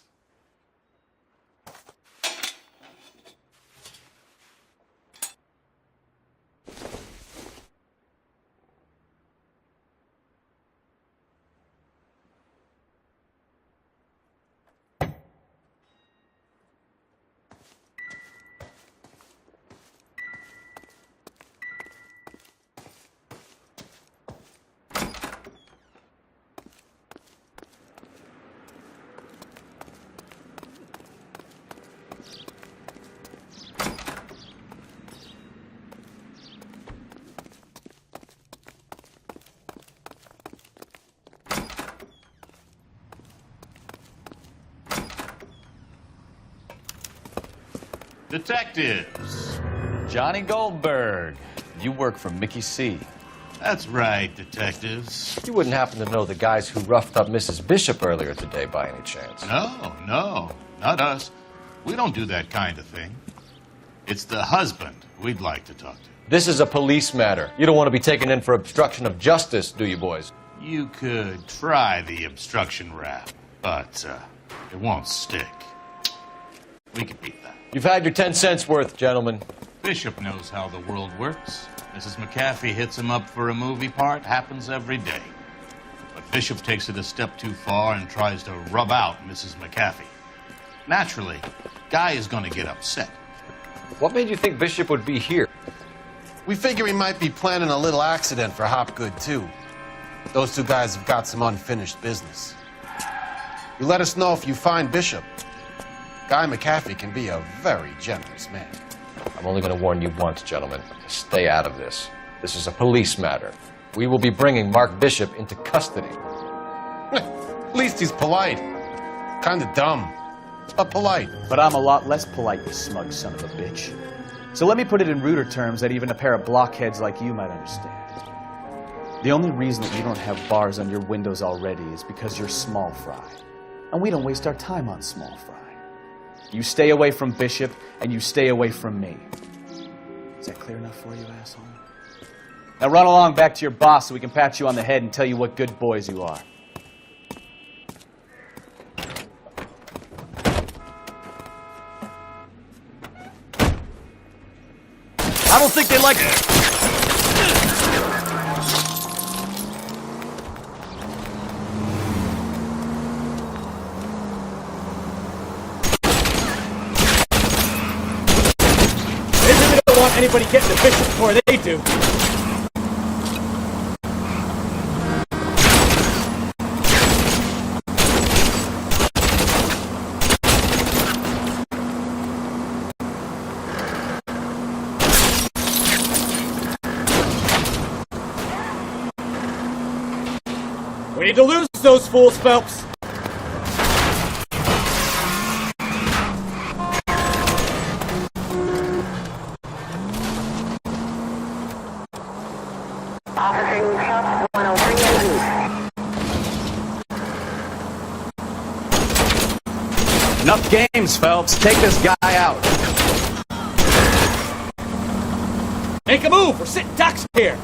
Detectives. Johnny Goldberg. You work for Mickey C. That's right, detectives. You wouldn't happen to know the guys who roughed up Mrs. Bishop earlier today by any chance? No, not us. We don't do that kind of thing. It's the husband we'd like to talk to. This is a police matter. You don't want to be taken in for obstruction of justice, do you, boys? You could try the obstruction rap, but it won't stick. We can beat that. You've had your 10 cents worth, gentlemen. Bishop knows how the world works. Mrs. McAfee hits him up for a movie part. Happens every day. But Bishop takes it a step too far and tries to rub out Mrs. McAfee. Naturally, Guy is going to get upset. What made you think Bishop would be here? We figure he might be planning a little accident for Hopgood, too. Those two guys have got some unfinished business. You let us know if you find Bishop. Guy McAfee can be a very generous man. I'm only going to warn you once, gentlemen. Stay out of this. This is a police matter. We will be bringing Mark Bishop into custody. At least he's polite. Kind of dumb, but polite. But I'm a lot less polite, you smug son of a bitch. So let me put it in ruder terms that even a pair of blockheads like you might understand. The only reason that you don't have bars on your windows already is because you're small fry. And we don't waste our time on small fry. You stay away from Bishop, and you stay away from me. Is that clear enough for you, asshole? Now run along back to your boss so we can pat you on the head and tell you what good boys you are. I don't think they like it. Anybody getting the Bishop before they do. We need to lose those fools, Phelps. Enough games, Phelps. Take this guy out. Make a move. We're sitting ducks here.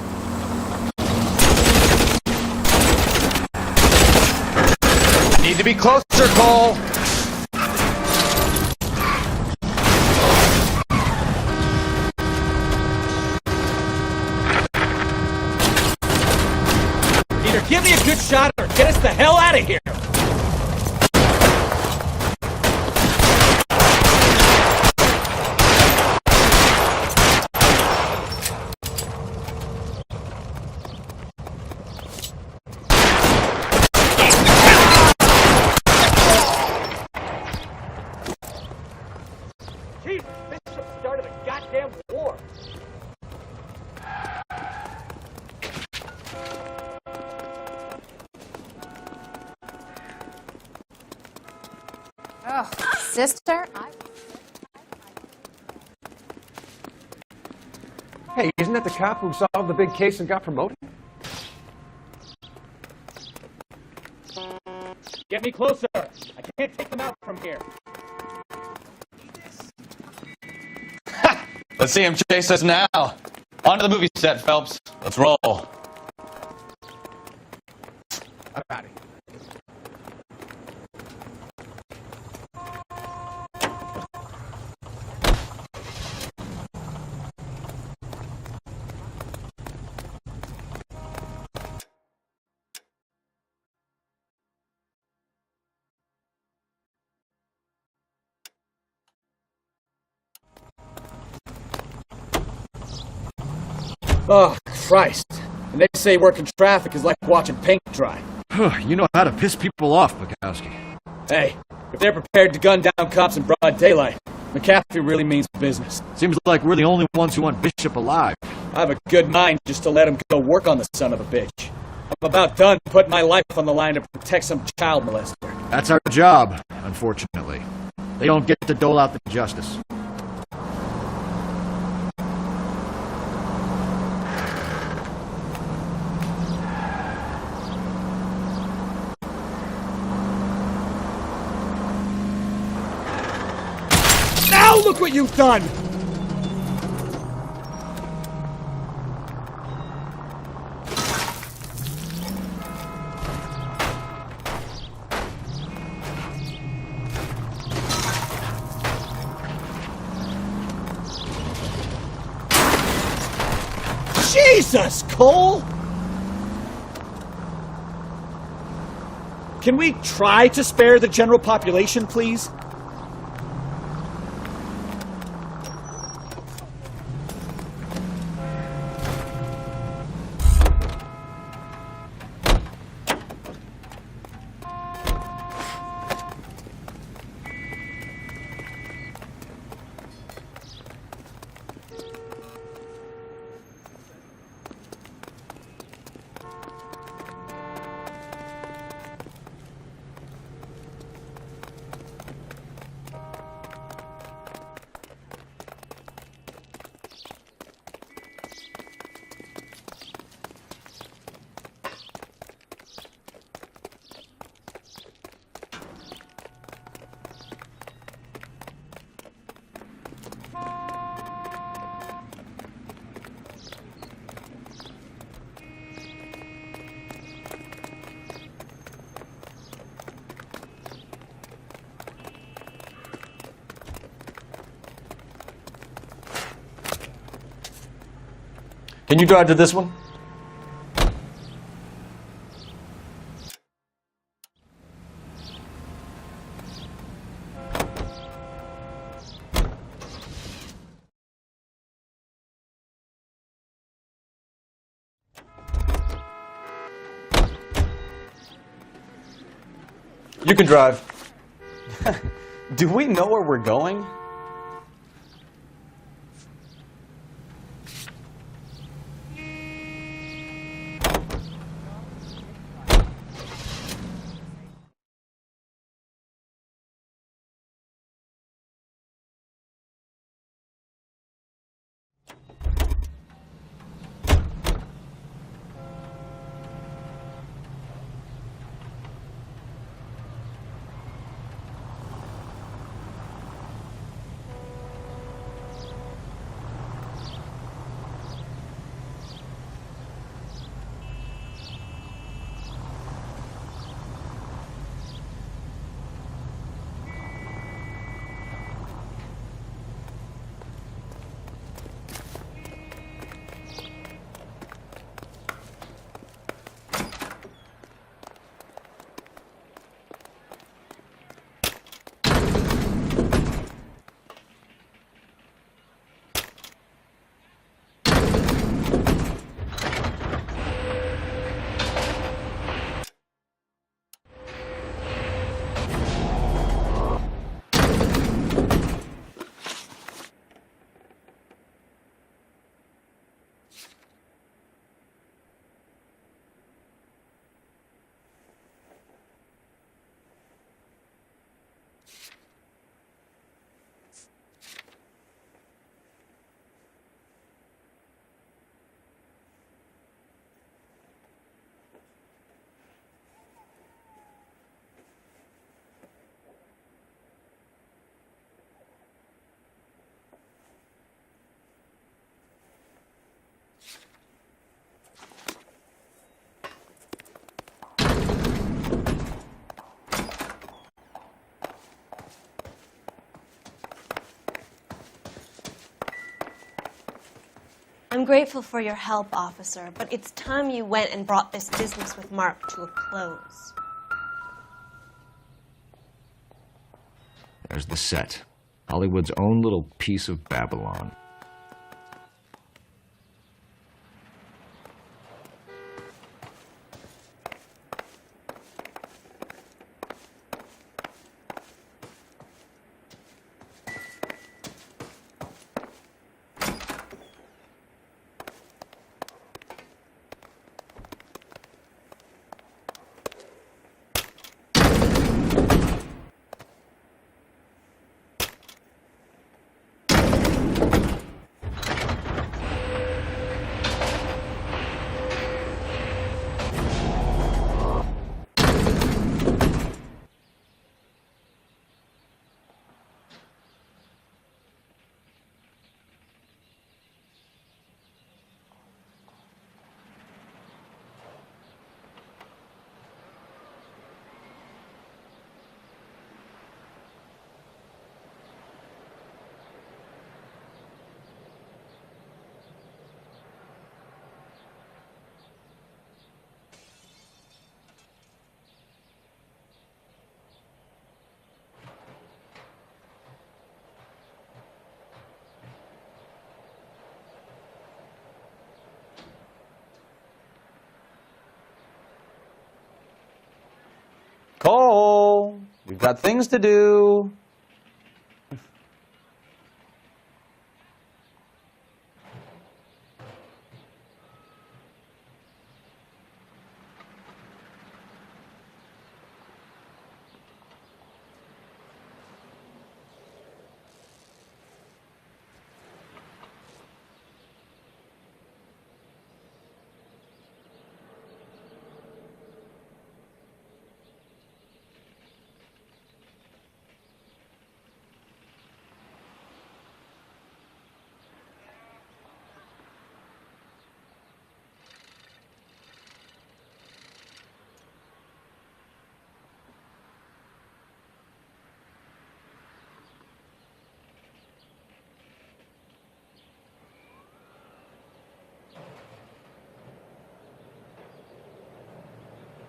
Need to be closer, Cole. Either give me a good shot or get us the hell out of here. Oh, sister? Hey, isn't that the cop who solved the big case and got promoted? Get me closer. I can't take them out from here. Let's see him chase us now. On to the movie set, Phelps. Let's roll. I'm out of here. Oh, Christ. And they say working traffic is like watching paint dry. You know how to piss people off, Bukowski. Hey, if they're prepared to gun down cops in broad daylight, McCaffrey really means business. Seems like we're the only ones who want Bishop alive. I have a good mind just to let him go work on the son of a bitch. I'm about done putting my life on the line to protect some child molester. That's our job, unfortunately. They don't get to dole out the justice. Now look what you've done! Jesus, Cole! Can we try to spare the general population, please? Can you drive to this one? You can drive. Do we know where we're going? I'm grateful for your help, officer, but it's time you went and brought this business with Mark to a close. There's the set. Hollywood's own little piece of Babylon. Cole, we've got things to do.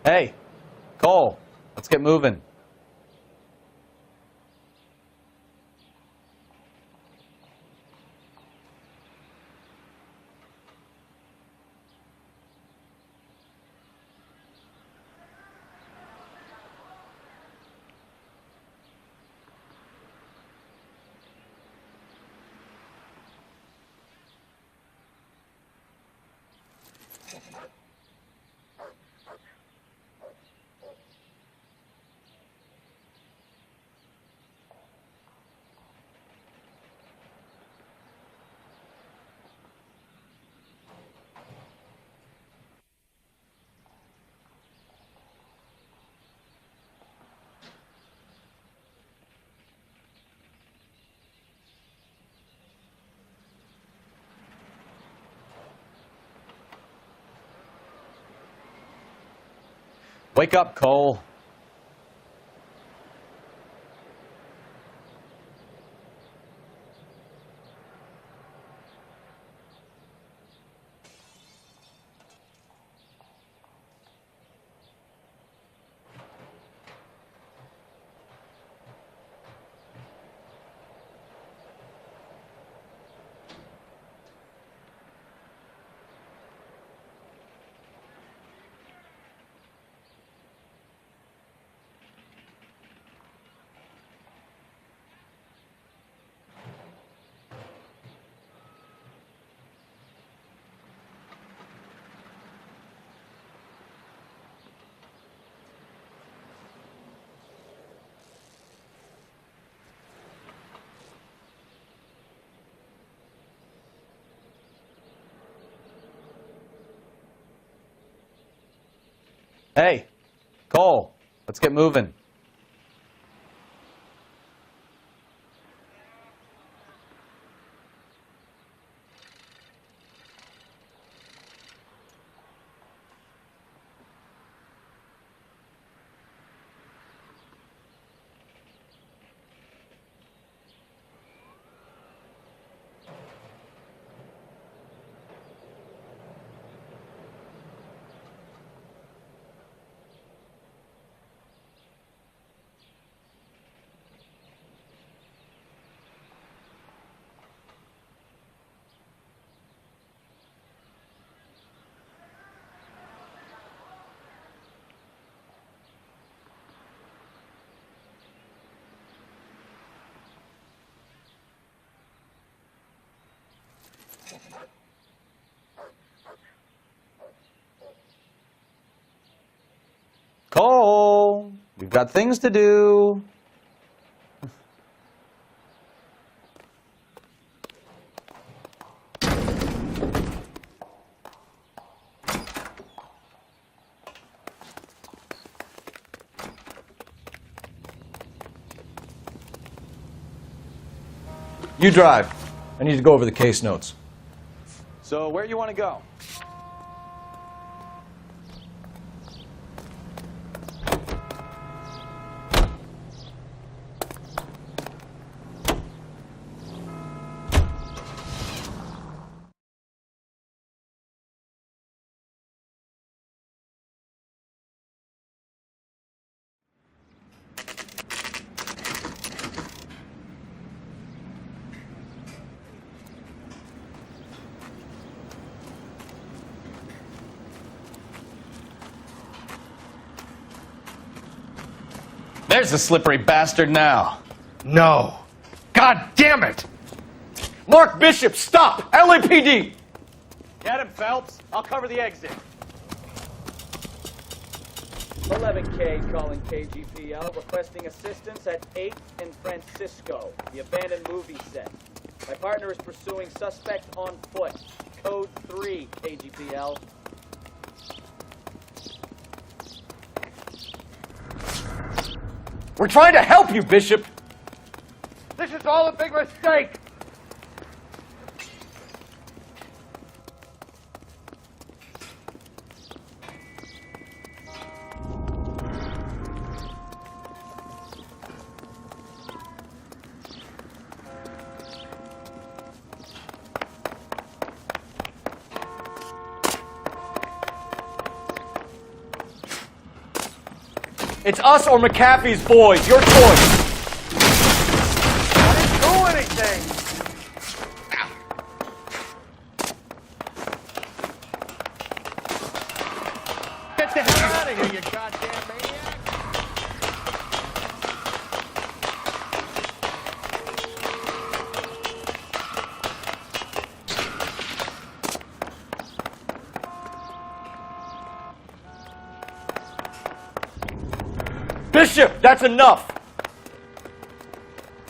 Hey, Cole, let's get moving. Wake up, Cole. Hey, Cole, let's get moving. Cole, we've got things to do. You drive. I need to go over the case notes. So where do you want to go? There's the slippery bastard now. No. God damn it! Mark Bishop, stop! LAPD! Get him, Phelps. I'll cover the exit. 11K calling KGPL, requesting assistance at 8th and Francisco, the abandoned movie set. My partner is pursuing suspect on foot. Code 3, KGPL. We're trying to help you, Bishop! This is all a big mistake! It's us or McAfee's boys. Your choice. I didn't do anything! Get the hell out of here, you goddamn maniac! Bishop, that's enough.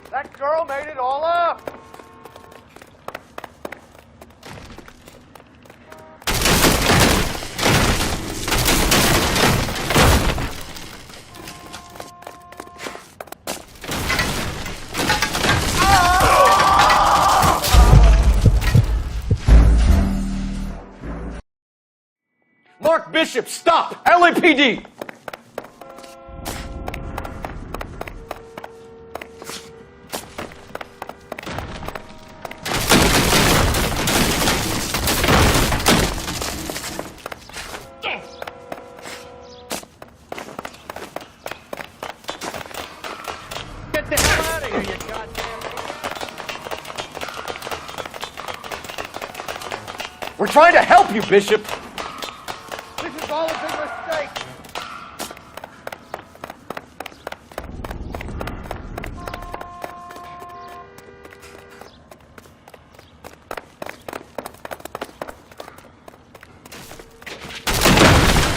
That girl made it all up! Mark Bishop, stop! LAPD! Get the hell out of here, you goddamn maniac! We're trying to help you, Bishop. This is all a big mistake!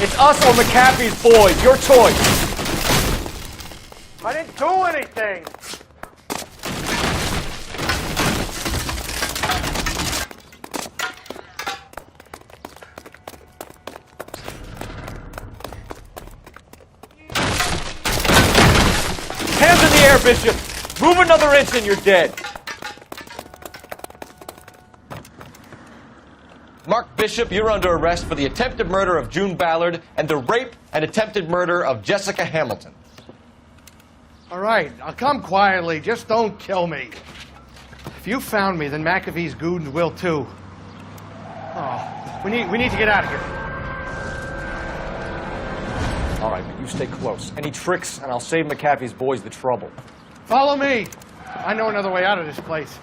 It's us or McAfee's boys. Your choice. I didn't do anything! Hands in the air, Bishop. Move another inch and you're dead. Mark Bishop, you're under arrest for the attempted murder of June Ballard and the rape and attempted murder of Jessica Hamilton. All right, I'll come quietly. Just don't kill me. If you found me, then McAfee's goons will too. Oh, we need to get out of here. All right, but you stay close. Any tricks, and I'll save McAfee's boys the trouble. Follow me. I know another way out of this place.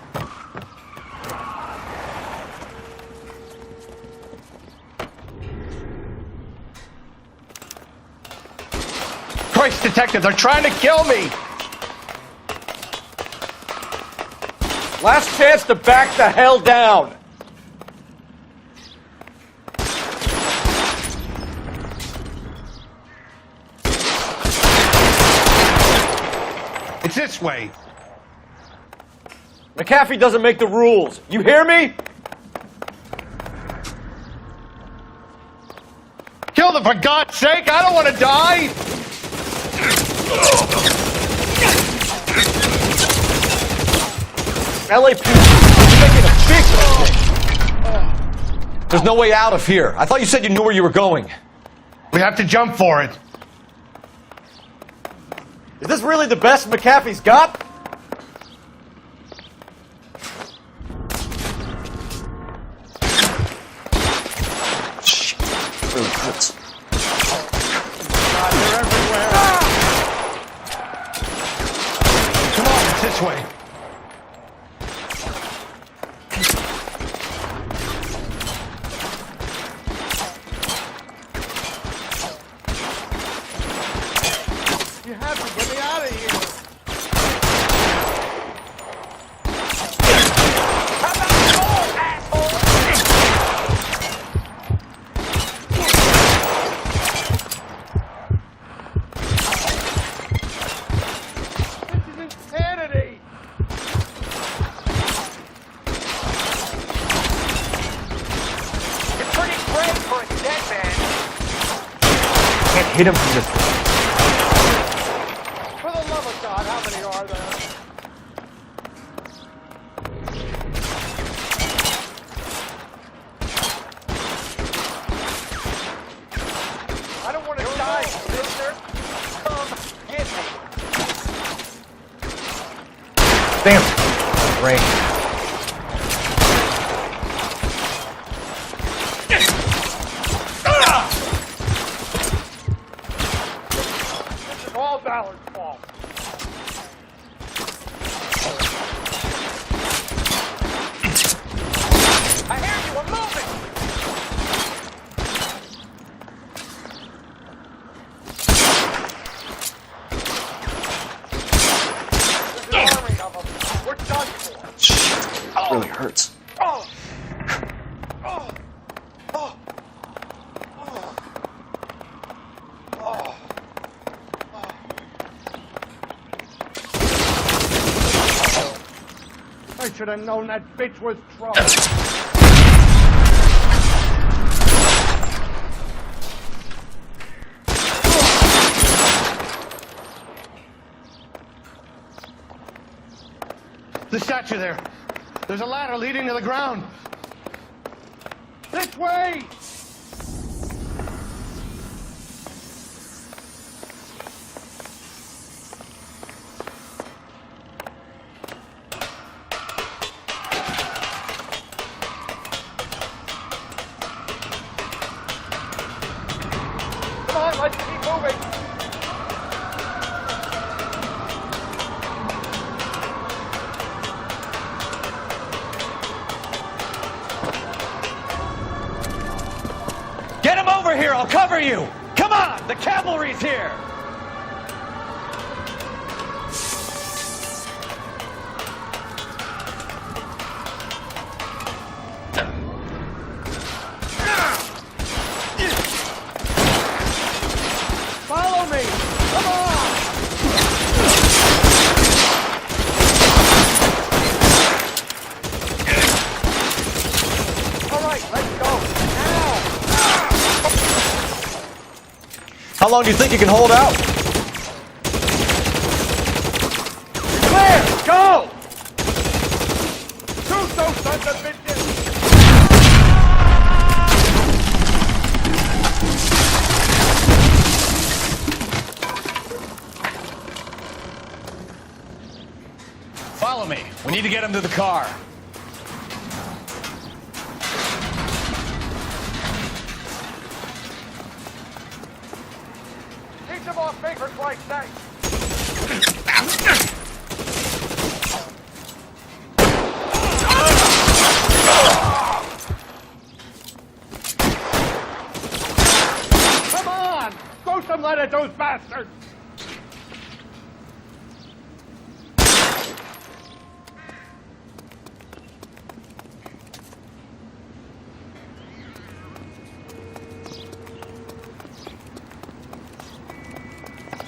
Christ, detective, they're trying to kill me! Last chance to back the hell down. It's this way. McAfee doesn't make the rules. You hear me? Kill them, for God's sake! I don't want to die! LAPD, you're making a big mistake. There's no way out of here. I thought you said you knew where you were going. We have to jump for it. Is this really the best McAfee's got? Shit, it really hurts. God, they're everywhere. Come on, it's this way. You have to get me out of here. This is insanity. You're pretty brave for a dead man. Can't hit him from this. For the love of God, how many are there? I don't want to die, sister. Come get me. Damn it. Rain. This is all Ballard's fault. I hear you, I'm moving. There's an army of them. We're done for. Shit, it really hurts. Oh. Oh. Oh. Oh. I should have known that bitch was trouble. The statue there. There's a ladder leading to the ground. This way! Come on, let's keep moving. Get him over here! I'll cover you! Come on! The cavalry's here! Follow me! Come on! All right, let's go. Now! How long do you think you can hold out? Clear! Go! Shoot those sons of bitches! Follow me. We need to get him to the car. Keep them off me for Christ's sake! Come on! Throw some lead at those bastards!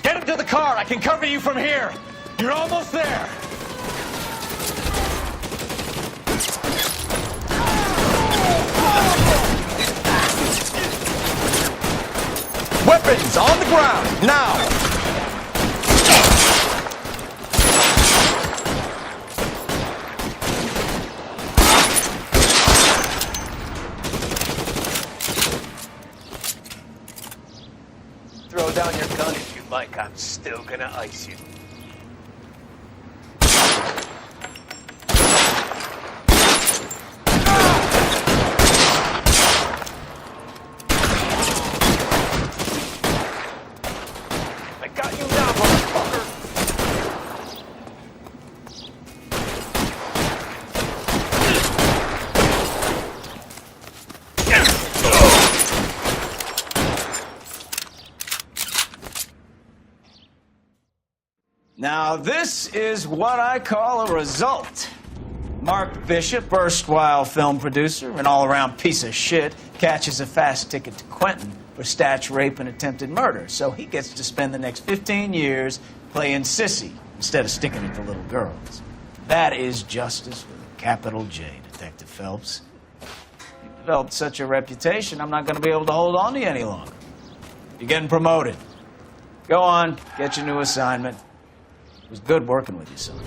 Get him to the car. I can cover you from here. You're almost there! Weapons on the ground, now! Throw down your gun if you like. I'm still gonna ice you. Now, this is what I call a result. Mark Bishop, erstwhile film producer and all-around piece of shit, catches a fast ticket to Quentin for statch rape and attempted murder, so he gets to spend the next 15 years playing sissy instead of sticking it to little girls. That is justice with a capital J, Detective Phelps. You've developed such a reputation, I'm not going to be able to hold on to you any longer. You're getting promoted. Go on, get your new assignment. It was good working with you, son.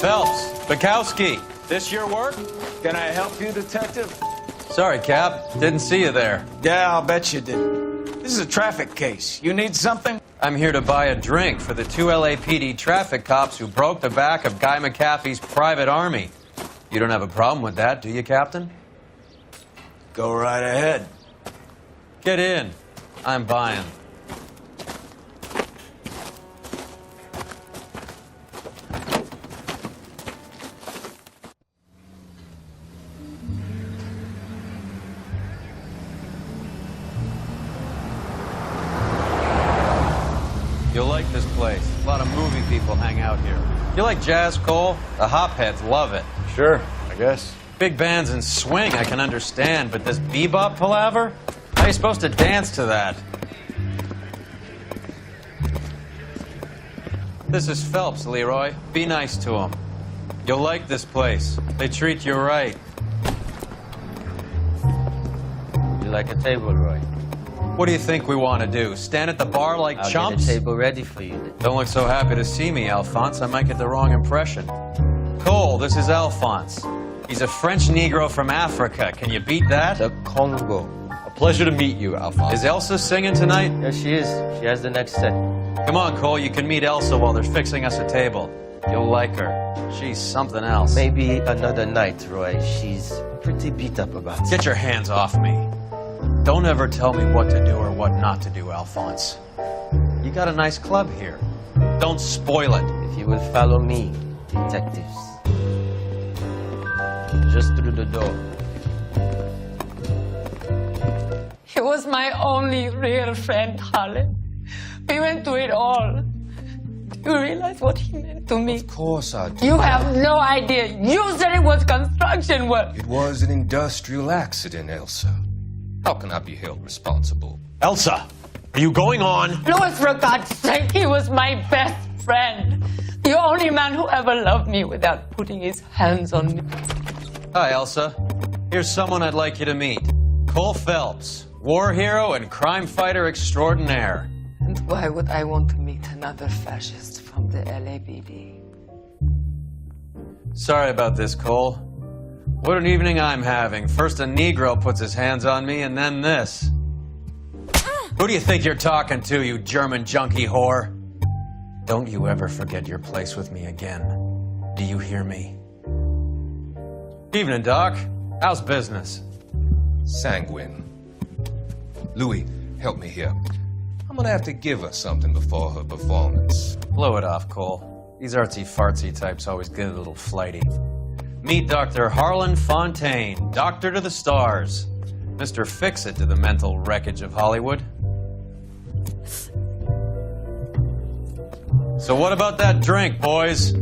Phelps, Bukowski, this your work? Can I help you, Detective? Sorry, Cap. Didn't see you there. Yeah, I'll bet you didn't. This is a traffic case. You need something? I'm here to buy a drink for the 2 LAPD traffic cops who broke the back of Guy McAfee's private army. You don't have a problem with that, do you, Captain? Go right ahead. Get in. I'm buying. You'll like this place. A lot of movie people hang out here. You like jazz, Cole? The hopheads love it. Sure, I guess. Big bands and swing I can understand, but this bebop palaver? How are you supposed to dance to that? This is Phelps, Leroy. Be nice to him. You'll like this place. They treat you right. You like a table, Roy? What do you think we want to do? Stand at the bar like I'll chumps? get a table ready for you. Don't look so happy to see me, Alphonse. I might get the wrong impression. Cole, this is Alphonse. He's a French Negro from Africa. Can you beat that? The Congo. A pleasure to meet you, Alphonse. Is Elsa singing tonight? Yes, she is. She has the next set. Come on, Cole. You can meet Elsa while they're fixing us a table. You'll like her. She's something else. Maybe another night, Roy. She's pretty beat up about it. Get your hands off me. Don't ever tell me what to do or what not to do, Alphonse. You got a nice club here. Don't spoil it. If you will follow me, detectives. Just through the door. He was my only real friend, Harlan. We went through it all. Do you realize what he meant to me? Of course I do. You have no idea. You said it was construction work. It was an industrial accident, Elsa. How can I be held responsible? Elsa, are you going on? Louis, for God's sake, he was my best friend. The only man who ever loved me without putting his hands on me. Hi, Elsa. Here's someone I'd like you to meet. Cole Phelps, war hero and crime fighter extraordinaire. And why would I want to meet another fascist from the LAPD? Sorry about this, Cole. What an evening I'm having. First a Negro puts his hands on me, and then this. Who do you think you're talking to, you German junkie whore? Don't you ever forget your place with me again. Do you hear me? Evening, Doc. How's business? Sanguine. Louis, help me here. I'm gonna have to give her something before her performance. Blow it off, Cole. These artsy-fartsy types always get a little flighty. Meet Dr. Harlan Fontaine, doctor to the stars. Mr. Fix-It to the mental wreckage of Hollywood. So what about that drink, boys?